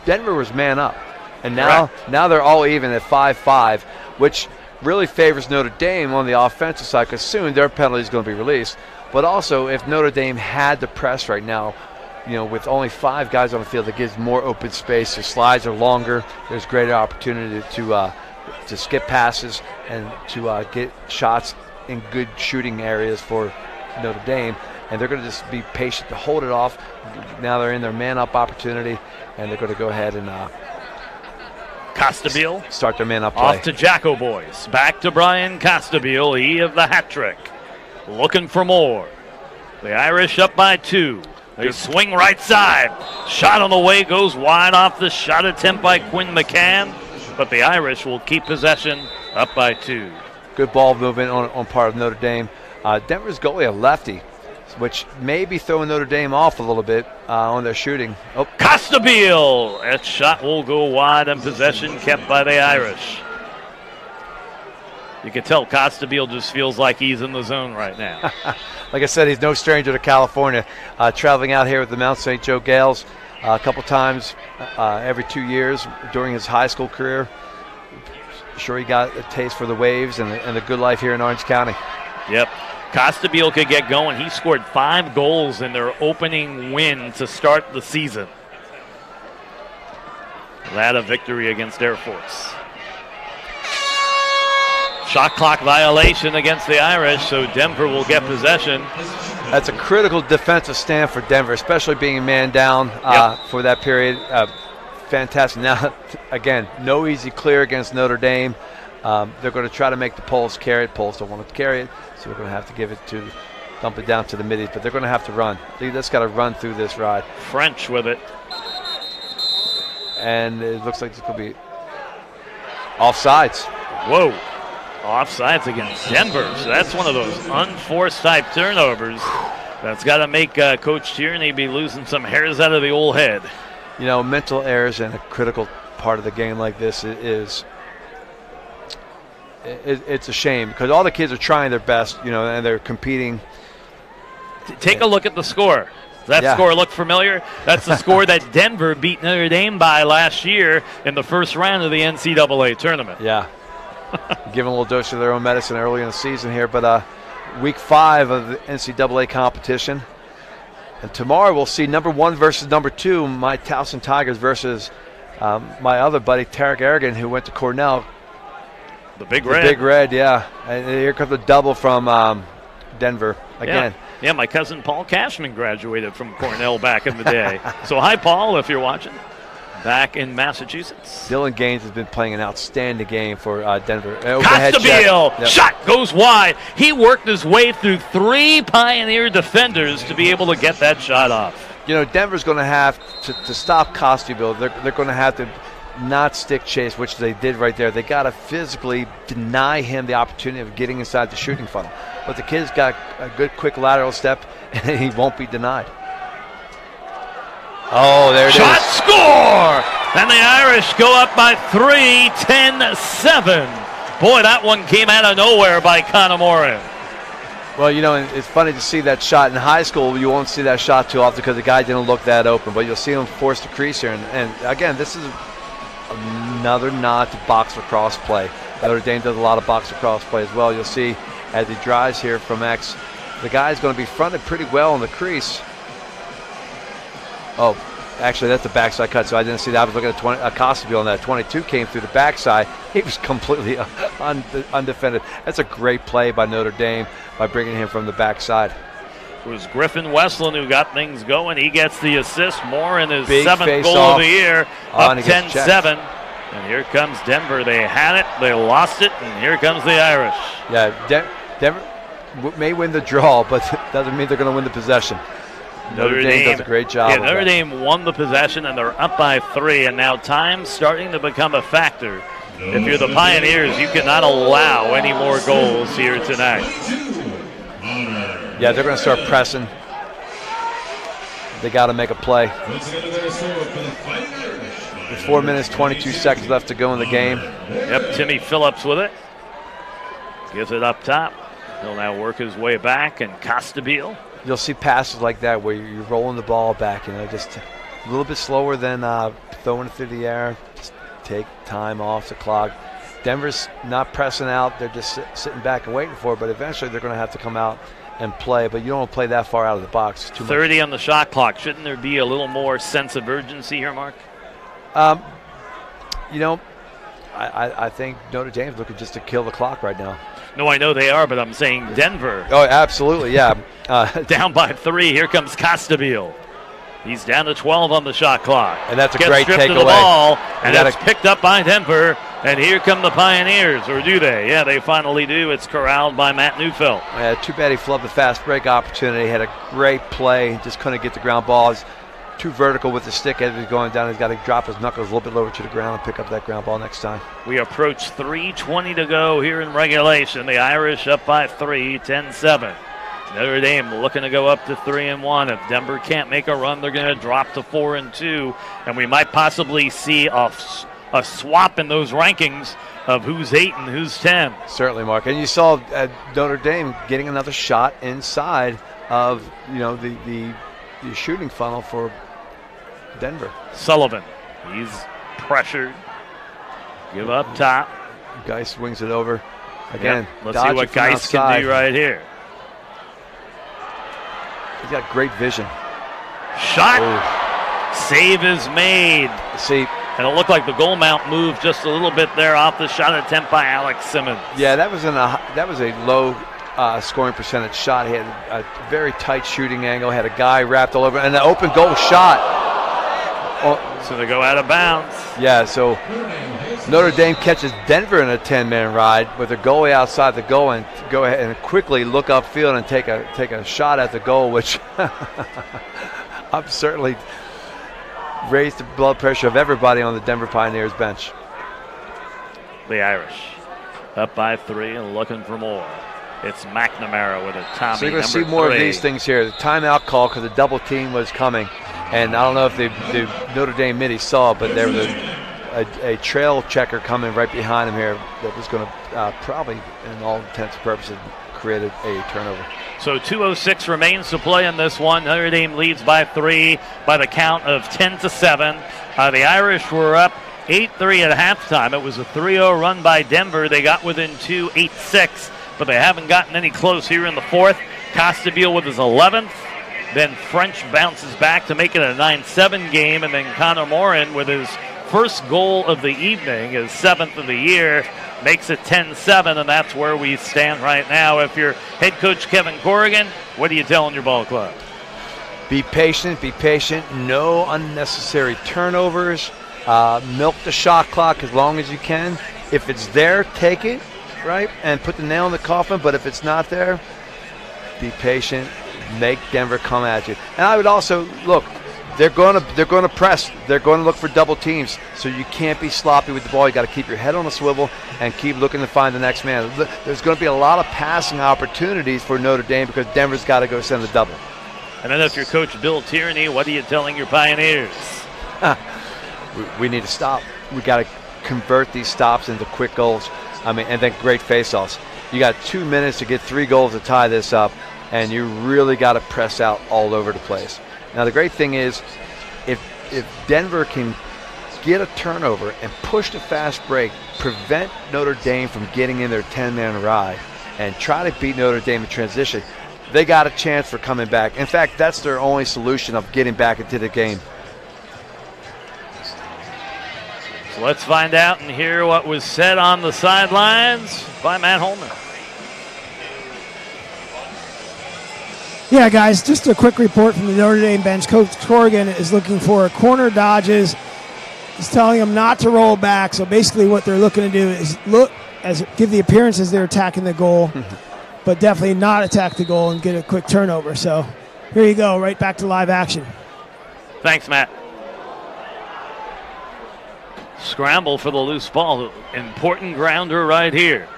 Denver was man up, and now they're all even at 5-5, which really favors Notre Dame on the offensive side because soon their penalty is going to be released. But also, if Notre Dame had the press right now, with only 5 guys on the field, it gives more open space. Their slides are longer. There's greater opportunity to skip passes and to get shots in good shooting areas for Notre Dame. And they're going to just be patient to hold it off. Now they're in their man-up opportunity, and they're going to go ahead and Costabile start their man-up play. Off to Jacko boys. Back to Brian Costabile. He of the hat trick. Looking for more. The Irish up by 2. They swing right side. Shot on the way goes wide off the shot attempt by Quinn McCann. But the Irish will keep possession up by 2. Good ball movement on part of Notre Dame. Denver's goalie, a lefty, which may be throwing Notre Dame off a little bit on their shooting. Oh, Costabile! That shot will go wide and possession kept by the Irish. You can tell Costabile just feels like he's in the zone right now. Like I said, he's no stranger to California. Traveling out here with the Mount St. Joe Gales a couple times every 2 years during his high school career. Sure, he got a taste for the waves and the good life here in Orange County. Yep. Costabile could get going. He scored 5 goals in their opening win to start the season. That a victory against Air Force. Shot clock violation against the Irish, so Denver will get possession. That's a critical defensive stand for Denver, especially being man down for that period. Fantastic. Now, again, no easy clear against Notre Dame. They're going to try to make the Poles carry it. Poles don't want to carry it, so we're going to have to dump it down to the middies, but they're going to have to run. They just got to run through this ride. French with it. And it looks like it's going to be offsides. Whoa. Offsides against Denver. So that's one of those unforced type turnovers that's got to make Coach Tierney be losing some hairs out of the old head. Mental errors in a critical part of the game like this it's a shame because all the kids are trying their best, and they're competing. Take a look at the score. Does that score look familiar? That's the score that Denver beat Notre Dame by last year in the first round of the NCAA tournament. Yeah. Giving a little dose of their own medicine early in the season here. But week 5 of the NCAA competition. And tomorrow we'll see number 1 versus number 2, my Towson Tigers versus my other buddy, Tarek Aragon, who went to Cornell. The Big Red. The Big Red, yeah. And here comes a double from Denver again. Yeah, my cousin Paul Cashman graduated from Cornell back in the day. So hi, Paul, if you're watching. Back in Massachusetts. Dylan Gaines has been playing an outstanding game for Denver. Costabile! Shot goes wide. He worked his way through 3 Pioneer defenders to be able to get that shot off. Denver's going to have to stop Costabile. They're going to have to not stick chase, which they did right there. They got to physically deny him the opportunity of getting inside the shooting funnel. But the kid's got a good, quick lateral step, and he won't be denied. Oh, there it is. Shot, score! And the Irish go up by 3, 10-7. Boy, that one came out of nowhere by Conor Moran. Well, it's funny to see that shot in high school. You won't see that shot too often because the guy didn't look that open. But you'll see him force the crease here. And again, this is another nod to box lacrosse play. Notre Dame does a lot of box lacrosse play as well. You'll see as he drives here from X, the guy's going to be fronted pretty well in the crease. Oh, actually, that's the backside cut, so I didn't see that. I was looking at Costabile, and that 22 came through the backside. He was completely undefended. That's a great play by Notre Dame by bringing him from the backside. It was Griffin Westland who got things going. He gets the assist. Moore in his 7th goal of the year, up 10-7. And here comes Denver. They had it, they lost it, and here comes the Irish. Yeah, Denver may win the draw, but doesn't mean they're going to win the possession. Notre Dame does a great job. Yeah, Notre Dame won the possession, and they're up by 3, and now time's starting to become a factor. If you're the Pioneers, you cannot allow any more goals here tonight. Yeah, they're going to start pressing. They got to make a play. With 4 minutes, 22 seconds left to go in the game. Yep, Timmy Phillips with it. Gives it up top. He'll now work his way back, and Costabile. You'll see passes like that where you're rolling the ball back, just a little bit slower than throwing it through the air. Just take time off the clock. Denver's not pressing out. They're just sitting back and waiting for it, but eventually they're going to have to come out and play, but you don't want to play that far out of the box. It's too 30 much. On the shot clock. Shouldn't there be a little more sense of urgency here, Mark? I think Notre Dame's looking just to kill the clock right now. No, I know they are, but I'm saying Denver. Oh, absolutely, yeah. Down by 3. Here comes Costabile. He's down to 12 on the shot clock. And that's a Gets great stripped takeaway. of the ball, and it's picked up by Denver. And here come the Pioneers, or do they? Yeah, they finally do. It's corralled by Matt Neufeld. Yeah, too bad he flubbed the fast break opportunity. Had a great play, just couldn't get the ground ball. He's too vertical with the stick as he's going down. He's got to drop his knuckles a little bit lower to the ground and pick up that ground ball next time. We approach 3:20 to go here in regulation. The Irish up by 3, 10-7. Notre Dame looking to go up to 3-1. If Denver can't make a run, they're going to drop to 4-2, and we might possibly see a swap in those rankings of who's 8 and who's 10. Certainly, Mark. And you saw Notre Dame getting another shot inside of the shooting funnel for Denver. Sullivan, he's pressured. Give up top. Geis swings it over again. Yep. Let's see what Geis can do right here. He's got great vision. Shot. Oh. Save is made. See. And it looked like the goal mount moved just a little bit there off the shot attempt by Alex Simmons. Yeah, that was a low scoring percentage shot. He had a very tight shooting angle. Had a guy wrapped all over, and an open goal shot. So they go out of bounds. Yeah, so Notre Dame catches Denver in a 10-man ride with a goalie outside the goal, and go ahead and quickly look upfield and take a shot at the goal, which I'm certainly raised the blood pressure of everybody on the Denver Pioneers bench. The Irish up by 3 and looking for more. It's McNamara with a Tommy. So you're going to see more of these things here. The timeout call because the double team was coming. And I don't know if the Notre Dame midi saw, but there was a trail checker coming right behind him here that was going to probably, in all intents and purposes, created a turnover. So 2:06 remains to play in this one. Notre Dame leads by 3 by the count of 10-7. The Irish were up 8-3 at halftime. It was a 3-0 run by Denver. They got within 2, 8-6, but they haven't gotten any close here in the fourth. Costabile with his 11th. Then French bounces back to make it a 9-7 game, and then Connor Morin with his first goal of the evening, his 7th of the year, makes it 10-7, and that's where we stand right now. If you're head coach Kevin Corrigan, what are you telling your ball club? Be patient, no unnecessary turnovers, milk the shot clock as long as you can. If it's there, take it, right, and put the nail in the coffin, but if it's not there, be patient, make Denver come at you. And I would also, look, they're going to press. They're going to look for double teams. So you can't be sloppy with the ball. You got to keep your head on a swivel and keep looking to find the next man. There's going to be a lot of passing opportunities for Notre Dame because Denver's got to go send the double. And then if you're Coach Bill Tierney, what are you telling your Pioneers? We need to stop. We got to convert these stops into quick goals. And then great face-offs. You got 2 minutes to get 3 goals to tie this up, and you really got to press out all over the place. Now, the great thing is, if Denver can get a turnover and push the fast break, prevent Notre Dame from getting in their 10-man ride, and try to beat Notre Dame in transition, they got a chance for coming back. In fact, that's their only solution of getting back into the game. So let's find out and hear what was said on the sidelines by Matt Holman. Yeah, guys, just a quick report from the Notre Dame bench. Coach Corrigan is looking for corner dodges. He's telling them not to roll back. So basically what they're looking to do is give the appearance as they're attacking the goal, but definitely not attack the goal and get a quick turnover. So here you go, right back to live action. Thanks, Matt. Scramble for the loose ball. Important grounder right here.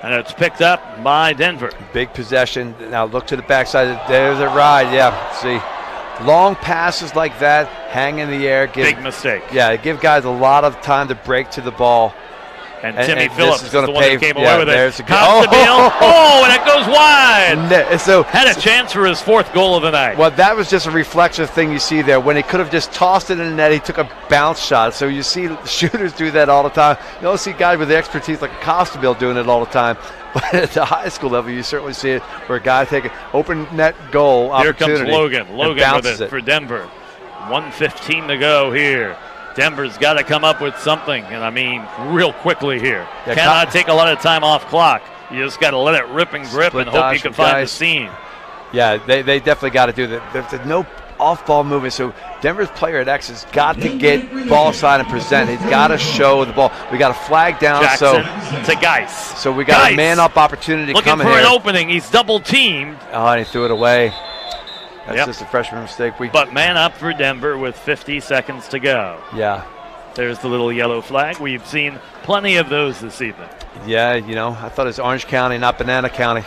And it's picked up by Denver. Big possession. Now look to the backside. There's a ride. Yeah, see. Long passes like that, hang in the air. Big mistake. Yeah, give guys a lot of time to break to the ball. And Timmy Phillips is the one that came away with it. Oh, and it goes wide. So had a chance for his 4th goal of the night. Well, that was just a reflexive thing you see there. When he could have just tossed it in the net, he took a bounce shot. So you see shooters do that all the time. You don't see guys with expertise like Costa Mesa doing it all the time. But at the high school level, you certainly see it where a guy take an open net goal opportunity. Here comes Logan with it for Denver. 1:15 to go here. Denver's got to come up with something, and I mean real quickly here. Yeah, cannot take a lot of time off clock. You just got to let it rip and grip and hope you can find the seam. Yeah, they definitely got to do that. There's no off-ball movement, so Denver's player at X has got to get ball side and present. He's got to show the ball. We got a flag down. Jackson to Geis. So we got a man-up opportunity coming here. Looking for an opening. He's double-teamed. Oh, and he threw it away. That's just a freshman mistake. But man up for Denver with 50 seconds to go. Yeah. There's the little yellow flag. We've seen plenty of those this evening. Yeah, you know, I thought it was Orange County, not Banana County.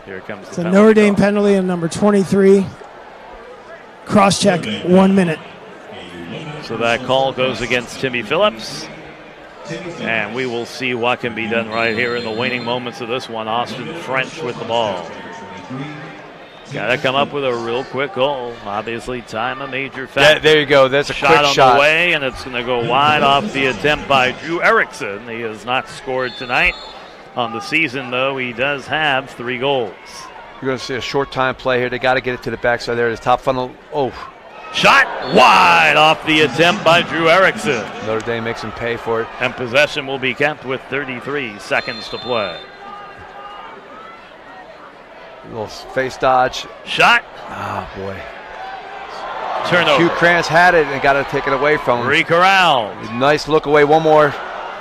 Here comes the Notre Dame penalty on number 23. Cross-check, 1 minute. So that call goes against Timmy Phillips. And we will see what can be done right here in the waning moments of this one. Austin French with the ball. Got to come up with a real quick goal. Obviously, time a major factor. Yeah, there you go. That's a quick shot. On the way, and it's going to go wide off the attempt by Drew Erickson. He has not scored tonight. On the season, though, he does have 3 goals. You're going to see a short time play here. They got to get it to the backside there. His top funnel. Oh. Shot wide off the attempt by Drew Erickson. Notre Dame makes him pay for it. And possession will be kept with 33 seconds to play. A little face dodge. Shot. Oh, boy. Turnover. Hugh Krantz had it and got to take it away from him. Re-corralled. Nice look away. One more.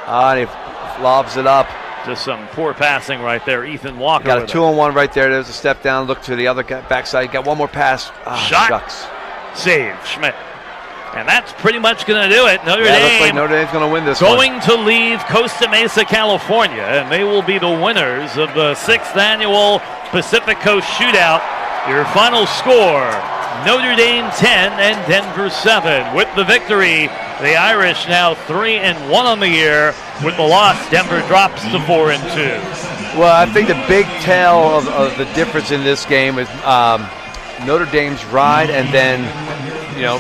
And he lobs it up. Just some poor passing right there. Ethan Walker. Got a 2-on-1 right there. There's a step down. Look to the other backside. Got one more pass. Shot. Shucks. Save Schmidt. And that's pretty much going to do it. Notre Dame looks like Notre Dame's going to win this going to leave Costa Mesa, California, and they will be the winners of the 6th annual Pacific Coast Shootout. Your final score, Notre Dame 10 and Denver 7. With the victory, the Irish now 3-1 on the year. With the loss, Denver drops to 4-2. Well, I think the big tell of the difference in this game is Notre Dame's ride, and then, you know,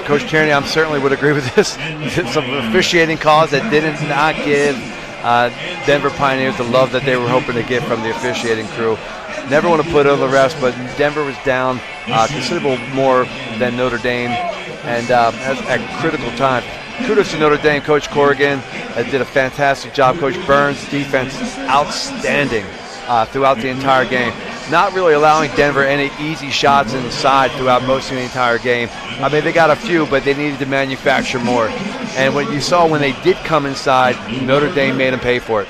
Coach Tierney, I certainly would agree with this. Some officiating calls that did not give Denver Pioneers the love that they were hoping to get from the officiating crew. Never want to put over the refs, but Denver was down considerable more than Notre Dame, and at critical time. Kudos to Notre Dame. Coach Corrigan did a fantastic job. Coach Burns' defense outstanding throughout the entire game. Not really allowing Denver any easy shots inside throughout most of the entire game. I mean, they got a few, but they needed to manufacture more. And what you saw when they did come inside, Notre Dame made them pay for it.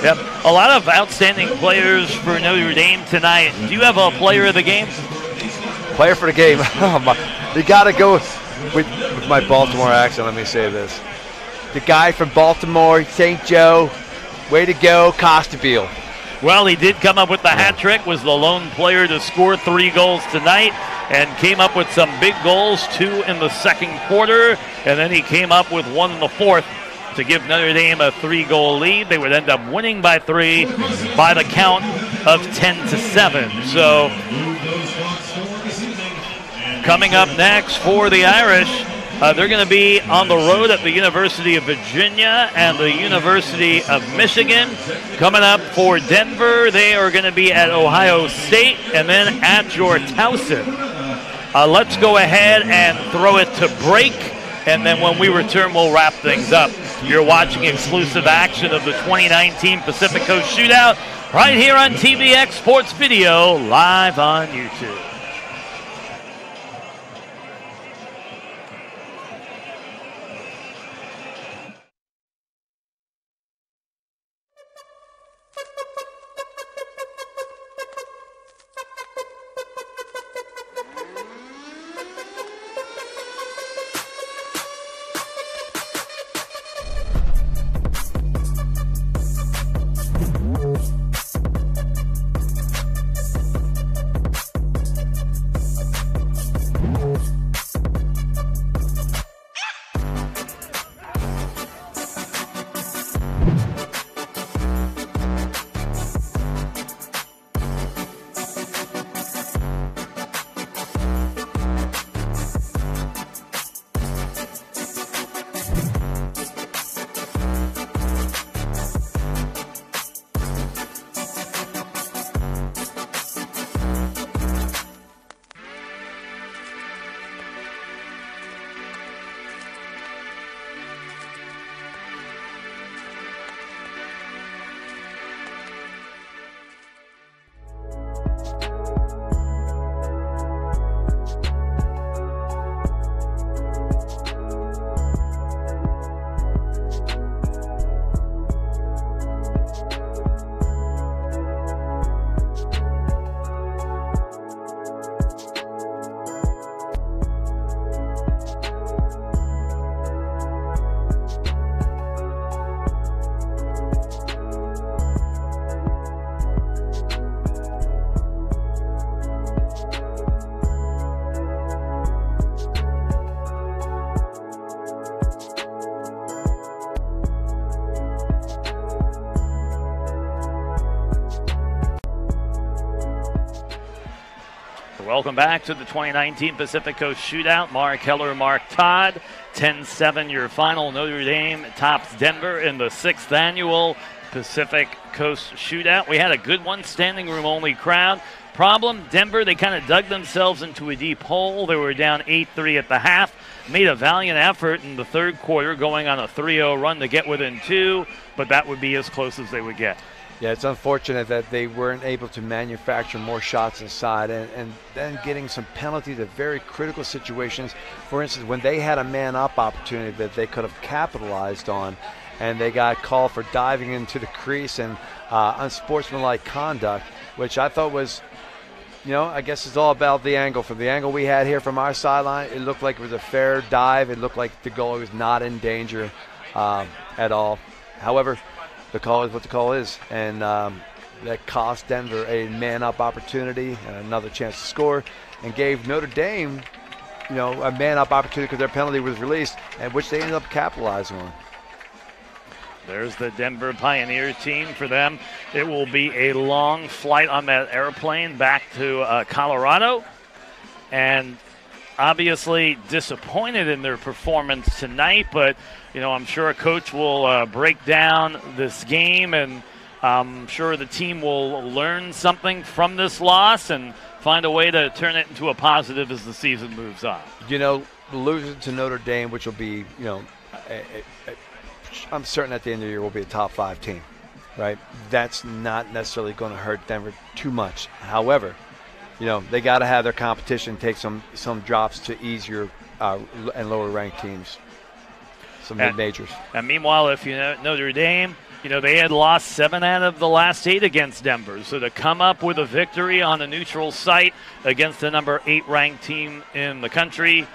Yep, a lot of outstanding players for Notre Dame tonight. Do you have a player of the game? Player for the game? You got to go with my Baltimore accent, let me say this. The guy from Baltimore, St. Joe, way to go, Costa Mesa. Well, he did come up with the hat trick, was the lone player to score 3 goals tonight, and came up with some big goals, 2 in the second quarter, and then he came up with 1 in the fourth to give Notre Dame a 3-goal lead. They would end up winning by 3 by the count of 10-7. So coming up next for the Irish, they're going to be on the road at the University of Virginia and the University of Michigan. Coming up for Denver, they are going to be at Ohio State and then at Georgetown. Let's go ahead and throw it to break, and then when we return, we'll wrap things up. You're watching exclusive action of the 2019 Pacific Coast Shootout right here on TVX Sports Video, live on YouTube. welcome back to the 2019 Pacific Coast Shootout. Mark Heller, Mark Todd. 10-7 your final. Notre Dame tops Denver in the 6th annual Pacific Coast Shootout. We had a good one, standing room only crowd. Problem, Denver, they kind of dug themselves into a deep hole. They were down 8-3 at the half. Made a valiant effort in the third quarter, going on a 3-0 run to get within 2, but that would be as close as they would get. Yeah, it's unfortunate that they weren't able to manufacture more shots inside and then getting some penalties at very critical situations. For instance, when they had a man-up opportunity that they could have capitalized on, and they got called for diving into the crease and unsportsmanlike conduct, which I thought was, I guess it's all about the angle. From the angle we had here from our sideline, it looked like it was a fair dive. It looked like the goalie was not in danger at all. However, the call is what the call is, and that cost Denver a man-up opportunity and another chance to score, and gave Notre Dame, a man-up opportunity because their penalty was released, and which they ended up capitalizing on. There's the Denver Pioneer team. For them, it will be a long flight on that airplane back to Colorado, and obviously disappointed in their performance tonight, but I'm sure a coach will break down this game, and I'm sure the team will learn something from this loss and find a way to turn it into a positive as the season moves on. Losing to Notre Dame, which will be, I'm certain at the end of the year will be a top 5 team, right? That's not necessarily going to hurt Denver too much. However, they got to have their competition take some drops to easier and lower ranked teams, some mid-majors. And meanwhile, if Notre Dame, they had lost 7 out of the last 8 against Denver. So to come up with a victory on a neutral site against the number 8 ranked team in the country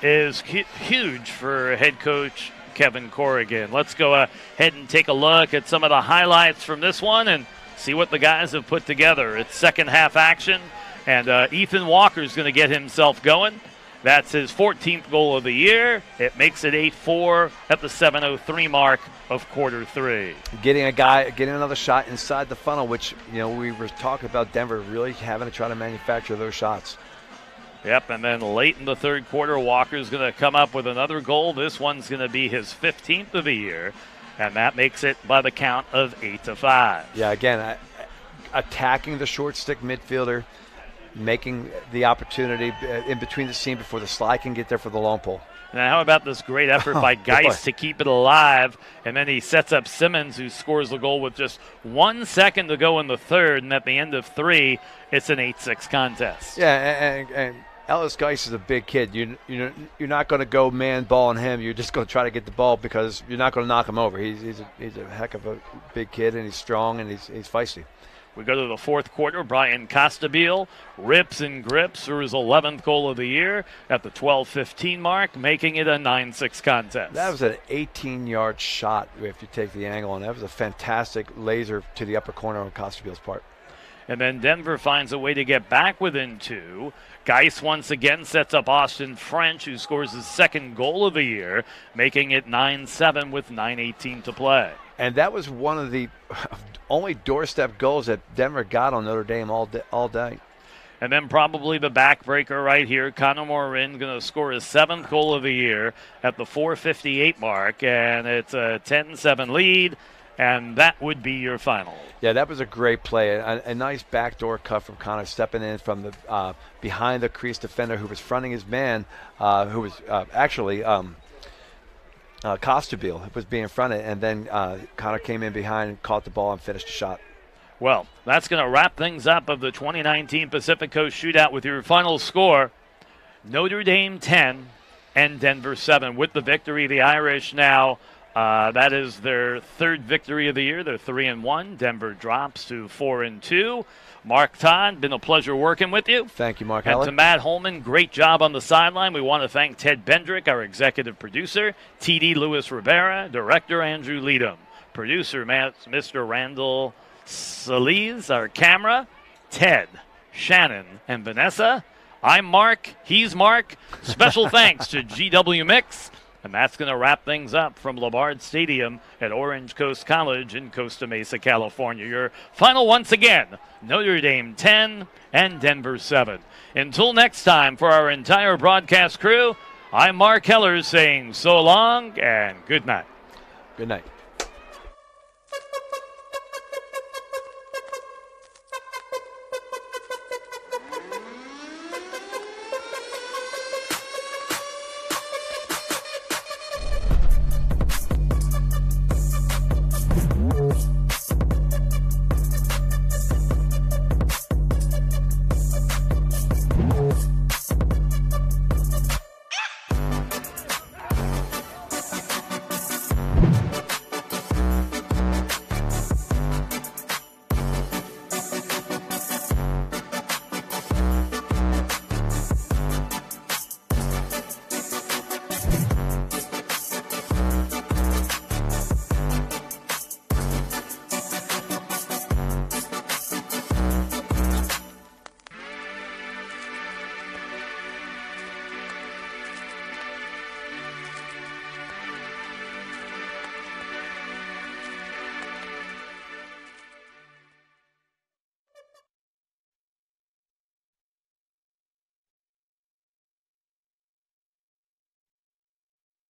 is huge for head coach Kevin Corrigan. Let's go ahead and take a look at some of the highlights from this one and see what the guys have put together. It's second half action, and Ethan Walker's going to get himself going. That's his 14th goal of the year. It makes it 8-4 at the 7:03 mark of quarter 3. Getting another shot inside the funnel, which, we were talking about Denver really having to try to manufacture those shots. Yep, and then late in the third quarter, Walker's going to come up with another goal. This one's going to be his 15th of the year, and that makes it by the count of 8-5. Yeah, again, attacking the short stick midfielder, making the opportunity in between the seam before the slide can get there for the long pole. Now, how about this great effort by Geis to keep it alive, and then he sets up Simmons, who scores the goal with just 1 second to go in the third, and at the end of 3, it's an 8-6 contest. Yeah, and Ellis Geis is a big kid. You're not going to go man ball on him. You're just going to try to get the ball because you're not going to knock him over. He's a heck of a big kid, and he's strong, and he's feisty. We go to the fourth quarter. Brian Costabile rips and grips for his 11th goal of the year at the 12:15 mark, making it a 9-6 contest. That was an 18-yard shot if you take the angle, and that was a fantastic laser to the upper corner on Costabile's part. And then Denver finds a way to get back within 2. Geis once again sets up Austin French, who scores his 2nd goal of the year, making it 9-7 with 9:18 to play. And that was one of the only doorstep goals that Denver got on Notre Dame all day. And then probably the backbreaker right here, Connor Morin going to score his 7th goal of the year at the 4:58 mark, and it's a 10-7 lead, and that would be your final. Yeah, that was a great play. A nice backdoor cut from Connor, stepping in from the behind the crease defender who was fronting his man, who was actually Costabile was being fronted, and then Connor came in behind and caught the ball and finished the shot. Well, that's going to wrap things up of the 2019 Pacific Coast Shootout with your final score. Notre Dame 10 and Denver 7. With the victory, the Irish now, that is their 3rd victory of the year. They're 3-1. Denver drops to 4-2. Mark Todd, been a pleasure working with you. Thank you, Mark. And to Matt Holman, great job on the sideline. We want to thank Ted Bendrick, our executive producer, TD Luis Rivera, director Andrew Leadham, producer Mr. Randall Salise, our camera, Ted, Shannon, and Vanessa. I'm Mark. He's Mark. Special thanks to GW Mix And that's going to wrap things up from Lombard Stadium at Orange Coast College in Costa Mesa, California. Your final once again, Notre Dame 10 and Denver 7. Until next time, for our entire broadcast crew, I'm Mark Heller saying so long and good night. Good night.